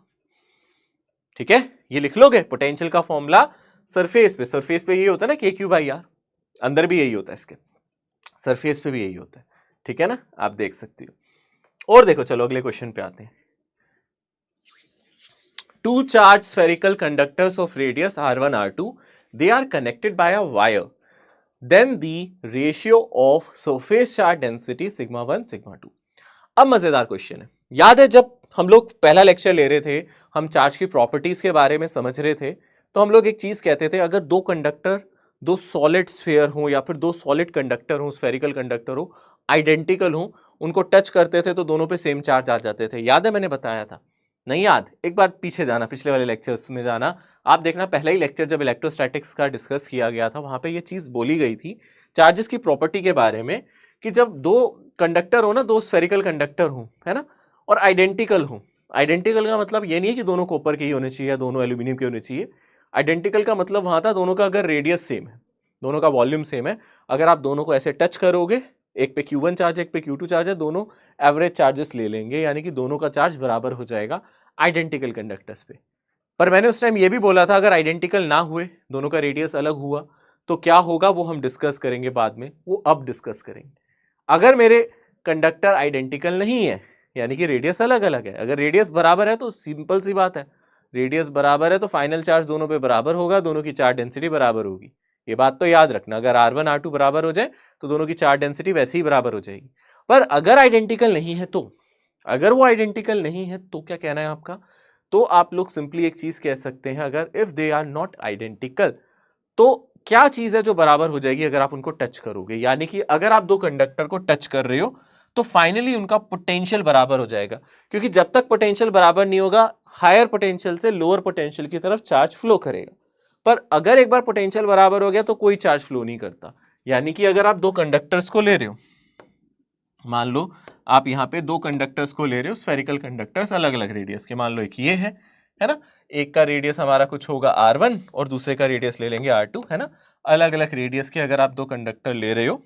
ठीक है। ये लिख लोगे पोटेंशियल का फॉर्मूला सरफेस पे ये होता है ना KQ/R, अंदर भी यही होता है, इसके सरफेस पे भी यही होता है, ठीक है ना, आप देख सकते हो। और देखो, चलो अगले क्वेश्चन पे आते हैं। Two charged spherical conductors of radius R1, R2, they are connected by a wire. Then the ratio of surface charge density sigma 1, sigma 2. अब मजेदार क्वेश्चन है। याद है जब हम लोग पहला लेक्चर ले रहे थे, हम चार्ज की प्रॉपर्टीज के बारे में समझ रहे थे, तो हम लोग एक चीज कहते थे, अगर दो कंडक्टर, दो सॉलिड स्फीयर हो या फिर दो सॉलिड कंडक्टर हो, स्फेरिकल कंडक्टर हो, आइडेंटिकल हो, उनको टच करते थे तो दोनों पे सेम चार्ज आ जाते थे। याद है मैंने बताया था, नहीं याद, एक बार पीछे जाना, पिछले वाले लेक्चर्स में जाना, आप देखना पहला ही लेक्चर जब इलेक्ट्रोस्टैटिक्स का डिस्कस किया गया था, वहां पे ये चीज बोली गई थी चार्जेस की प्रॉपर्टी के बारे में, कि जब दो कंडक्टर हो ना, दो स्फेरिकल कंडक्टर हो, है ना, और आइडेंटिकल हो, आइडेंटिकल का मतलब ये नहीं है कि दोनों कॉपर के ही होने चाहिए या दोनों एल्यूमिनियम के होने चाहिए। आइडेंटिकल का मतलब वहां था दोनों का अगर रेडियस सेम है, दोनों का वॉल्यूम सेम है, अगर आप दोनों को ऐसे टच करोगे, एक पे Q1 चार्ज है, एक पे Q2 चार्ज है, दोनों एवरेज चार्जेस ले लेंगे, यानी कि दोनों का चार्ज बराबर हो जाएगा आइडेंटिकल कंडक्टर्स पे। पर मैंने उस टाइम ये भी बोला था, अगर आइडेंटिकल ना हुए, दोनों का रेडियस अलग हुआ, तो क्या होगा वो हम डिस्कस करेंगे बाद में, वो अब डिस्कस करेंगे। अगर मेरे कंडक्टर आइडेंटिकल नहीं है, यानी कि रेडियस अलग अलग है, अगर रेडियस बराबर है तो सिंपल सी बात है, रेडियस बराबर है तो फाइनल चार्ज दोनों पे बराबर होगा, दोनों की चार्ज डेंसिटी बराबर होगी। ये बात तो याद रखना, अगर R1 R2 बराबर हो जाए तो दोनों की चार्ज डेंसिटी वैसे ही बराबर हो जाएगी। पर अगर आइडेंटिकल नहीं है तो, अगर वो आइडेंटिकल नहीं है तो क्या कहना है आपका, तो आप लोग सिंपली एक चीज कह सकते हैं, अगर if they are not identical, तो क्या चीज है जो बराबर हो जाएगी अगर आप उनको टच करोगे, यानी कि अगर आप दो कंडक्टर को टच कर रहे हो तो फाइनली उनका पोटेंशियल बराबर हो जाएगा, क्योंकि जब तक पोटेंशियल बराबर नहीं होगा, हायर पोटेंशियल से लोअर पोटेंशियल की तरफ चार्ज फ्लो करेगा। पर अगर एक बार पोटेंशियल बराबर हो गया तो कोई चार्ज फ्लो नहीं करता। यानी कि अगर आप दो कंडक्टर्स को ले रहे हो, मान लो आप यहाँ पे दो कंडक्टर्स को ले रहे हो, स्फेरिकल कंडक्टर्स अलग अलग रेडियस के, मान लो एक ये है ना, एक का रेडियस हमारा कुछ होगा R1 और दूसरे का रेडियस ले लेंगे R2, है ना, अलग अलग रेडियस के अगर आप दो कंडक्टर ले रहे हो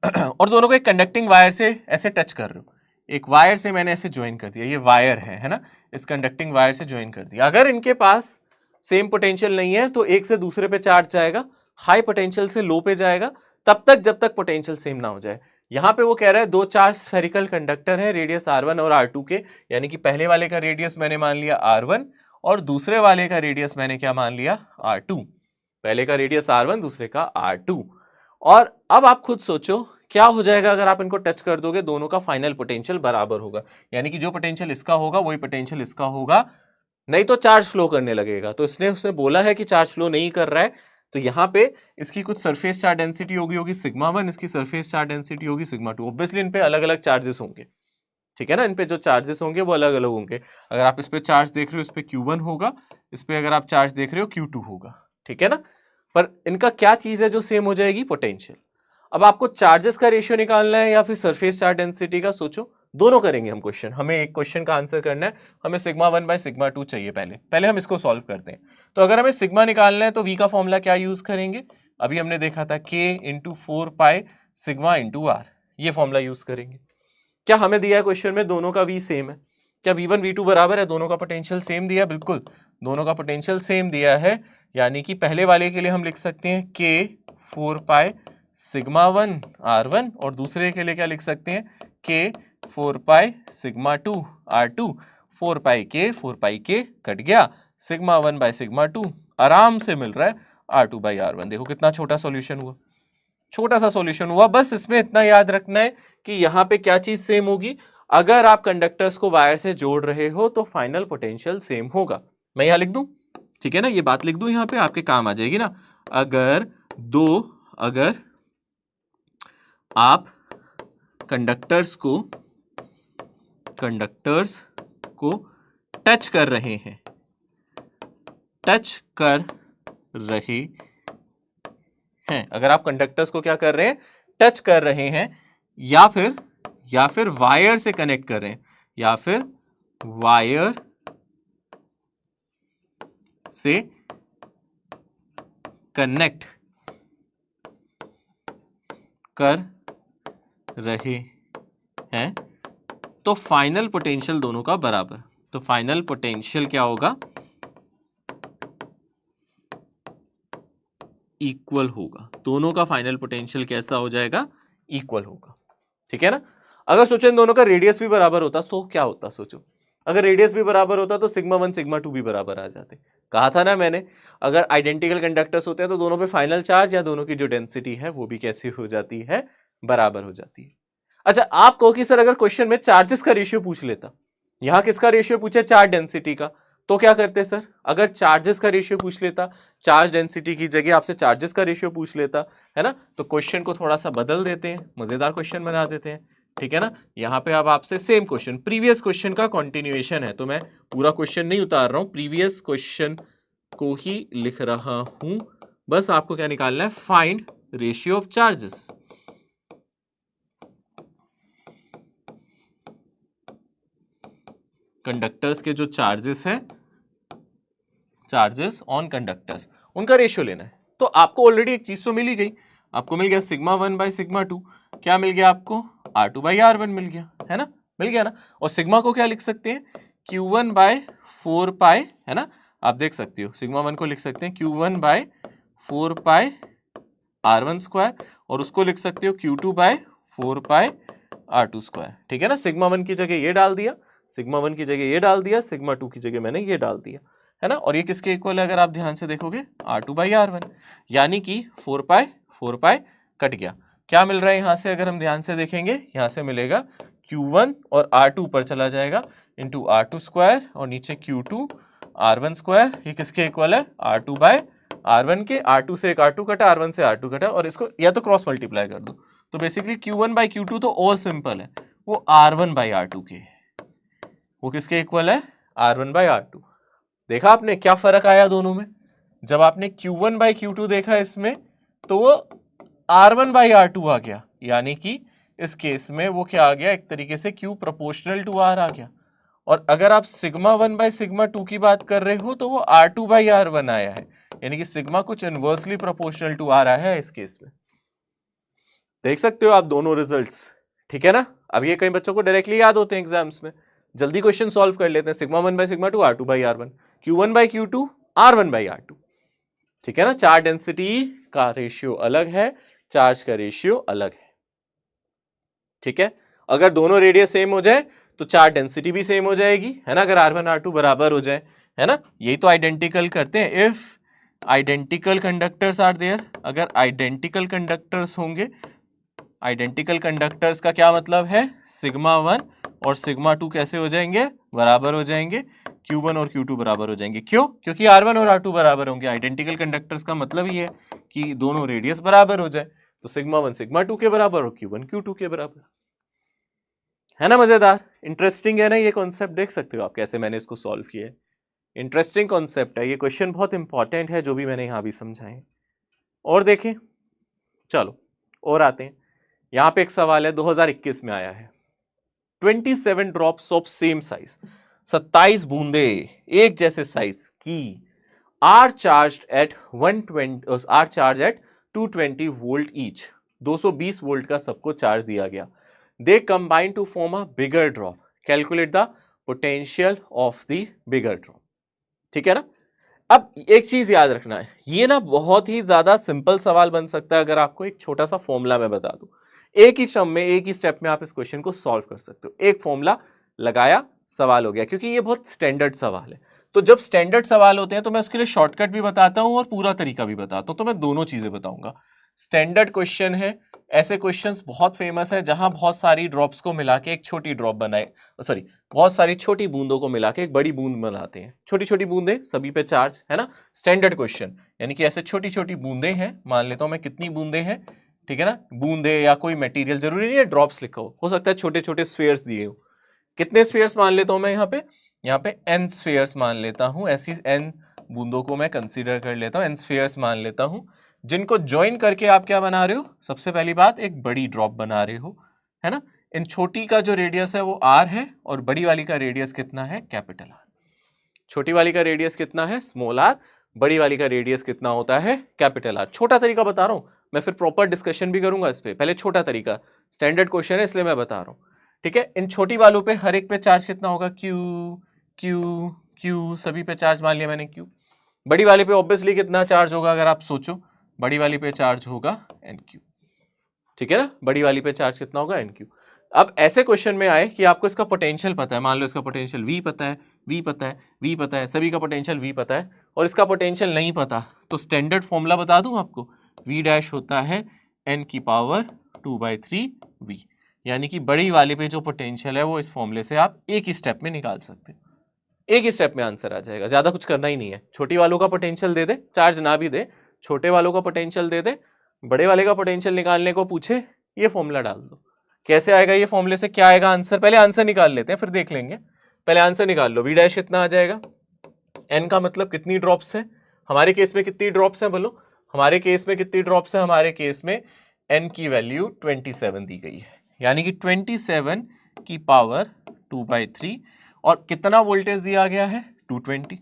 और दोनों को एक कंडक्टिंग वायर से ऐसे टच कर रहे हो, एक वायर से मैंने ऐसे ज्वाइन कर दिया, ये वायर है ना, इस कंडक्टिंग वायर से ज्वाइन कर दिया। अगर इनके पास सेम पोटेंशियल नहीं है तो एक से दूसरे पे चार्ज जाएगा, हाई पोटेंशियल से लो पे जाएगा, तब तक जब तक पोटेंशियल सेम ना हो जाए। यहां पे वो कह रहा है दो चार स्फेरिकल कंडक्टर है रेडियस R1 और R2 के, यानी कि पहले वाले का रेडियस मैंने मान लिया R1 और दूसरे वाले का रेडियस मैंने क्या मान लिया, R2। पहले का रेडियस R1, दूसरे का R2। और अब आप खुद सोचो क्या हो जाएगा अगर आप इनको टच कर दोगे, दोनों का फाइनल पोटेंशियल बराबर होगा, यानी कि जो पोटेंशियल इसका होगा वही पोटेंशियल इसका होगा, नहीं तो चार्ज फ्लो करने लगेगा। तो इसने उसने बोला है कि चार्ज फ्लो नहीं कर रहा है, तो यहाँ पे इसकी कुछ सरफेस चार्ज डेंसिटी होगी सिग्मा 1, इसकी सरफेस चार्ज डेंसिटी होगी सिग्मा 2। ऑब्वियसली इन पे अलग अलग चार्जेस होंगे, ठीक है ना, इन पे जो चार्जेस होंगे वो अलग अलग होंगे। अगर आप इस पे चार्ज देख रहे हो, इस पे Q1 होगा, इस पे अगर आप चार्ज देख रहे हो Q2 होगा, ठीक है ना। पर इनका क्या चीज है जो सेम हो जाएगी, पोटेंशियल। अब आपको चार्जेस का रेशियो निकालना है या फिर सरफेस चार्ज डेंसिटी का, सोचो, दोनों करेंगे हम क्वेश्चन, हमें एक क्वेश्चन का आंसर करना है, हमें सिग्मा 1 बाय सिग्मा 2 चाहिए, पहले हम इसको सॉल्व करते हैं। तो अगर हमें सिग्मा निकालना है तो V का फॉर्मूला क्या यूज करेंगे, अभी हमने देखा था K into 4 pi sigma into R, ये फॉर्मूला यूज करेंगे। क्या हमें दिया है क्वेश्चन में दोनों का V सेम है, क्या V1 V2 बराबर है, दोनों का पोटेंशियल सेम दिया, बिल्कुल दोनों का पोटेंशियल सेम दिया है, यानी कि पहले वाले के लिए हम लिख सकते हैं K 4 पाई सिग्मा 1 R1 और दूसरे के लिए क्या लिख सकते हैं, K 4 पाई सिग्मा 2 R2। 4 पाई K कट गया, सिग्मा 1 बाय सिग्मा 2 आराम से मिल रहा है। R2/R1। देखो कितना छोटा सॉल्यूशन हुआ, छोटा सा सॉल्यूशन हुआ। बस इसमें इतना याद रखना है कि यहां पे क्या चीज सेम होगी, अगर आप कंडक्टर्स को वायर से जोड़ रहे हो तो फाइनल पोटेंशियल सेम होगा। मैं यहां लिख दूं, ठीक है ना, ये बात लिख दूं यहां पे, आपके काम आ जाएगी ना। अगर आप कंडक्टर्स को टच कर रहे हैं, अगर आप कंडक्टर्स को क्या कर रहे हैं, टच कर रहे हैं, या फिर वायर से कनेक्ट कर रहे हैं, या फिर वायर से कनेक्ट कर रहे हैं, तो फाइनल पोटेंशियल दोनों का बराबर। तो फाइनल पोटेंशियल क्या होगा, इक्वल होगा। दोनों का फाइनल पोटेंशियल कैसा हो जाएगा, इक्वल होगा, ठीक है ना। अगर सोचो इन दोनों का रेडियस भी बराबर होता तो क्या होता, सोचो अगर रेडियस भी बराबर होता तो सिग्मा 1 सिग्मा 2 भी बराबर आ जाते। कहा था ना मैंने, अगर आइडेंटिकल कंडक्टर्स होते हैं तो दोनों पे फाइनल चार्ज या दोनों की जो डेंसिटी है वो भी कैसी हो जाती है, बराबर हो जाती है। अच्छा, आप कहो कि सर अगर क्वेश्चन में चार्जेस का रेशियो पूछ लेता, यहां किसका रेशियो पूछे, चार्ज डेंसिटी का, तो क्या करते सर, अगर चार्जेस का रेशियो पूछ लेता, चार्ज डेंसिटी की जगह आपसे चार्जेस का रेशियो पूछ लेता, है ना, तो क्वेश्चन को थोड़ा सा बदल देते हैं, मजेदार क्वेश्चन बना देते हैं, ठीक है ना। यहां पे अब आपसे सेम क्वेश्चन, प्रीवियस क्वेश्चन का कंटिन्यूएशन है, तो मैं पूरा क्वेश्चन नहीं उतार रहा हूं, प्रीवियस क्वेश्चन को ही लिख रहा हूं। बस आपको क्या निकालना है, find ratio of charges. Conductors के जो चार्जेस हैं, चार्जेस ऑन कंडक्टर्स, उनका रेशियो लेना है। तो आपको ऑलरेडी एक चीज तो मिल ही गई, आपको मिल गया सिग्मा 1/σ2, क्या मिल गया आपको, R2/R1 मिल गया, है ना, मिल गया ना। और सिग्मा को क्या लिख सकते हैं, Q1/4π, है ना, आप देख सकते हो सिग्मा 1 को लिख सकते हैं Q1/4π R1², और उसको लिख सकते हो Q2/4π R2², ठीक है ना। सिग्मा 1 की जगह ये डाल दिया, सिग्मा 1 की जगह ये डाल दिया, सिग्मा 2 की जगह मैंने ये डाल दिया, है ना। और ये किसके इक्वल है, अगर आप ध्यान से देखोगे R2/R1, यानी कि 4π कट गया। क्या मिल रहा है यहां से, अगर हम ध्यान से देखेंगे, यहां से मिलेगा Q1 और R2 ऊपर चला जाएगा इंटू R2², और नीचे Q2 R1², ये किसके इक्वल है, R2/R1 के। R2 से एक R2 कटा, R1 से R2 कटा, और इसको या तो क्रॉस मल्टीप्लाई कर दो, तो बेसिकली Q1/Q2 तो और सिंपल है, वो R1/R2 के, वो किसके इक्वल है, R1/R2। देखा आपने क्या फर्क आया दोनों में, जब आपने Q1/Q2 देखा इसमें, तो वो R1/R2 आ गया, यानी कि इस केस में वो क्या आ गया, एक तरीके से Q प्रोपोर्शनल टू R आ गया। और अगर आप सिग्मा 1/σ2 की बात कर रहे हो तो वो R2/R1 आया है, यानी कि सिग्मा कुछ इनवर्सली प्रोपोर्शनल टू R आया है इस केस में। देख सकते हो आप दोनों रिजल्ट्स, ठीक है ना। अब ये कई बच्चों को डायरेक्टली याद होते हैं एग्जाम्स में, जल्दी क्वेश्चन सॉल्व कर लेते हैं, सिग्मा 1/σ2 R2/R1, Q1/Q2 R1/R2, ठीक है ना। चार्ज डेंसिटी का रेशियो अलग है, चार्ज का रेशियो अलग है, ठीक है। अगर दोनों रेडियस सेम हो जाए तो चार्ज डेंसिटी भी सेम हो जाएगी, है ना, अगर R1 R2 बराबर हो जाए, है ना। यही तो आइडेंटिकल करते हैं, if identical conductors are there, अगर आइडेंटिकल कंडक्टर्स होंगे, आइडेंटिकल कंडक्टर्स का क्या मतलब है, सिग्मा 1 और सिग्मा 2 कैसे हो जाएंगे, बराबर हो जाएंगे, Q1 और Q2 बराबर हो जाएंगे। क्यों, क्योंकि R1 और R2 बराबर होंगे। आइडेंटिकल कंडक्टर्स का मतलब ही है कि दोनों रेडियस बराबर हो जाए, तो सिग्मा 1 सिग्मा 2 के बराबर और Q1 Q2 के बराबर, है ना। मजेदार, इंटरेस्टिंग है ना ये कॉन्सेप्ट, देख सकते हो आप कैसे मैंने इसको सॉल्व किया है, इंटरेस्टिंग कॉन्सेप्ट है ये, क्वेश्चन बहुत इंपॉर्टेंट है जो भी मैंने यहां भी समझाए। और देखें, चलो और आते हैं, यहां पे एक सवाल है 2021 में आया है, 27 ड्रॉप्स ऑफ सेम साइज, 27 बूंदे एक जैसे साइज की are charge at 220 volt each, 220 volt का सबको चार्ज दिया गया, they combine to form a bigger drop, calculate the potential of the bigger drop, ठीक है ना। अब एक चीज याद रखना है, ये ना बहुत ही ज्यादा सिंपल सवाल बन सकता है अगर आपको एक छोटा सा फॉर्मूला मैं बता दूं, एक ही शब्द में, एक ही स्टेप में आप इस क्वेश्चन को सॉल्व कर सकते हो, एक फॉर्मूला लगाया सवाल हो गया, क्योंकि ये बहुत स्टैंडर्ड सवाल है। तो जब स्टैंडर्ड सवाल होते हैं तो मैं उसके लिए शॉर्टकट भी बताता हूं और पूरा तरीका भी बताता हूं, तो मैं दोनों चीजें बताऊंगा। स्टैंडर्ड क्वेश्चन है, ऐसे क्वेश्चंस बहुत फेमस है जहां बहुत सारी ड्रॉप्स को मिला के एक छोटी ड्रॉप बनाए, सॉरी बहुत सारी छोटी बूंदों को मिला के एक बड़ी बूंद बनाते हैं, छोटी छोटी बूंदें सभी पे चार्ज है ना, स्टैंडर्ड क्वेश्चन। यानी कि ऐसे छोटी छोटी बूंदें हैं, मान लेता हूं मैं कितनी बूंदें हैं, ठीक है ना, बूंदे या कोई मटेरियल, जरूरी नहीं है ड्रॉप्स लिखा हो सकता है छोटे छोटे स्फीयर्स दिए हो। कितने स्फीयर्स मान लेता हूं मैं यहाँ पे n स्फीयर्स मान लेता हूं, ऐसी n बूंदों को मैं कंसीडर कर लेता हूं, n स्फीयर्स मान लेता हूं, जिनको ज्वाइन करके आप क्या बना रहे हो, सबसे पहली बात एक बड़ी ड्रॉप बना रहे हो, है ना। इन छोटी का जो रेडियस है वो r है और बड़ी वाली का रेडियस कितना है, कैपिटल R। छोटी वाली का रेडियस कितना है, स्मॉल r, बड़ी वाली का रेडियस कितना होता है, कैपिटल R। छोटा तरीका बता रहा हूं मैं, फिर प्रॉपर डिस्कशन भी करूंगा इस पे, पहले छोटा तरीका, स्टैंडर्ड क्वेश्चन है इसलिए मैं बता रहा हूं, ठीक है। इन छोटी वालों पे हर एक पे चार्ज कितना होगा, Q Q Q, सभी पे चार्ज मान लिया मैंने Q। बड़ी वाले पे ऑब्वियसली कितना चार्ज होगा, अगर आप सोचो, बड़ी वाली पे चार्ज होगा NQ, ठीक है ना, बड़ी वाली पे चार्ज कितना होगा, NQ। अब ऐसे क्वेश्चन में आए कि आपको इसका पोटेंशियल पता है, मान लो इसका पोटेंशियल V पता है, V पता है, V पता है, सभी का पोटेंशियल V पता है, और इसका पोटेंशियल नहीं पता, तो स्टैंडर्ड फॉर्मूला बता दूं आपको, V डैश होता है n की पावर 2/3V। यानी कि बड़ी वाले पे जो पोटेंशियल है वो इस फॉर्मूले से आप एक ही स्टेप में निकाल सकते हो, एक ही स्टेप में आंसर आ जाएगा, ज्यादा कुछ करना ही नहीं है। छोटी वालों का पोटेंशियल दे दे, चार्ज ना भी दे, छोटे वालों का पोटेंशियल दे दे, बड़े वाले का पोटेंशियल निकालने को पूछे, ये फॉर्मूला डाल दो। कैसे आएगा ये फॉर्मूले से, क्या आएगा आंसर, पहले आंसर निकाल लेते हैं फिर देख लेंगे। पहले आंसर निकाल लो, V डैश कितना आ जाएगा, n का मतलब कितनी ड्रॉप्स है, हमारे केस में कितनी ड्रॉप्स है बोलो, हमारे केस में कितनी ड्रॉप्स है, हमारे केस में n की वैल्यू 27 दी गई है, यानी कि 27 की पावर 2/3, और कितना वोल्टेज दिया गया है, 220।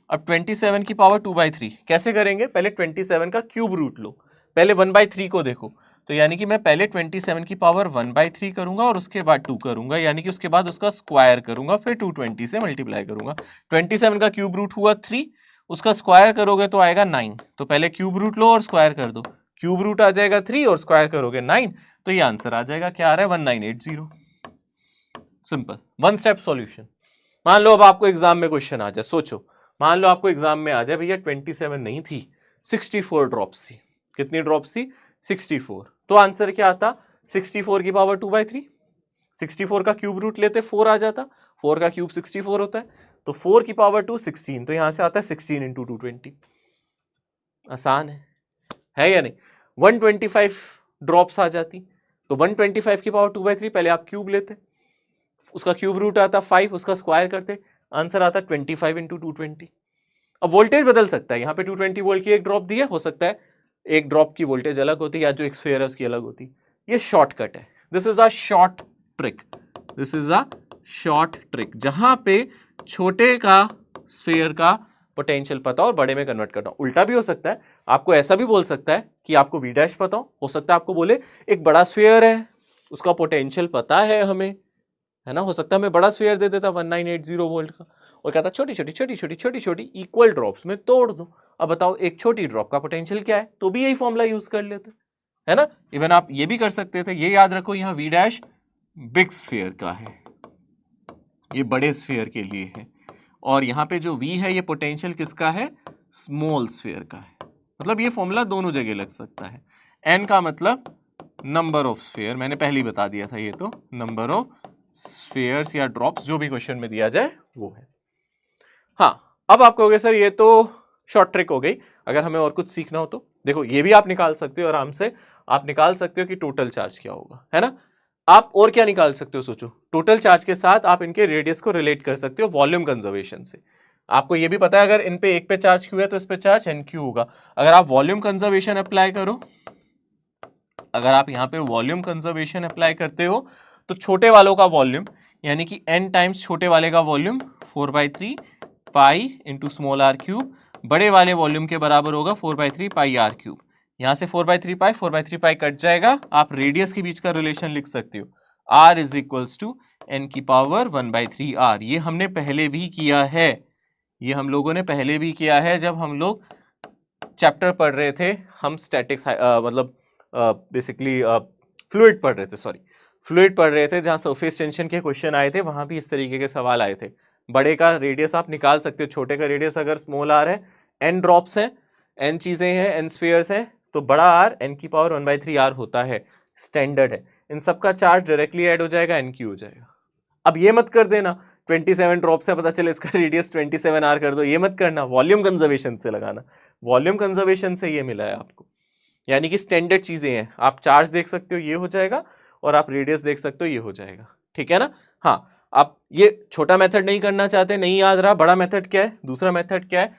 अब 27 की पावर 2/3 कैसे करेंगे, पहले 27 का क्यूब रूट लो, पहले 1/3 को देखो, तो यानी कि मैं पहले 27 की पावर 1/3 करूंगा और उसके बाद 2 करूंगा, यानी कि उसके बाद उसका स्क्वायर करूंगा, फिर 220 से मल्टीप्लाई करूंगा। 27 का क्यूब रूट हुआ 3, उसका स्क्वायर करोगे तो आएगा 9, तो पहले क्यूब रूट लो और स्क्वायर कर दो, क्यूब रूट आ जाएगा 3 और स्क्वायर करोगे 9, तो ये आंसर आ जाएगा, क्या आ रहा है, 1980। Simple, one step solution. मान लो अब आपको एग्जाम में क्वेश्चन आ जाए, सोचो, मान लो आपको एग्जाम में आ जाए भैया 27 नहीं थी, 64 ड्रॉप्स थी, कितनी ड्रॉप्स थी, 64, तो आंसर क्या आता, 64 की पावर 2/3, 64 का क्यूब रूट लेते 4 आ जाता, 4 का क्यूब 64 होता है, तो 4 की पावर 2 16, तो यहां से आता है 16 इंटू 220। आसान है या नहीं। 125 ड्रॉप्स आ जाती, तो 125 की पावर 2/3, पहले आप क्यूब लेते, उसका क्यूब रूट आता 5, उसका स्क्वायर करते, आंसर आता 25 इंटू 220। अब वोल्टेज बदल सकता है, यहाँ पे 220 वोल्ट की एक ड्रॉप दी है, हो सकता है एक ड्रॉप की वोल्टेज अलग होती है, या जो एक स्फीयर है उसकी अलग होती है। ये शॉर्टकट है, this is a short trick, this is a short trick, जहां पे छोटे का स्फीयर का पोटेंशियल पता और बड़े में कन्वर्ट करना। उल्टा भी हो सकता है, आपको ऐसा भी बोल सकता है कि आपको V डैश पता हो सकता है आपको बोले एक बड़ा स्फीयर है, उसका पोटेंशियल पता है हमें, है ना, हो सकता है मैं बड़ा स्फीयर दे देता 1980 वोल्ट का, और कहता छोटी छोटी छोटी छोटी छोटी छोटी इक्वल ड्रॉप्स में तोड़ दो। अब बताओ एक छोटी ड्रॉप का पोटेंशियल क्या है, तो भी यही फॉर्मूला यूज कर लेते, है ना। इवन आप ये भी कर सकते थे, ये याद रखो, यहाँ V डैश बिग स्फीयर का है, ये बड़े स्फीयर के लिए है, और यहाँ पे जो V है ये पोटेंशियल किसका है, स्मॉल स्फीयर का है। मतलब ये फॉर्मूला दोनों जगह लग सकता है। n का मतलब नंबर ऑफ स्फीयर, मैंने पहले ही बता दिया था, ये तो नंबर ऑफ स्फीयर्स या ड्रॉप्स जो भी क्वेश्चन में दिया जाए वो है। हाँ, अब आप कहोगे सर ये तो शॉर्ट ट्रिक हो गई, अगर हमें और कुछ सीखना हो तो देखो ये भी आप निकाल सकते हो आराम से, आप निकाल सकते हो कि टोटल चार्ज क्या होगा, है ना। आप और क्या निकाल सकते हो, सोचो, टोटल चार्ज के साथ आप इनके रेडियस को रिलेट कर सकते हो वॉल्यूम कंजर्वेशन से। आपको ये भी पता है अगर इन पे एक पे चार्ज क्यू है तो इस पे चार्ज NQ होगा। अगर आप वॉल्यूम कंजर्वेशन अप्लाई करो, अगर आप यहाँ पे वॉल्यूम कंजर्वेशन अप्लाई करते हो तो छोटे वालों का वॉल्यूम यानी कि n टाइम्स छोटे वाले का volume 4/3 pi into small r cube, बड़े वाले वॉल्यूम के बराबर होगा 4/3 पाई r क्यूब। यहाँ से 4/3 पाई कट जाएगा, आप रेडियस के बीच का रिलेशन लिख सकते हो, r is equals to n की पावर 1/3 r। ये हमने पहले भी किया है, ये हम लोगों ने पहले भी किया है जब हम लोग चैप्टर पढ़ रहे थे, हम स्टैटिक्स मतलब बेसिकली फ्लूइड पढ़ रहे थे, सॉरी फ्लूइड पढ़ रहे थे, जहां सरफेस टेंशन के क्वेश्चन आए थे, वहां भी इस तरीके के सवाल आए थे। बड़े का रेडियस आप निकाल सकते हो, छोटे का रेडियस अगर स्मॉल आर है, n ड्रॉप्स हैं, n चीजें हैं, n स्फीयर्स हैं, तो बड़ा आर n की पावर 1/3 आर होता है, स्टैंडर्ड है। इन सबका चार्ज डायरेक्टली ऐड हो जाएगा, n क्यू हो जाएगा। अब ये मत कर देना 27 ड्रॉप से पता चले इसका रेडियस 27 आर कर दो, ये मत करना, वॉल्यूम कंजर्वेशन से लगाना, वॉल्यूम कंजर्वेशन से ये मिला है आपको। यानी कि स्टैंडर्ड चीजें हैं, आप चार्ज देख सकते हो ये हो जाएगा, और आप रेडियस देख सकते हो ये हो जाएगा, ठीक है ना। हाँ, आप ये छोटा मेथड नहीं करना चाहते, नहीं याद रहा, बड़ा मेथड क्या है, दूसरा मेथड क्या है,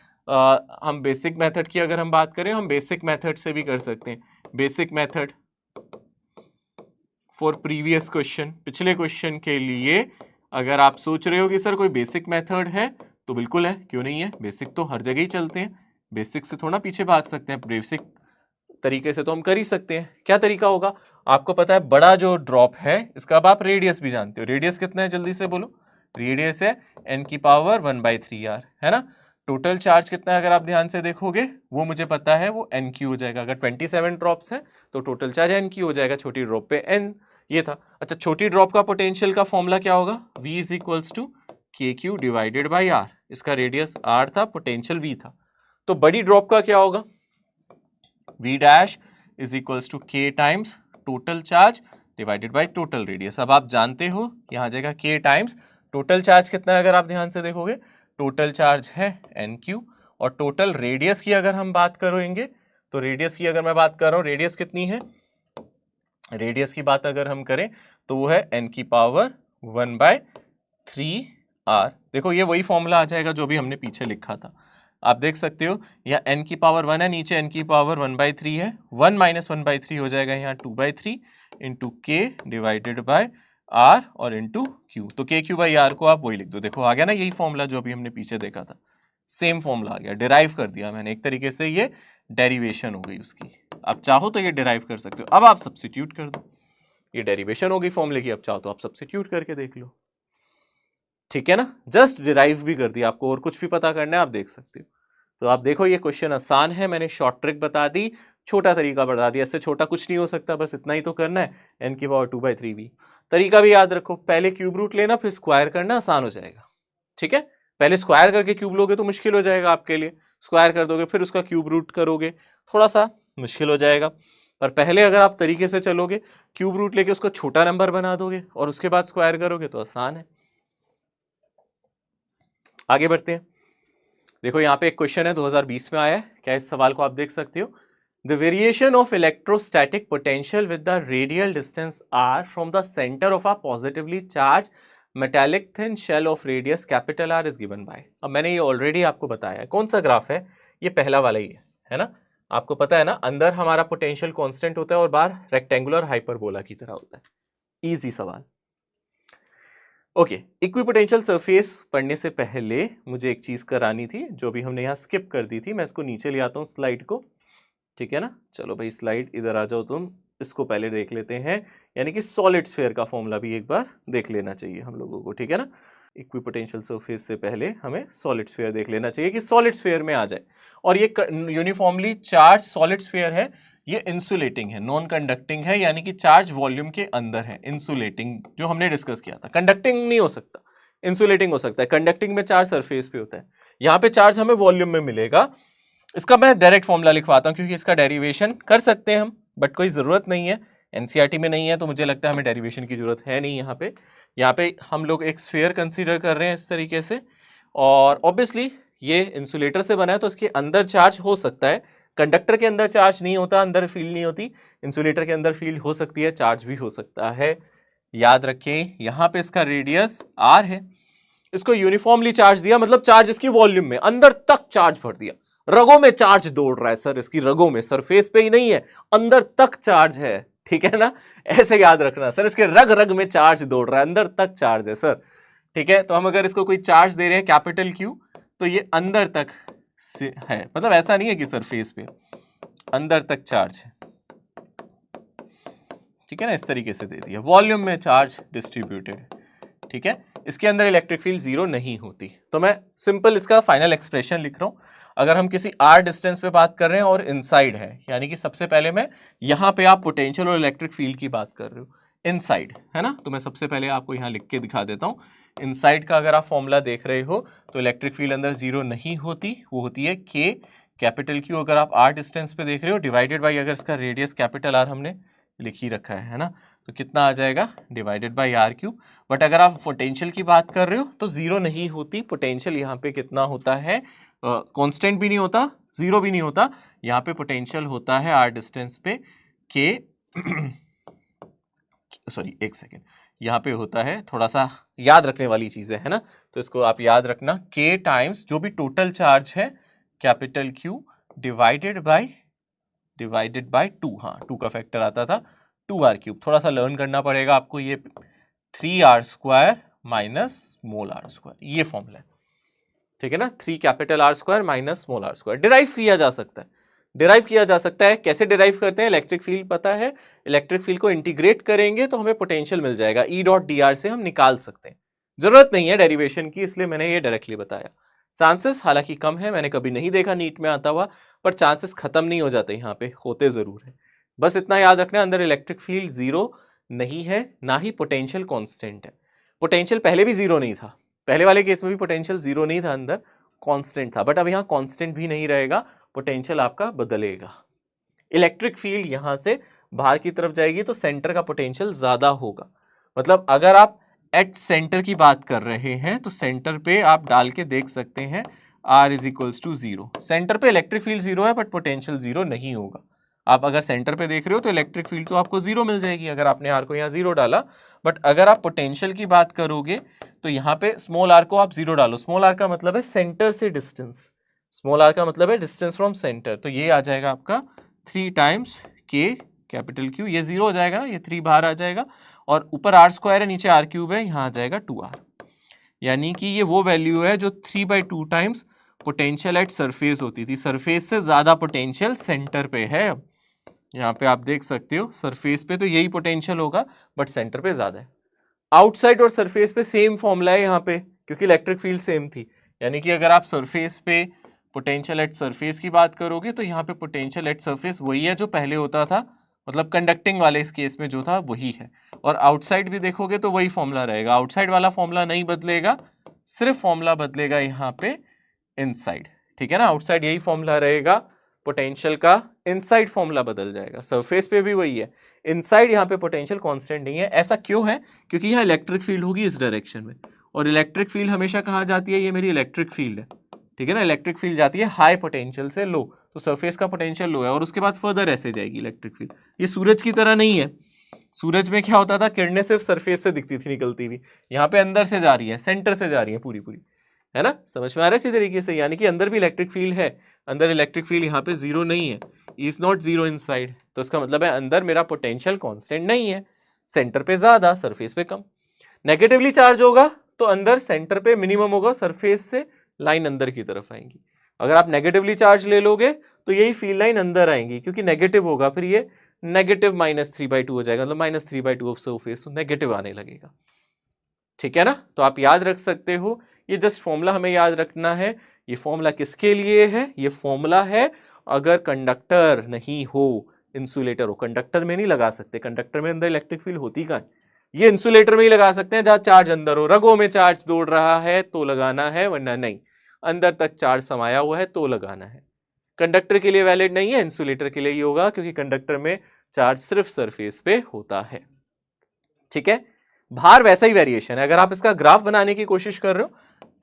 हम बेसिक मेथड की अगर हम बात करें, हम बेसिक मेथड से भी कर सकते हैं। Basic method for previous question, पिछले क्वेश्चन के लिए अगर आप सोच रहे हो कि सर कोई बेसिक मेथड है, तो बिल्कुल है, क्यों नहीं है, बेसिक तो हर जगह ही चलते हैं, बेसिक से थोड़ा पीछे भाग सकते हैं, बेसिक तरीके से तो हम कर ही सकते हैं। क्या तरीका होगा, आपको पता है बड़ा जो ड्रॉप है इसका अब आप रेडियस भी जानते हो, रेडियस कितना है जल्दी से बोलो, रेडियस है n की पावर 1/3 आर, है ना। टोटल चार्ज कितना है अगर आप ध्यान से देखोगे, वो मुझे पता है, वो n क्यू हो जाएगा। अगर 27 ड्रॉप्स है तो टोटल चार्ज n क्यू हो जाएगा, छोटी ड्रॉप पे n, ये था। अच्छा, छोटी ड्रॉप का पोटेंशियल का फॉर्मूला क्या होगा, v is equals to k q divided by r, इसका रेडियस r था, पोटेंशियल v था। तो बड़ी ड्रॉप का क्या होगा, v dash is equals to k times total charge divided by total radius. अब आप जानते हो यहाँ आ जाएगा k टाइम्स टोटल चार्ज कितना है, अगर आप ध्यान से देखोगे टोटल चार्ज है n क्यू, और टोटल रेडियस की अगर हम बात करेंगे, तो रेडियस की अगर मैं बात कर रहा हूँ, रेडियस कितनी है, रेडियस की बात अगर हम करें तो वो है n की पावर 1/3 आर। देखो ये वही फॉर्मूला आ जाएगा जो भी हमने पीछे लिखा था, आप देख सकते हो, या n की पावर 1 है, नीचे n की पावर 1/3 है, 1 माइनस 1/3 हो जाएगा यहाँ 2/3 इंटू के डिवाइडेड बाय आर और इंटू क्यू। तो के क्यू बाई आर को आप वही लिख दो, देखो आ गया ना यही फॉर्मूला जो अभी हमने पीछे देखा था, सेम फॉर्मूला आ गया, डिराइव कर दिया मैंने एक तरीके से, ये डेरिवेशन हो गई उसकी। आप चाहो तो ये डिराइव कर सकते हो, अब आप सब्स्टिट्यूट कर दो, ये डेरिवेशन हो गई फॉर्मूले की, अब चाहो तो आप सब्स्टिट्यूट करके देख लो, ठीक है ना। जस्ट डिराइव भी कर दिया, आपको और कुछ भी पता करना है आप देख सकते हो। तो आप देखो ये क्वेश्चन आसान है, मैंने शॉर्ट ट्रिक बता दी, छोटा तरीका बता दिया, इससे छोटा कुछ नहीं हो सकता, बस इतना ही तो करना है, n की पावर 2/3v। तरीका भी याद रखो, पहले क्यूब रूट लेना फिर स्क्वायर करना, आसान हो जाएगा, ठीक है। पहले स्क्वायर करके क्यूब लोगे तो मुश्किल हो जाएगा आपके लिए, स्क्वायर कर दोगे फिर उसका क्यूब रूट करोगे, थोड़ा सा मुश्किल हो जाएगा। पर पहले अगर आप तरीके से चलोगे, क्यूब रूट लेके उसको छोटा नंबर बना दोगे और उसके बाद स्क्वायर करोगे तो आसान है। आगे बढ़ते हैं, देखो यहाँ पे एक क्वेश्चन है 2020 में आया है, क्या इस सवाल को आप देख सकते हो, the variation of electrostatic potential with the radial distance r from the centre of a positively charged metallic thin shell of radius capital r is given by. अब मैंने ये ऑलरेडी आपको बताया है, कौन सा ग्राफ है, ये पहला वाला ही है ना, आपको पता है ना, अंदर हमारा पोटेंशियल कांस्टेंट होता है और बाहर रेक्टेंगुलर हाइपरबोला की तरह होता है, इजी सवाल। ओके, इक्विपोटेंशियल सरफेस पढ़ने से पहले मुझे एक चीज करानी थी जो भी हमने यहाँ स्किप कर दी थी, मैं इसको नीचे ले आता हूँ स्लाइड को, ठीक है ना। चलो भाई स्लाइड इधर आ जाओ तुम, इसको पहले देख लेते हैं, यानी कि सॉलिड स्फीयर का फॉर्मूला भी एक बार देख लेना चाहिए हम लोगों को, ठीक है ना। इक्विपोटेंशियल सरफेस से पहले हमें सॉलिड स्फीयर देख लेना चाहिए कि सॉलिड स्फीयर में आ जाए, और ये यूनिफॉर्मली चार्ज सॉलिड स्फीयर है, ये इंसुलेटिंग है, नॉन कंडक्टिंग है, यानी कि चार्ज वॉल्यूम के अंदर है, इंसुलेटिंग जो हमने डिस्कस किया था। कंडक्टिंग नहीं हो सकता, इंसुलेटिंग हो सकता है, कंडक्टिंग में चार्ज सरफेस पे होता है, यहाँ पे चार्ज हमें वॉल्यूम में मिलेगा। इसका मैं डायरेक्ट फॉर्मूला लिखवाता हूँ क्योंकि इसका डेरिवेशन कर सकते हैं हम, बट कोई जरूरत नहीं है, एनसीईआरटी में नहीं है, तो मुझे लगता है हमें डेरिवेशन की जरूरत है नहीं। यहाँ पे हम लोग एक स्फीयर कंसीडर कर रहे हैं इस तरीके से, और ऑब्वियसली ये इंसुलेटर से बना है तो इसके अंदर चार्ज हो सकता है, कंडक्टर के अंदर चार्ज नहीं होता, अंदर फील्ड नहीं होती, इंसुलेटर के अंदर फील्ड हो सकती है, चार्ज भी हो सकता है। याद रखें यहाँ पे इसका रेडियस आर है, इसको यूनिफॉर्मली चार्ज दिया, मतलब चार्ज इसकी वॉल्यूम में अंदर तक चार्ज भर दिया, रगों में चार्ज दौड़ रहा है सर, इसकी रगों में, सरफेस पे ही नहीं है, अंदर तक चार्ज है, ठीक है ना, ऐसे याद रखना सर, इसके रग रग में चार्ज दौड़ रहा है, अंदर तक चार्ज है सर, ठीक है। तो हम अगर इसको कोई चार्ज दे रहे हैं कैपिटल क्यू, तो ये अंदर तक है, मतलब ऐसा नहीं है कि सरफेस पे, अंदर तक चार्ज है, ठीक है ना, इस तरीके से दे दिया, वॉल्यूम में चार्ज डिस्ट्रीब्यूटेड, ठीक है। इसके अंदर इलेक्ट्रिक फील्ड जीरो नहीं होती। तो मैं सिंपल इसका फाइनल एक्सप्रेशन लिख रहा हूं, अगर हम किसी आर डिस्टेंस पे बात कर रहे हैं और इनसाइड है, यानी कि सबसे पहले मैं यहां पे आप पोटेंशियल और इलेक्ट्रिक फील्ड की बात कर रहे हो, इनसाइड है ना, तो मैं सबसे पहले आपको यहां लिख के दिखा देता हूं, इनसाइड का अगर आप फॉर्मूला देख रहे हो तो इलेक्ट्रिक फील्ड अंदर जीरो नहीं होती, वो होती है के कैपिटल क्यू अगर आप आर डिस्टेंस पे देख रहे हो डिवाइडेड बाई अगर इसका रेडियस कैपिटल आर हमने लिख ही रखा है ना, तो कितना आ जाएगा divided by r q. But अगर आप पोटेंशियल की बात कर रहे हो तो जीरो नहीं होती, पोटेंशियल यहाँ पे कितना होता है, कांस्टेंट भी नहीं होता, जीरो भी नहीं होता, यहाँ पे पोटेंशियल होता है आर डिस्टेंस पे के सॉरी एक सेकेंड, यहाँ पे होता है, थोड़ा सा याद रखने वाली चीजें है ना, तो इसको आप याद रखना, के टाइम्स जो भी टोटल चार्ज है capital q divided by two, हाँ टू का फैक्टर आता था, 2r क्यूब। थोड़ा सा लर्न करना पड़ेगा आपको, ये 3r square minus small r square, ये फॉर्मूला है, ठीक है ना, 3 capital R square minus small r square. Derive किया जा सकता है, डिराइव किया जा सकता है, कैसे डिराइव करते हैं, इलेक्ट्रिक फील्ड पता है, इलेक्ट्रिक फील्ड को इंटीग्रेट करेंगे तो हमें पोटेंशियल मिल जाएगा, ई डॉट डी आर से हम निकाल सकते हैं, जरूरत नहीं है डेरिवेशन की, इसलिए मैंने ये डायरेक्टली बताया। चांसेस हालांकि कम है, मैंने कभी नहीं देखा नीट में आता हुआ, पर चांसेस खत्म नहीं हो जाते, यहाँ पे होते जरूर है। बस इतना याद रखना, अंदर इलेक्ट्रिक फील्ड जीरो नहीं है, ना ही पोटेंशियल कांस्टेंट है। पोटेंशियल पहले भी जीरो नहीं था, पहले वाले केस में भी पोटेंशियल जीरो नहीं था, अंदर कांस्टेंट था, बट अब यहाँ कांस्टेंट भी नहीं रहेगा, पोटेंशियल आपका बदलेगा। इलेक्ट्रिक फील्ड यहां से बाहर की तरफ जाएगी तो सेंटर का पोटेंशियल ज्यादा होगा, मतलब अगर आप एट सेंटर की बात कर रहे हैं तो सेंटर पे आप डाल के देख सकते हैं R is equals to zero, centre पे इलेक्ट्रिक फील्ड जीरो है बट पोटेंशियल जीरो नहीं होगा। आप अगर सेंटर पे देख रहे हो तो इलेक्ट्रिक फील्ड तो आपको जीरो मिल जाएगी अगर आपने R को यहाँ जीरो डाला, बट अगर आप पोटेंशियल की बात करोगे तो यहाँ पे स्मॉल r को आप जीरो डालो, स्मॉल r का मतलब है सेंटर से डिस्टेंस, स्मॉल r का मतलब है डिस्टेंस फ्रॉम सेंटर, तो ये आ जाएगा आपका 3 टाइम्स के कैपिटल क्यू, ये जीरो हो जाएगा ना, ये 3 बाहर आ जाएगा, और ऊपर आर स्क्वायर है नीचे आर क्यूब है, यहाँ आ जाएगा 2r, यानी कि ये वो वैल्यू है जो 3/2 टाइम्स पोटेंशियल एट सरफेस होती थी, सरफेस से ज्यादा पोटेंशियल सेंटर पे है। यहाँ पे आप देख सकते हो सरफेस पे तो यही पोटेंशियल होगा बट सेंटर पे ज्यादा है। आउटसाइड और सरफेस पे सेम फॉर्मूला है यहाँ पे, क्योंकि इलेक्ट्रिक फील्ड सेम थी, यानी कि अगर आप सरफेस पे पोटेंशियल एट सरफेस की बात करोगे तो यहाँ पे पोटेंशियल एट सरफेस वही है जो पहले होता था, मतलब कंडक्टिंग वाले इस केस में जो था वही है, और आउटसाइड भी देखोगे तो वही फॉर्मूला रहेगा, आउटसाइड वाला फॉर्मूला नहीं बदलेगा, सिर्फ फॉर्मूला बदलेगा यहाँ पे इनसाइड, ठीक है ना, आउटसाइड यही फॉर्मूला रहेगा, पोटेंशियल का इनसाइड फॉर्मूला बदल जाएगा, सरफेस पे भी वही है, इनसाइड यहाँ पे पोटेंशियल कांस्टेंट नहीं है। ऐसा क्यों है, क्योंकि यहाँ इलेक्ट्रिक फील्ड होगी इस डायरेक्शन में, और इलेक्ट्रिक फील्ड हमेशा कहाँ जाती है, ये मेरी इलेक्ट्रिक फील्ड है, ठीक है ना, इलेक्ट्रिक फील्ड जाती है हाई पोटेंशियल से लो, तो सरफेस का पोटेंशियल लो है और उसके बाद फर्दर ऐसे जाएगी इलेक्ट्रिक फील्ड। ये सूरज की तरह नहीं है, सूरज में क्या होता था, किरणें सिर्फ सरफेस से दिखती थी निकलती हुई, यहाँ पे अंदर से जा रही है, सेंटर से जा रही है पूरी पूरी, है ना, समझ में आ रहा है अच्छी तरीके से, यानी कि अंदर भी इलेक्ट्रिक फील्ड है, अंदर इलेक्ट्रिक फील्ड यहाँ पे जीरो नहीं है, इज नॉट जीरो इनसाइड, तो इसका मतलब है अंदर मेरा पोटेंशियल कांस्टेंट नहीं है, सेंटर पे ज्यादा सरफेस पे कम। नेगेटिवली चार्ज होगा तो अंदर सेंटर पे मिनिमम होगा, सरफेस से लाइन अंदर की तरफ आएंगी। अगर आप नेगेटिवली चार्ज ले लोगे तो यही फील्ड लाइन अंदर आएंगी, क्योंकि नेगेटिव होगा, फिर ये नेगेटिव -3/2 हो जाएगा, मतलब -3/2 ऑफ सरफेस, तो नेगेटिव आने लगेगा, ठीक है ना। तो आप याद रख सकते हो, ये जस्ट फॉर्मूला हमें याद रखना है। ये फॉर्मूला किसके लिए है, ये फॉर्मूला है अगर कंडक्टर नहीं हो, इंसुलेटर हो, कंडक्टर में नहीं लगा सकते, कंडक्टर में अंदर इलेक्ट्रिक फील्ड होती कहाँ है, ये इंसुलेटर में ही लगा सकते हैं जहां चार्ज अंदर हो, रगों में चार्ज दौड़ रहा है तो लगाना है, वरना नहीं, अंदर तक चार्ज समाया हुआ है तो लगाना है। कंडक्टर के लिए वैलिड नहीं है, इंसुलेटर के लिए ही होगा, क्योंकि कंडक्टर में चार्ज सिर्फ सरफेस पे होता है, ठीक है। बाहर वैसा ही वेरिएशन है। अगर आप इसका ग्राफ बनाने की कोशिश कर रहे हो,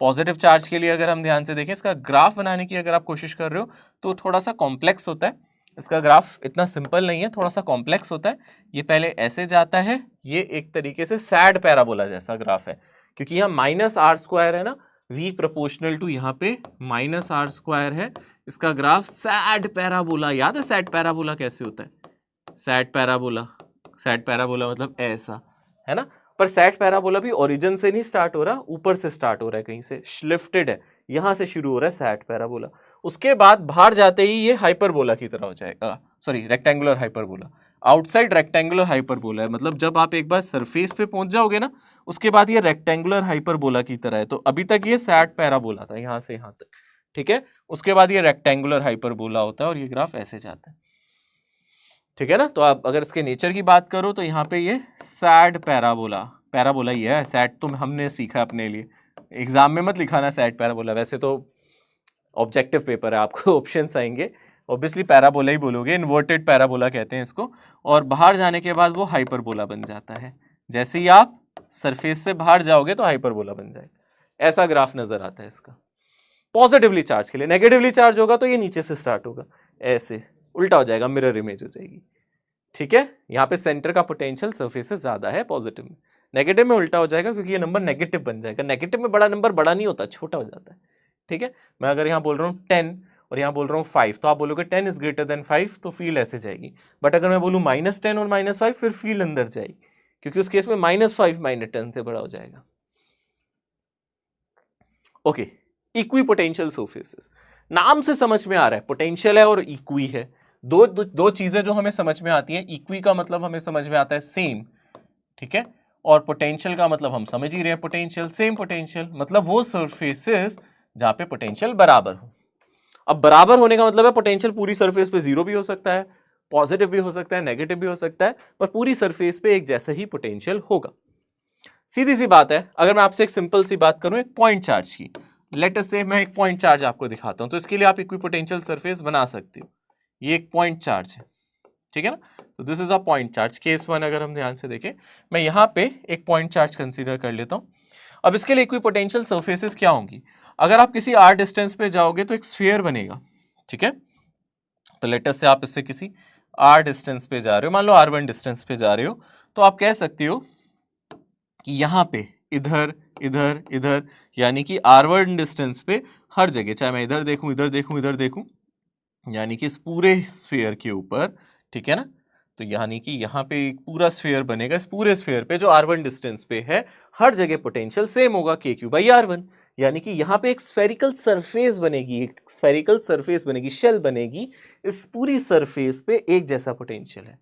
पॉजिटिव चार्ज के लिए अगर हम ध्यान से देखें, इसका ग्राफ बनाने की अगर आप कोशिश कर रहे हो तो थोड़ा सा कॉम्प्लेक्स होता है, इसका ग्राफ इतना सिंपल नहीं है, थोड़ा सा कॉम्प्लेक्स होता है। ये पहले ऐसे जाता है, ये एक तरीके से सैड पैराबोला जैसा ग्राफ है, क्योंकि यहाँ -r² है ना, v प्रोपोर्शनल टू यहाँ पे -r² है, इसका ग्राफ सैड पैराबोला, याद है सैड पैराबोला कैसे होता है, सैड पैराबोला मतलब ऐसा, है ना। पर सैड पैराबोला भी ओरिजिन से नहीं स्टार्ट हो रहा, ऊपर से स्टार्ट हो रहा है, कहीं से लिफ्टेड है, यहां से शुरू हो रहा है सैड पैराबोला, उसके बाद बाहर जाते ही ये हाइपरबोला की तरह हो जाएगा, sorry rectangular hyperbola, outside rectangular hyperbola है, मतलब जब आप एक बार सरफेस पे पहुंच जाओगे ना, उसके बाद ये रेक्टेंगुलर हाइपरबोला की तरह है। तो अभी तक ये सैड पैराबोला था यहां से यहां तक, ठीक है, उसके बाद ये रेक्टेंगुलर हाइपरबोला होता है और ये ग्राफ ऐसे जाता है, ठीक है ना। तो आप अगर इसके नेचर की बात करो तो यहाँ पे ये सैड पैराबोला, पैराबोला ही है, सेट तो हमने सीखा अपने लिए, एग्जाम में मत लिखाना सेट पैराबोला, वैसे तो ऑब्जेक्टिव पेपर है, आपको ऑप्शंस आएंगे, ऑब्वियसली पैराबोला ही बोलोगे, इन्वर्टेड पैराबोला कहते हैं इसको, और बाहर जाने के बाद वो हाइपरबोला बन जाता है, जैसे ही आप सरफेस से बाहर जाओगे तो हाइपरबोला बन जाएगा, ऐसा ग्राफ नजर आता है इसका। पॉजिटिवली चार्ज के लिए, नेगेटिवली चार्ज होगा तो ये नीचे से स्टार्ट होगा, ऐसे उल्टा हो जाएगा, मिरर इमेज हो जाएगी, ठीक है। यहाँ पे सेंटर का पोटेंशियल सरफेस से ज्यादा है पॉजिटिव में, नेगेटिव में उल्टा हो जाएगा क्योंकि ये नंबर नेगेटिव बन जाएगा, नेगेटिव में बड़ा नंबर बड़ा नहीं होता, छोटा हो जाता है, ठीक है। मैं अगर यहाँ बोल रहा हूँ 10 और यहाँ बोल रहा हूँ 5, तो आप बोलोगे 10 इज ग्रेटर देन 5, तो फील्ड ऐसे जाएगी, बट अगर मैं बोलूँ -10 और -5, फिर फील्ड अंदर जाएगी, क्योंकि उस केस में -5 -10 से बड़ा हो जाएगा। ओके, इक्वी पोटेंशियल सरफेसेस, नाम से समझ में आ रहा है पोटेंशियल है और इक्वी है, दो चीजें जो हमें समझ में आती है, इक्वी का मतलब हमें समझ में आता है सेम, ठीक है, और पोटेंशियल का मतलब हम समझ ही रहे हैं, पोटेंशियल सेम पोटेंशियल, मतलब वो सरफेसेस जहां पे पोटेंशियल बराबर हो। अब बराबर होने का मतलब है पोटेंशियल पूरी सरफेस पे जीरो भी हो सकता है, पॉजिटिव भी हो सकता है, नेगेटिव भी हो सकता है, पर पूरी सरफेस पे एक जैसा ही पोटेंशियल होगा। सीधी सी बात है, अगर मैं आपसे एक सिंपल सी बात करूं एक पॉइंट चार्ज की, लेट अस से मैं एक पॉइंट चार्ज आपको दिखाता हूं, तो इसके लिए आप इक्विपोटेंशियल सरफेस बना सकते हो, ये एक पॉइंट चार्ज है, ठीक है ना, तो this is a point charge, case 1 अगर हम ध्यान से देखें, मैं यहां पे एक पॉइंट चार्ज कंसीडर कर लेता हूं। अब इसके लिए इक्विपोटेंशियल सरफेसेस क्या होंगी, अगर आप किसी r डिस्टेंस पे जाओगे तो एक स्फीयर बनेगा, ठीक है, तो लेट अस से आप इससे किसी r डिस्टेंस पे जा रहे हो, मान लो r1 डिस्टेंस पे जा रहे हो, तो आप कह सकते हो कि यहां पे इधर इधर इधर, यानी कि r1 डिस्टेंस पे हर जगह, चाहे मैं इधर देखूं इधर देखूं इधर देखूं, यानी कि इस पूरे स्फीयर के ऊपर, ठीक है ना, तो यानी कि यहाँ पे एक पूरा स्फीयर बनेगा, इस पूरे स्फीयर पे जो r1 डिस्टेंस पे है हर जगह पोटेंशियल सेम होगा k3/r1, यानी कि यहाँ पे एक स्फेरिकल सरफेस बनेगी, एक स्फेरिकल सरफेस बनेगी, शेल बनेगी, इस पूरी सरफेस पे एक जैसा पोटेंशियल है,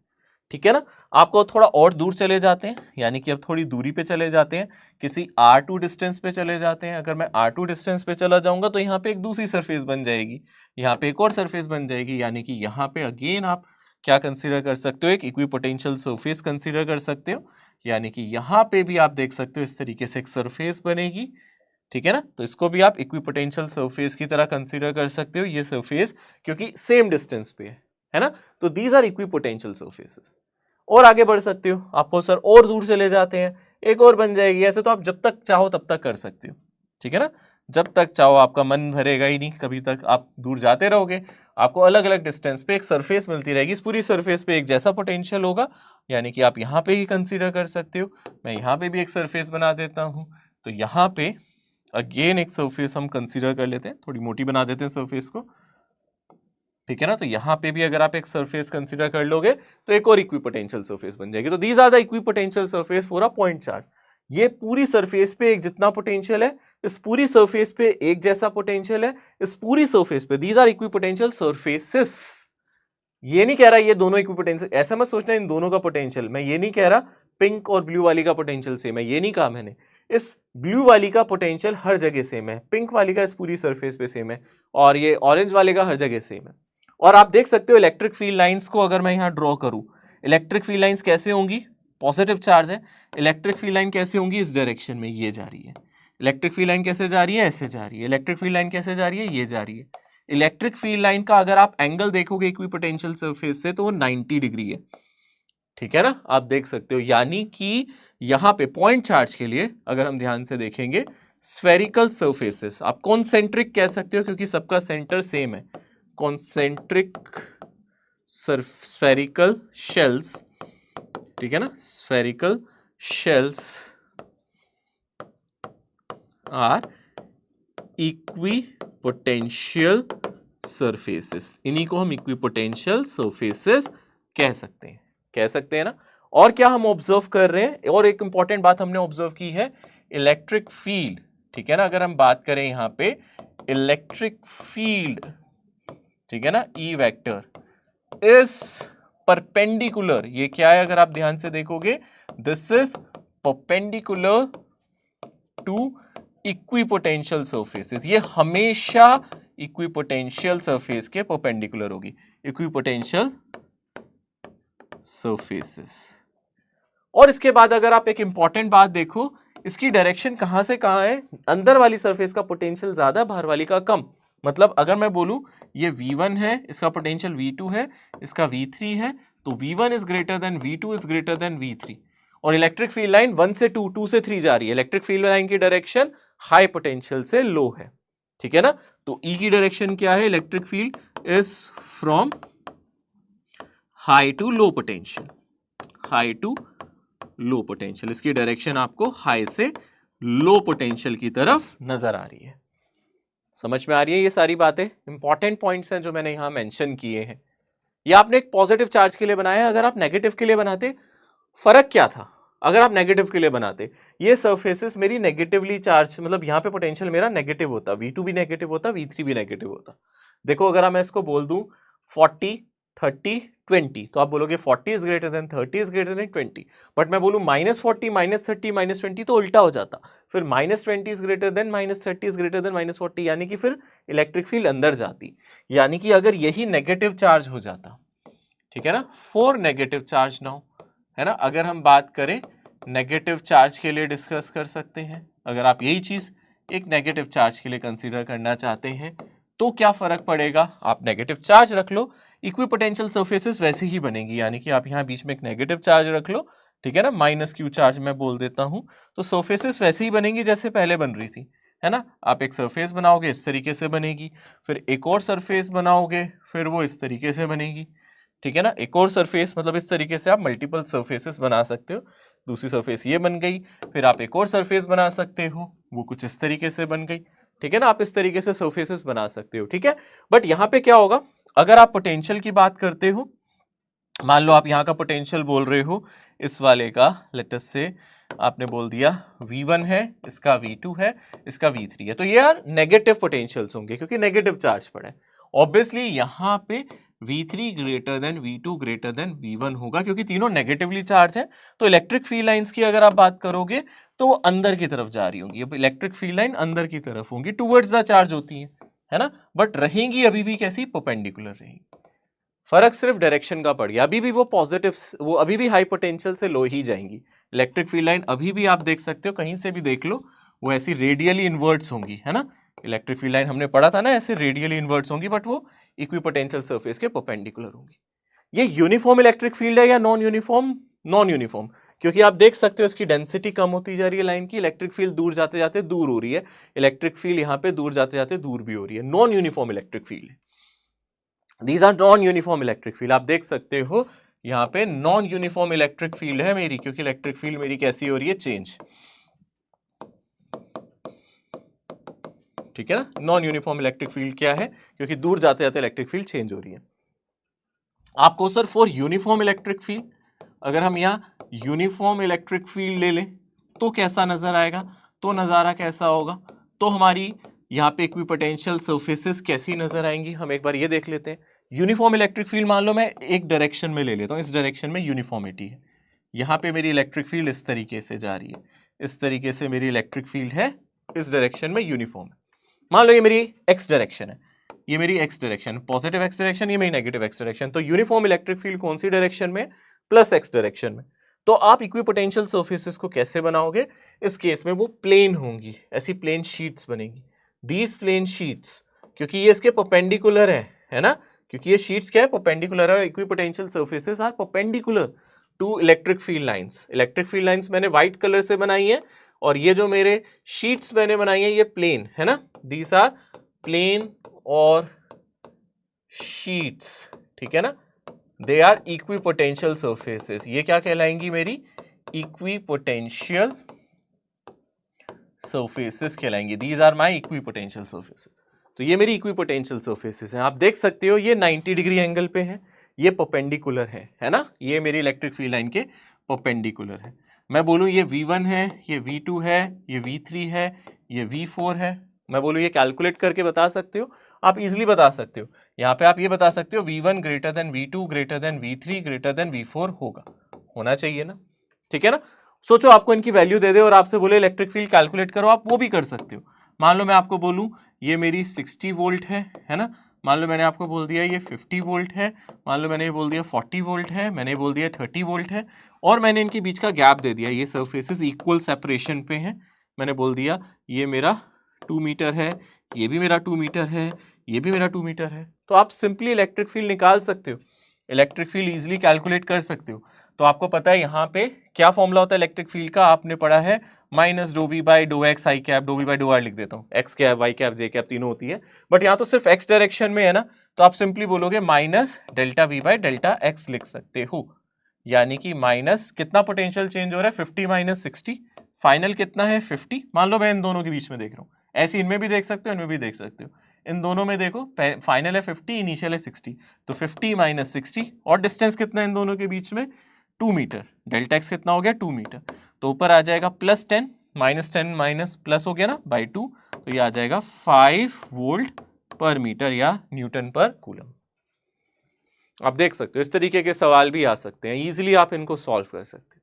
ठीक है ना। आपको थोड़ा और दूर चले जाते हैं, यानी कि अब थोड़ी दूरी पे चले जाते हैं, किसी r2 डिस्टेंस पे चले जाते हैं, अगर मैं r2 डिस्टेंस पे चला जाऊंगा तो यहाँ पे एक दूसरी सरफेस बन जाएगी, यहाँ पे एक और सरफेस बन जाएगी, यानी कि यहाँ पे अगेन आप क्या कंसीडर कर सकते हो, एक इक्विपोटेंशियल सरफेस कंसीडर कर सकते हो, यानी कि यहाँ पे भी आप देख सकते हो इस तरीके से एक सरफेस बनेगी, ठीक है ना, तो इसको भी आप इक्विपोटेंशियल सरफेस की तरह कंसीडर कर सकते हो, ये सरफेस क्योंकि सेम डिस्टेंस पे है ना, तो दीज आर इक्विपोटेंशियल सरफेसेस। और आगे बढ़ सकते हो, आपको सर और दूर चले जाते हैं, एक और बन जाएगी, ऐसे तो आप जब तक चाहो तब तक कर सकते हो, ठीक है ना, जब तक चाहो, आपका मन भरेगा ही नहीं, कभी तक आप दूर जाते रहोगे, आपको अलग अलग डिस्टेंस पे एक सरफेस मिलती रहेगी, इस पूरी सरफेस पे एक जैसा पोटेंशियल होगा, यानी कि आप यहाँ पे ही कंसीडर कर सकते हो। मैं यहाँ पे भी एक सरफेस बना देता हूँ, तो यहाँ पे अगेन एक सरफेस हम कंसीडर कर लेते हैं, थोड़ी मोटी बना देते हैं सरफेस को, ठीक है ना, तो यहाँ पे भी अगर आप एक सरफेस कंसीडर कर लोगे तो एक और इक्विपोटेंशियल सरफेस बन जाएगी, तो these are the equipotential surface for a point charge. ये पूरी सरफेस पे एक जितना पोटेंशियल है, इस पूरी सरफेस पे एक जैसा पोटेंशियल है, इस पूरी सरफेस पे, दीज आर इक्विपोटेंशियल सरफेसेस। ये नहीं कह रहा ये दोनों इक्विपोटेंशियल, ऐसा मत सोचना इन दोनों का पोटेंशियल, मैं ये नहीं कह रहा पिंक और ब्लू वाली का पोटेंशियल सेम है, ये नहीं कहा मैंने, इस ब्लू वाली का पोटेंशियल हर जगह सेम है, पिंक वाली का इस पूरी सरफेस पे सेम है, और ये ऑरेंज वाले का हर जगह सेम है। और आप देख सकते हो इलेक्ट्रिक फील्ड लाइंस को अगर मैं यहाँ ड्रॉ करूं, इलेक्ट्रिक फील्ड लाइंस कैसे होंगी, पॉजिटिव चार्ज है, इलेक्ट्रिक फील्ड लाइन कैसे होंगी, इस डायरेक्शन में ये जा रही है, इलेक्ट्रिक फील्ड लाइन कैसे जा रही है, ऐसे जा रही है, इलेक्ट्रिक फील्ड लाइन कैसे जा रही है, ये जा रही है। इलेक्ट्रिक फील्ड लाइन का अगर आप एंगल देखोगे इक्विपोटेंशियल सरफेस से तो वो 90 डिग्री है, ठीक है ना, आप देख सकते हो, यानी कि यहां पे पॉइंट चार्ज के लिए अगर हम ध्यान से देखेंगे, स्फेरिकल सरफेसेस आप कॉन्सेंट्रिक कह सकते हो क्योंकि सबका सेंटर सेम है, कॉन्सेंट्रिक स्फेरिकल शेल्स, ठीक है ना, spherical shells are equipotential surfaces, इन्हीं को हम इक्विपोटेंशियल सरफेसेस कह सकते हैं ना। और क्या हम ऑब्जर्व कर रहे हैं, और एक इंपॉर्टेंट बात हमने ऑब्जर्व की है, इलेक्ट्रिक फील्ड, ठीक है ना, अगर हम बात करें यहां पे इलेक्ट्रिक फील्ड, ठीक है ना, ई वेक्टर इस परपेंडिकुलर, ये क्या है अगर आप ध्यान से देखोगे, this is perpendicular to equipotential surfaces, ये हमेशा इक्विपोटेंशियल सरफेस के परपेंडिकुलर होगी, इक्विपोटेंशियल सरफेसेस। और इसके बाद अगर आप एक इंपॉर्टेंट बात देखो, इसकी डायरेक्शन कहां से कहां है, अंदर वाली सरफेस का पोटेंशियल ज्यादा, बाहर वाली का कम। मतलब अगर मैं बोलूं ये V1 है, इसका पोटेंशियल V2 है, इसका V3 है, तो V1 is greater than V2 is greater than V3। और इलेक्ट्रिक फील्ड लाइन 1 से 2, 2 से 3 जा रही है, इलेक्ट्रिक फील्ड लाइन की डायरेक्शन हाई पोटेंशियल से लो है, ठीक है ना। तो E की डायरेक्शन क्या है, electric field is from high to low potential, high to low potential. इसकी डायरेक्शन आपको हाई से लो पोटेंशियल की तरफ नजर आ रही है। समझ में आ रही है ये सारी बातें, इंपॉर्टेंट पॉइंट्स हैं जो मैंने यहां मेंशन किए हैं। ये आपने एक पॉजिटिव चार्ज के लिए बनाया है, अगर आप नेगेटिव के लिए बनाते फर्क क्या था, अगर आप नेगेटिव के लिए बनाते ये सरफेसेस मेरी नेगेटिवली चार्ज, मतलब यहां पे पोटेंशियल मेरा नेगेटिव होता, V2 भी नेगेटिव होता, V3 भी नेगेटिव होता। देखो अगर मैं इसको बोल दूं 40 30 20, तो आप बोलोगे 40 is greater than 30 is greater than 20, but मैं बोलूं -40 -30 -20 तो उल्टा हो जाता, फिर -20 is greater than -30 is greater than -40, यानी कि फिर इलेक्ट्रिक फील्ड अंदर जाती। यानी कि अगर यही नेगेटिव चार्ज हो जाता, ठीक है ना, 4 नेगेटिव चार्ज नाउ, है ना। अगर हम बात करें नेगेटिव चार्ज के लिए डिस्कस कर सकते हैं, अगर आप यही चीज एक नेगेटिव चार्ज के लिए कंसीडर करना चाहते हैं तो क्या फर्क पड़ेगा, आप नेगेटिव चार्ज रख लो, इक्विपोटेंशियल सरफेसेस वैसे ही बनेगी, यानी कि आप यहाँ बीच में एक नेगेटिव चार्ज रख लो, ठीक है ना, -Q चार्ज मैं बोल देता हूं, तो सरफेसेस वैसे ही बनेंगी जैसे पहले बन रही थी, है ना। आप एक सरफेस बनाओगे इस तरीके से बनेगी, फिर एक और सरफेस बनाओगे फिर वो इस तरीके से बनेगी, ठीक है ना। एक और सरफेस मतलब इस तरीके से आप मल्टीपल सरफेसेस बना सकते हो, दूसरी सरफेस ये बन गई, फिर आप एक और सरफेस बना सकते हो, वो कुछ इस तरीके से बन गई, ठीक है ना। आप इस तरीके से सरफेसेस बना सकते हो, ठीक है। बट यहाँ पे क्या होगा, अगर आप पोटेंशियल की बात करते हो, मान लो आप यहाँ का पोटेंशियल बोल रहे हो, इस वाले का लेट अस से आपने बोल दिया V1 है, इसका V2 है, इसका V3 है, तो ये यार नेगेटिव पोटेंशियल्स होंगे क्योंकि नेगेटिव चार्ज पड़ा है। ऑब्वियसली यहाँ पे V3 greater than V2 greater than V1 होगा क्योंकि तीनों नेगेटिवली चार्ज है। तो इलेक्ट्रिक फील्ड लाइंस की अगर आप बात करोगे तो वो अंदर की तरफ जा रही होंगी, अब इलेक्ट्रिक फील्ड लाइन अंदर की तरफ होंगी, टुवर्ड्स द चार्ज होती है ना, बट रहेंगी अभी भी कैसी, परपेंडिकुलर रहेंगी। फर्क सिर्फ डायरेक्शन का पड़ गया, अभी भी वो पॉजिटिव, वो अभी भी हाई पोटेंशियल से लो ही जाएंगी। इलेक्ट्रिक फील्ड लाइन अभी भी आप देख सकते हो, कहीं से भी देख लो, वो ऐसी रेडियली इन्वर्ट्स होंगी, है ना। इलेक्ट्रिक फील्ड लाइन हमने पढ़ा था ना, ऐसे रेडियली इन्वर्ट्स होंगी, बट वो इक्विपोटेंशियल सरफेस के परपेंडिकुलर होंगी। ये यूनिफॉर्म इलेक्ट्रिक फील्ड है या नॉन यूनिफॉर्म, नॉन यूनिफॉर्म, क्योंकि आप देख सकते हो इसकी डेंसिटी कम होती जा रही है लाइन की, इलेक्ट्रिक फील्ड दूर जाते जाते दूर हो रही है, इलेक्ट्रिक फील्ड यहाँ पे दूर जाते जाते दूर भी हो रही है, नॉन यूनिफॉर्म इलेक्ट्रिक फील्ड है। These are non uniform electric field, आप देख सकते हो यहाँ पे नॉन यूनिफॉर्म इलेक्ट्रिक फील्ड है मेरी, क्योंकि इलेक्ट्रिक फील्ड मेरी कैसी हो रही है, चेंज, ठीक है ना। नॉन यूनिफॉर्म इलेक्ट्रिक फील्ड क्या है, क्योंकि दूर जाते जाते इलेक्ट्रिक फील्ड चेंज हो रही है। आपको sir for uniform electric field, अगर हम यहाँ यूनिफॉर्म इलेक्ट्रिक फील्ड ले लें तो कैसा नजर आएगा, तो नजारा कैसा होगा, तो हमारी यहाँ पे इक्विपोटेंशियल सरफेसेस कैसी नजर आएंगी, हम एक बार ये देख लेते हैं। यूनिफॉर्म इलेक्ट्रिक फील्ड मान लो मैं एक डायरेक्शन में ले लेता हूँ, इस डायरेक्शन में यूनिफॉर्मिटी है, यहाँ पे मेरी इलेक्ट्रिक फील्ड इस तरीके से जा रही है, इस तरीके से मेरी इलेक्ट्रिक फील्ड है, इस डायरेक्शन में यूनिफॉर्म है। मान लो ये मेरी एक्स डायरेक्शन है, ये मेरी x direction, positive x direction, ये मेरी नेगेटिव एक्स डायरेक्शन, तो यूनिफॉर्म इलेक्ट्रिक फील्ड कौन सी डायरेक्शन में, प्लस एक्स डायरेक्शन में। तो आप इक्विपोटेंशियल सरफेसेस को कैसे बनाओगे, इस केस में वो प्लेन होंगी, ऐसी प्लेन शीट्स बनेगी, दीज प्लेन शीट्स, क्योंकि ये इसके परपेंडिकुलर है ना, क्योंकि ये शीट्स क्या है, परपेंडिकुलर है, equipotential surfaces are perpendicular to electric field lines. Electric field lines मैंने व्हाइट कलर से बनाई है, और ये जो मेरे शीट्स मैंने बनाई है ये प्लेन है ना, दीज आर प्लेन और शीट्स, ठीक है ना, दे आर इक्विपोटेंशियल सरफेसेस, ये क्या कहलाएंगी, मेरी इक्विपोटेंशियल सरफेसेस कहलाएंगी, these are my equipotential surfaces. तो ये मेरी इक्विपोटेंशियल सरफेसेस हैं, आप देख सकते हो ये 90 डिग्री एंगल पे है, ये परपेंडिकुलर है ना, ये मेरी इलेक्ट्रिक फील्ड लाइन के परपेंडिकुलर है। मैं बोलूं ये V1 है, ये V2 है, ये V3 है, ये V4 है, मैं बोलूं ये कैलकुलेट करके बता सकते हो, आप इजीली बता सकते हो। यहाँ पे आप ये बता सकते हो V1 greater than V2 greater than V3 greater than V4 होना चाहिए ना, ठीक है ना। सोचो आपको इनकी वैल्यू दे दे और आपसे बोले इलेक्ट्रिक फील्ड कैलकुलेट करो, आप वो भी कर सकते हो। मान लो मैं आपको बोलूं ये मेरी 60 वोल्ट है ना, मान लो मैंने आपको बोल दिया ये 50 वोल्ट है, मान लो मैंने ये बोल दिया 40 वोल्ट है, मैंने बोल दिया 30 वोल्ट है, और मैंने इनके बीच का गैप दे दिया, ये सरफेसेस इक्वल सेपरेशन पे हैं, मैंने बोल दिया ये मेरा 2 मीटर है, ये भी मेरा 2 मीटर है, ये भी मेरा 2 मीटर है। तो आप सिंपली इलेक्ट्रिक फील्ड निकाल सकते हो, इलेक्ट्रिक फील्ड इजीली कैलकुलेट कर सकते हो। तो आपको पता है यहाँ पे क्या फॉर्मूला होता है इलेक्ट्रिक फील्ड का, आपने पढ़ा है minus dough v by doh x I cap, doh v by doh r लिख देता हूँ, x cap y cap j cap तीनों होती है, बट यहाँ तो सिर्फ एक्स डायरेक्शन में है ना, तो आप सिंपली बोलोगे minus delta we by delta x लिख सकते हो। यानी कि माइनस कितना पोटेंशियल चेंज हो रहा है 50 माइनस 60, फाइनल कितना है 50। मान लो मैं इन दोनों के बीच में देख रहा हूँ, ऐसे इनमें भी देख सकते हो इनमें भी देख सकते हो, इन दोनों में देखो फाइनल है 50, इनिशियल है 60, तो 50 माइनस 60 और डिस्टेंस कितना है इन दोनों के बीच में 2 मीटर, डेल्टा एक्स कितना हो गया 2 मीटर, तो ऊपर आ जाएगा प्लस 10 माइनस 10 माइनस प्लस हो गया ना बाई 2, तो ये आ जाएगा 5 वोल्ट पर मीटर या न्यूटन पर कूलम। आप देख सकते हो इस तरीके के सवाल भी आ सकते हैं, इजीली आप इनको सॉल्व कर सकते हैं,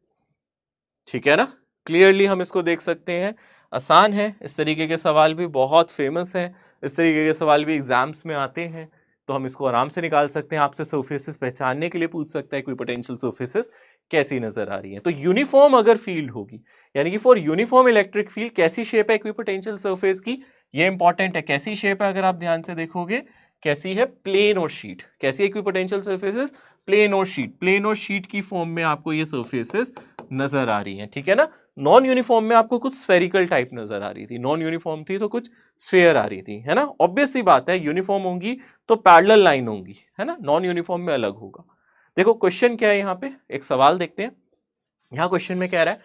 ठीक है ना, क्लियरली हम इसको देख सकते हैं, आसान है, इस तरीके के सवाल भी बहुत फेमस है, इस तरीके के सवाल भी एग्जाम्स में आते हैं, तो हम इसको आराम से निकाल सकते हैं। आपसे सरफेसेस पहचानने के लिए पूछ सकता है इक्विपोटेंशियल सरफेसेस कैसी नजर आ रही है, तो यूनिफॉर्म अगर फील्ड होगी, यानी कि फॉर यूनिफॉर्म इलेक्ट्रिक फील्ड कैसी शेप है इक्विपोटेंशियल सरफेस की, ये इंपॉर्टेंट है, कैसी शेप है अगर आप ध्यान से देखोगे, कैसी है, प्लेन और शीट। कैसी इक्विपोटेंशियल सरफेसेस, प्लेन और शीट, प्लेन और शीट की फॉर्म में आपको ये सरफेसेस नजर आ रही हैं, ठीक है ना। नॉन यूनिफॉर्म में आपको कुछ स्फेरिकल टाइप नजर आ रही थी, नॉन यूनिफॉर्म थी तो कुछ स्फेयर आ रही थी, है ना, ऑब्वियस सी बात है, यूनिफॉर्म होंगी तो पैरेलल लाइन होंगी, है ना, नॉन यूनिफॉर्म में अलग होगा। देखो क्वेश्चन क्या है, यहाँ पे एक सवाल देखते हैं, यहाँ क्वेश्चन में कह रहा है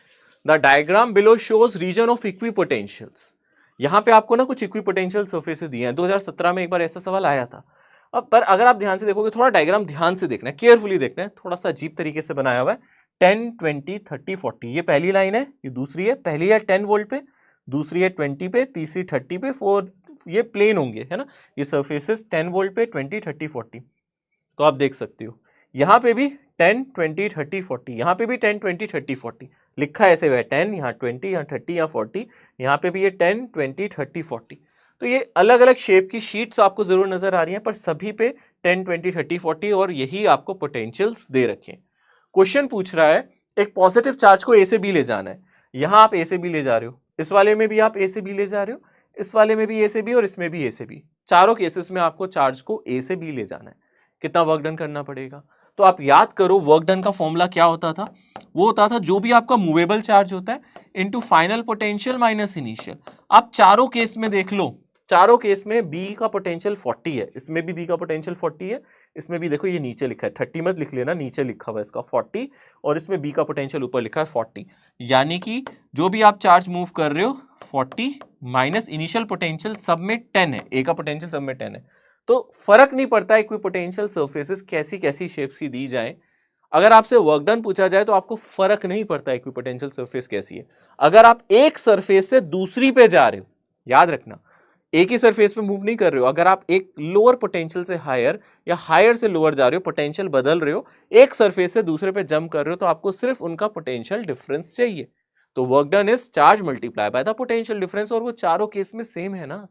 the diagram below shows region of equipotentials. यहाँ पे आपको ना कुछ इक्विपोटेंशियल सरफेसेस दिए हैं, 2017 में एक बार ऐसा सवाल आया था। अब पर अगर आप ध्यान से देखोगे, थोड़ा डायग्राम ध्यान से देखना है, केयरफुली देखना है, थोड़ा सा अजीब तरीके से बनाया हुआ है, 10 20 30 40, ये पहली लाइन है, ये दूसरी है, पहली है 10 वोल्ट पे, दूसरी है 20 पे, तीसरी 30 पे, 4 ये प्लेन होंगे, है ना, ये सरफेसेस 10 वोल्ट पे 20 30 40। तो आप देख सकते हो यहाँ पे भी 10 20 30 40, यहाँ पे भी 10 20 30 40 लिखा है ऐसे, वह 10 यहाँ 20 यहाँ 30 यहाँ 40, यहाँ पे भी ये 10 20 30 40। तो ये अलग अलग शेप की शीट्स आपको जरूर नजर आ रही हैं, पर सभी पे 10 20 30 40 और यही आपको पोटेंशियल्स दे रखे हैं। क्वेश्चन पूछ रहा है एक पॉजिटिव चार्ज को ए से बी ले जाना है, यहां आप ए से बी ले जा रहे हो, इस वाले में भी आप ए से बी ले जा रहे हो, इस वाले में भी ए से बी और इसमें भी ए से बी, चारों केसेस में आपको चार्ज को ए से बी ले जाना है, कितना वर्क डन करना पड़ेगा। तो आप याद करो वर्क डन का फॉर्मूला क्या होता था, वो होता था जो भी आपका मूवेबल चार्ज होता है into final potential minus initial. आप चारों केस में देख लो, चारों केस में B का पोटेंशियल 40 है, इसमें भी B का पोटेंशियल 40 है, इसमें भी देखो ये नीचे लिखा है, 30 मत लिख लेना, नीचे लिखा हुआ है इसका 40, और इसमें B का पोटेंशियल ऊपर लिखा है 40, यानी कि जो भी आप चार्ज मूव कर रहे हो 40 माइनस इनिशियल पोटेंशियल सब में 10 है, A का पोटेंशियल सब में 10 है, तो फर्क नहीं पड़ता इक्विपोटेंशियल सरफेसेस कैसी कैसी शेप्स की दी जाए। अगर आपसे वर्क डन पूछा जाए तो आपको फर्क नहीं पड़ता इक्विपोटेंशियल सरफेस कैसी है। अगर आप एक सरफेस से दूसरी पे जा रहे हो, याद रखना एक ही सरफेस पे मूव नहीं कर रहे हो, अगर आप एक लोअर पोटेंशियल से हायर या हायर से लोअर जा रहे हो, पोटेंशियल बदल रहे हो, एक सरफेस से दूसरे पे जंप कर रहे हो, तो आपको सिर्फ उनका पोटेंशियल डिफरेंस चाहिए। तो work done is charge multiply by the potential difference, और वो चारों केस में सेम है ना,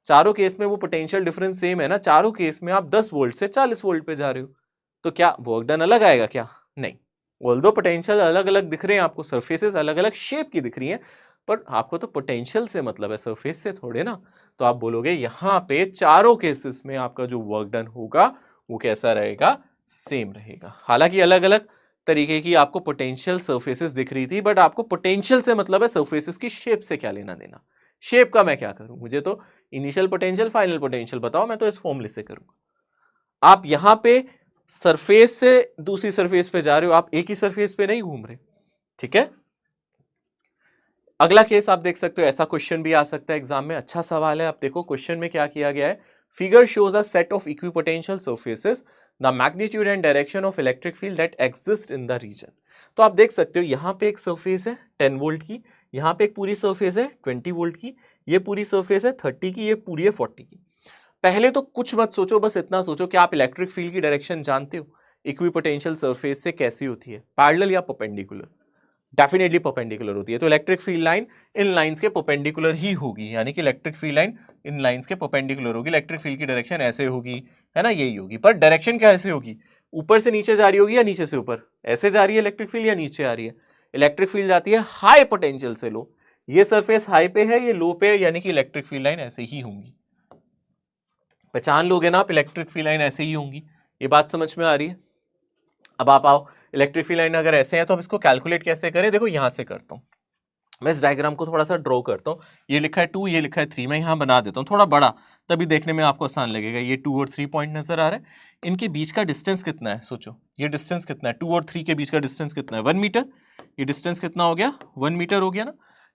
चारों केस में वो पोटेंशियल डिफरेंस सेम है ना, चारों केस में आप 10 वोल्ट से 40 वोल्ट पे जा रहे हो, तो क्या वर्क डन अलग आएगा क्या? नहीं, ऑल्दो पोटेंशियल अलग अलग दिख रहे हैं आपको, सरफेसेस अलग अलग शेप की दिख रही हैं, पर आपको तो पोटेंशियल से मतलब है, सरफेस से थोड़े ना। तो आप बोलोगे यहाँ पे चारों केसेस में आपका जो वर्क डन होगा वो कैसा रहेगा, सेम रहेगा। हालांकि अलग अलग तरीके की आपको पोटेंशियल सरफेसेस दिख रही थी, बट आपको पोटेंशियल से मतलब है, सरफेसेस की शेप से क्या लेना देना, शेप का मैं क्या करूं, मुझे तो इनिशियल पोटेंशियल फाइनल पोटेंशियल बताओ, मैं तो इस फॉर्मूले से करूंगा। आप यहां पे सरफेस से दूसरी सरफेस पे जा रहे हो, आप एक ही सरफेस पे नहीं घूम रहे, ठीक है। अगला केस आप देख सकते हो, ऐसा क्वेश्चन भी आ सकता है एग्जाम में, अच्छा सवाल है। आप देखो क्वेश्चन में क्या किया गया है, figure shows a set of equipotential surfaces, the magnitude and direction of electric field that exist in the region. तो आप देख सकते हो यहाँ पे एक सरफेस है 10 वोल्ट की, यहाँ पे एक पूरी सरफेस है 20 वोल्ट की, ये पूरी सरफेस है 30 की, ये पूरी है 40 की। पहले तो कुछ मत सोचो, बस इतना सोचो कि आप इलेक्ट्रिक फील्ड की डायरेक्शन जानते हो, इक्विपोटेंशियल सरफेस से कैसी होती है, पैरेलल या परपेंडिकुलर? डेफिनेटली परपेंडिकुलर होती है, तो electric field line in lines के परपेंडिकुलर ही होगी, यानी कि electric field line in lines के परपेंडिकुलर होगी, इलेक्ट्रिक फील्ड की डायरेक्शन ऐसे होगी, है ना, यही होगी, पर डायरेक्शन क्या ऐसे होगी, ऊपर से नीचे जा रही होगी या नीचे से ऊपर? ऐसे जा रही है इलेक्ट्रिक फील्ड या नीचे आ रही है? इलेक्ट्रिक फील्ड जाती है हाई पोटेंशियल से लो। ये सरफेस हाई पे है, ये लो पे है, यानी कि इलेक्ट्रिक फील्ड लाइन ऐसे ही होंगी। पहचान लोगे ना आप, इलेक्ट्रिक फील्ड लाइन ऐसे ही होंगी। ये बात समझ में आ रही है? अब आप आओ, इलेक्ट्रिक फील्ड लाइन अगर ऐसे है तो हम इसको कैलकुलेट कैसे करें? देखो यहां से करता हूं मैं, इस डायग्राम को थोड़ा सा ड्रॉ करता हूँ। ये लिखा है 2, ये लिखा है 3, मैं यहाँ बना देता हूँ थोड़ा बड़ा, तभी देखने में आपको आसान लगेगा। ये 2 और 3 पॉइंट नजर आ रहा है, इनके बीच का डिस्टेंस कितना है? सोचो ये डिस्टेंस कितना है, 2 और 3 के बीच का डिस्टेंस कितना है? 1 मीटर। ये डिस्टेंस कितना हो गया? 1 मीटर हो गया ना,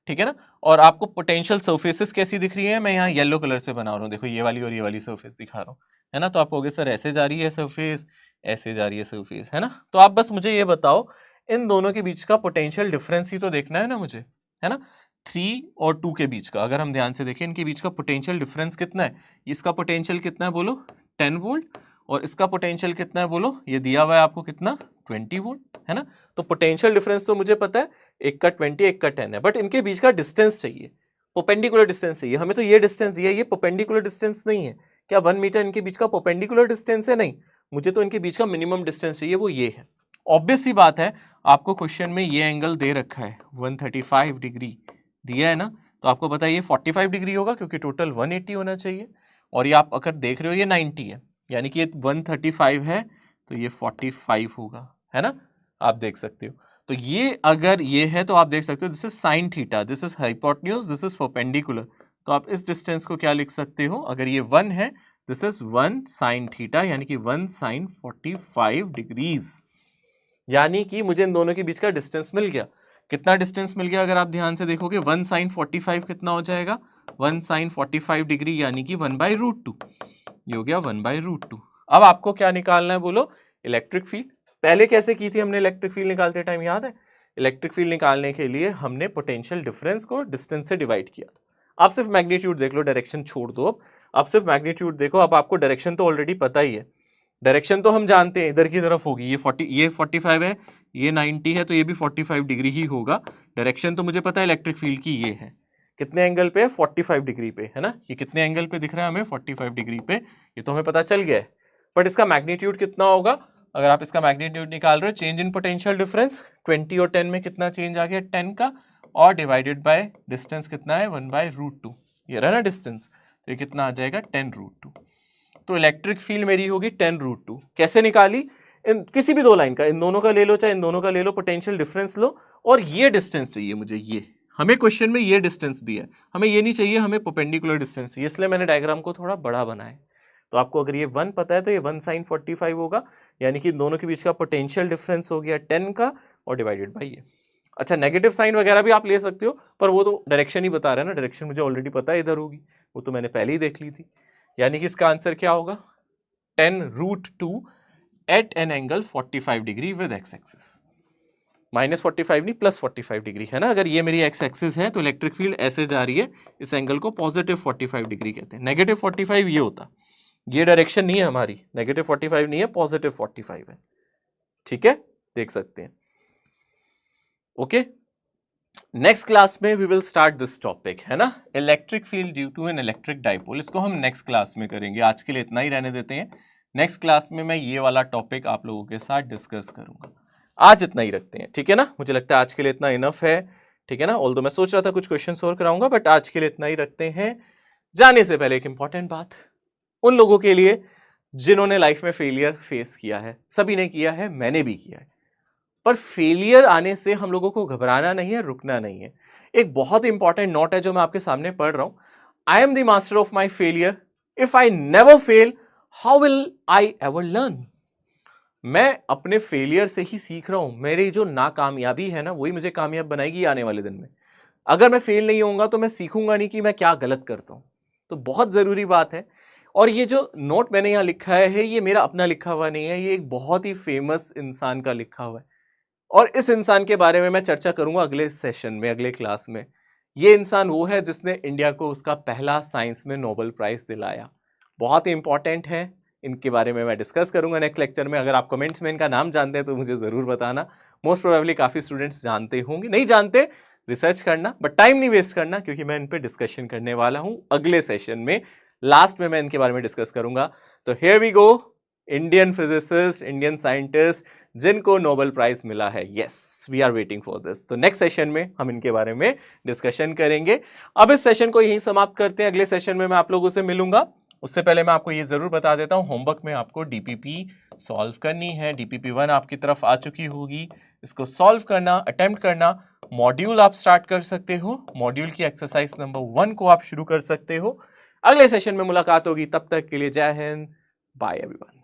ठीक है ना। और आपको पोटेंशियल सर्फेसिस कैसी दिख रही है? मैं यहाँ येलो कलर से बना रहा हूँ, देखो ये वाली और ये वाली सर्फेस दिखा रहा हूँ, है ना। तो आप कहोगे सर ऐसे जा रही है सर्फेस, ऐसे जा रही है सर्फेस, है ना। तो आप बस मुझे ये बताओ, इन दोनों के बीच का पोटेंशियल डिफरेंस ही तो देखना है ना मुझे, है ना। 3 और 2 के बीच का अगर हम ध्यान से देखें, इनके बीच का पोटेंशियल डिफरेंस कितना है? इसका पोटेंशियल कितना है बोलो? 10 वोल्ट। और इसका पोटेंशियल कितना है बोलो? ये दिया हुआ है आपको कितना? 20 वोल्ट, है ना। तो पोटेंशियल डिफरेंस तो मुझे पता है, एक का 20 एक का 10 है, बट इनके बीच का डिस्टेंस चाहिए, परपेंडिकुलर डिस्टेंस चाहिए हमें। तो ये डिस्टेंस दिया है, ये परपेंडिकुलर डिस्टेंस नहीं है। क्या 1 मीटर इनके बीच का परपेंडिकुलर डिस्टेंस है? नहीं, मुझे तो इनके बीच का मिनिमम डिस्टेंस चाहिए, वो ये है। ऑब्वियस सी बात है, आपको क्वेश्चन में ये एंगल दे रखा है 135 डिग्री दिया है ना, तो आपको पता है ये 45 डिग्री होगा क्योंकि टोटल 180 होना चाहिए। और ये आप अगर देख रहे हो ये 90 है, यानी कि ये 135 है तो ये 45 होगा, है ना। आप देख सकते हो, तो ये अगर ये है तो आप देख सकते हो this is sine theta, this is hypotenuse, this is perpendicular. तो आप इस डिस्टेंस को क्या लिख सकते हो? अगर ये 1 है, दिस इज 1 साइन थीटा, यानी कि 1 साइन 45 डिग्रीज। यानी कि मुझे इन दोनों के बीच का डिस्टेंस मिल गया। कितना डिस्टेंस मिल गया? अगर आप ध्यान से देखोगे 1 साइन 45 कितना हो जाएगा? 1 साइन 45 डिग्री, यानी कि 1/√2। ये हो गया 1/√2। अब आपको क्या निकालना है बोलो? Electric field. पहले कैसे की थी हमने इलेक्ट्रिक फील्ड निकालते टाइम, याद है? इलेक्ट्रिक फील्ड निकालने के लिए हमने पोटेंशियल डिफरेंस को डिस्टेंस से डिवाइड किया। आप सिर्फ मैग्नीट्यूड देख लो, डायरेक्शन छोड़ दो। अब आप सिर्फ मैग्नीट्यूड देखो। अब आपको डायरेक्शन तो ऑलरेडी पता ही है, डायरेक्शन तो हम जानते हैं इधर की तरफ होगी। ये 45 है, ये 90 है, तो ये भी 45 डिग्री ही होगा। डायरेक्शन तो मुझे पता है इलेक्ट्रिक फील्ड की ये है। कितने एंगल पे? 45 डिग्री पे, है ना। ये कितने एंगल पे दिख रहा है हमें? 45 डिग्री पे, ये तो हमें पता चल गया है। बट इसका मैग्नीट्यूड कितना होगा? अगर आप इसका मैग्नीट्यूड निकाल रहे हो, चेंज इन पोटेंशियल डिफरेंस 20 और 10 में कितना चेंज आ गया? 10 का, और डिवाइडेड बाय डिस्टेंस कितना है? 1/√2। ये रहा ना डिस्टेंस, तो ये कितना आ जाएगा? 10√2। तो इलेक्ट्रिक फील्ड मेरी होगी 10√2। कैसे निकाली? इन किसी भी दो लाइन का, इन दोनों का ले लो चाहे इन दोनों का ले लो, पोटेंशियल डिफरेंस लो, और ये डिस्टेंस चाहिए मुझे। ये हमें क्वेश्चन में ये डिस्टेंस दिया है, हमें ये नहीं चाहिए, हमें परपेंडिकुलर डिस्टेंस चाहिए, इसलिए मैंने डायग्राम को थोड़ा बड़ा बनाया। तो आपको अगर ये 1 पता है तो ये 1 साइन 45 होगा, यानी कि इन दोनों के बीच का पोटेंशियल डिफरेंस हो गया 10 का, और डिवाइडेड बाई ये। अच्छा, नेगेटिव साइन वगैरह भी आप ले सकते हो, पर वो तो डायरेक्शन ही बता रहा है ना, डायरेक्शन मुझे ऑलरेडी पता है इधर होगी, वो तो मैंने पहले ही देख ली थी। यानी कि इसका आंसर क्या होगा? 10√2 at an angle 45 degree with x axis. -45 नहीं, +45 डिग्री, है ना। अगर ये मेरी एक्स एक्सिस है तो इलेक्ट्रिक फील्ड ऐसे जा रही है, इस एंगल को पॉजिटिव 45 डिग्री कहते हैं। नेगेटिव 45 ये होता, ये डायरेक्शन नहीं है हमारी, नेगेटिव 45 नहीं है, पॉजिटिव 45 है, ठीक है, देख सकते हैं। ओके, नेक्स्ट क्लास में we will start this topic, है ना, electric field due to an electric dipole. इसको हम नेक्स्ट क्लास में करेंगे, आज के लिए इतना ही रहने देते हैं। नेक्स्ट क्लास में मैं ये वाला टॉपिक आप लोगों के साथ डिस्कस करूंगा। आज इतना ही रखते हैं, ठीक है ना। मुझे लगता है आज के लिए इतना इनफ है, ठीक है ना। ऑल्दो मैं सोच रहा था कुछ क्वेश्चंस और कराऊंगा, बट आज के लिए इतना ही रखते हैं। जाने से पहले एक इंपॉर्टेंट बात उन लोगों के लिए जिन्होंने लाइफ में फेलियर फेस किया है, सभी ने किया है, मैंने भी किया है, पर फेलियर आने से हम लोगों को घबराना नहीं है, रुकना नहीं है। एक बहुत इंपॉर्टेंट नोट है जो मैं आपके सामने पढ़ रहा हूं। I am the master of my failure, if I never fail how will I ever learn. मैं अपने फेलियर से ही सीख रहा हूं, मेरी जो नाकामयाबी है ना वही मुझे कामयाब बनाएगी आने वाले दिन में। अगर मैं फेल नहीं होऊंगा तो मैं सीखूंगा नहीं कि मैं क्या गलत करता हूं। तो बहुत जरूरी बात है। और ये जो नोट मैंने यहां लिखा है ये मेरा अपना लिखा हुआ नहीं है, ये एक बहुत ही फेमस इंसान का लिखा हुआ है, और इस इंसान के बारे में मैं चर्चा करूंगा अगले सेशन में, अगले क्लास में। ये इंसान वो है जिसने इंडिया को उसका पहला साइंस में नोबेल प्राइज दिलाया। बहुत ही इंपॉर्टेंट है, इनके बारे में मैं डिस्कस करूंगा नेक्स्ट लेक्चर में। अगर आप कमेंट्स में इनका नाम जानते हैं तो मुझे जरूर बताना। मोस्ट प्रोबेबली काफी स्टूडेंट्स जानते होंगे, नहीं जानते रिसर्च करना, बट टाइम नहीं वेस्ट करना, क्योंकि मैं इन पे डिस्कशन करने वाला हूं अगले सेशन में। लास्ट में मैं इनके बारे में डिस्कस करूंगा। तो here we go, Indian physicist, Indian scientist जिनको नोबेल प्राइज मिला है। Yes, we are waiting for this. तो नेक्स्ट सेशन में हम इनके बारे में डिस्कशन करेंगे। अब इस सेशन को यहीं समाप्त करते हैं, अगले सेशन में मैं आप लोगों से मिलूंगा। उससे पहले मैं आपको ये जरूर बता देता हूं, होमवर्क में आपको डीपीपी सॉल्व करनी है। डीपीपी 1 आपकी तरफ आ चुकी होगी, इसको सॉल्व करना, अटेम्प्ट करना। मॉड्यूल आप स्टार्ट कर सकते हो, मॉड्यूल की एक्सरसाइज नंबर 1 को आप शुरू कर सकते हो। अगले सेशन में मुलाकात होगी, तब तक के लिए जय हिंद, बाय एवरीवन।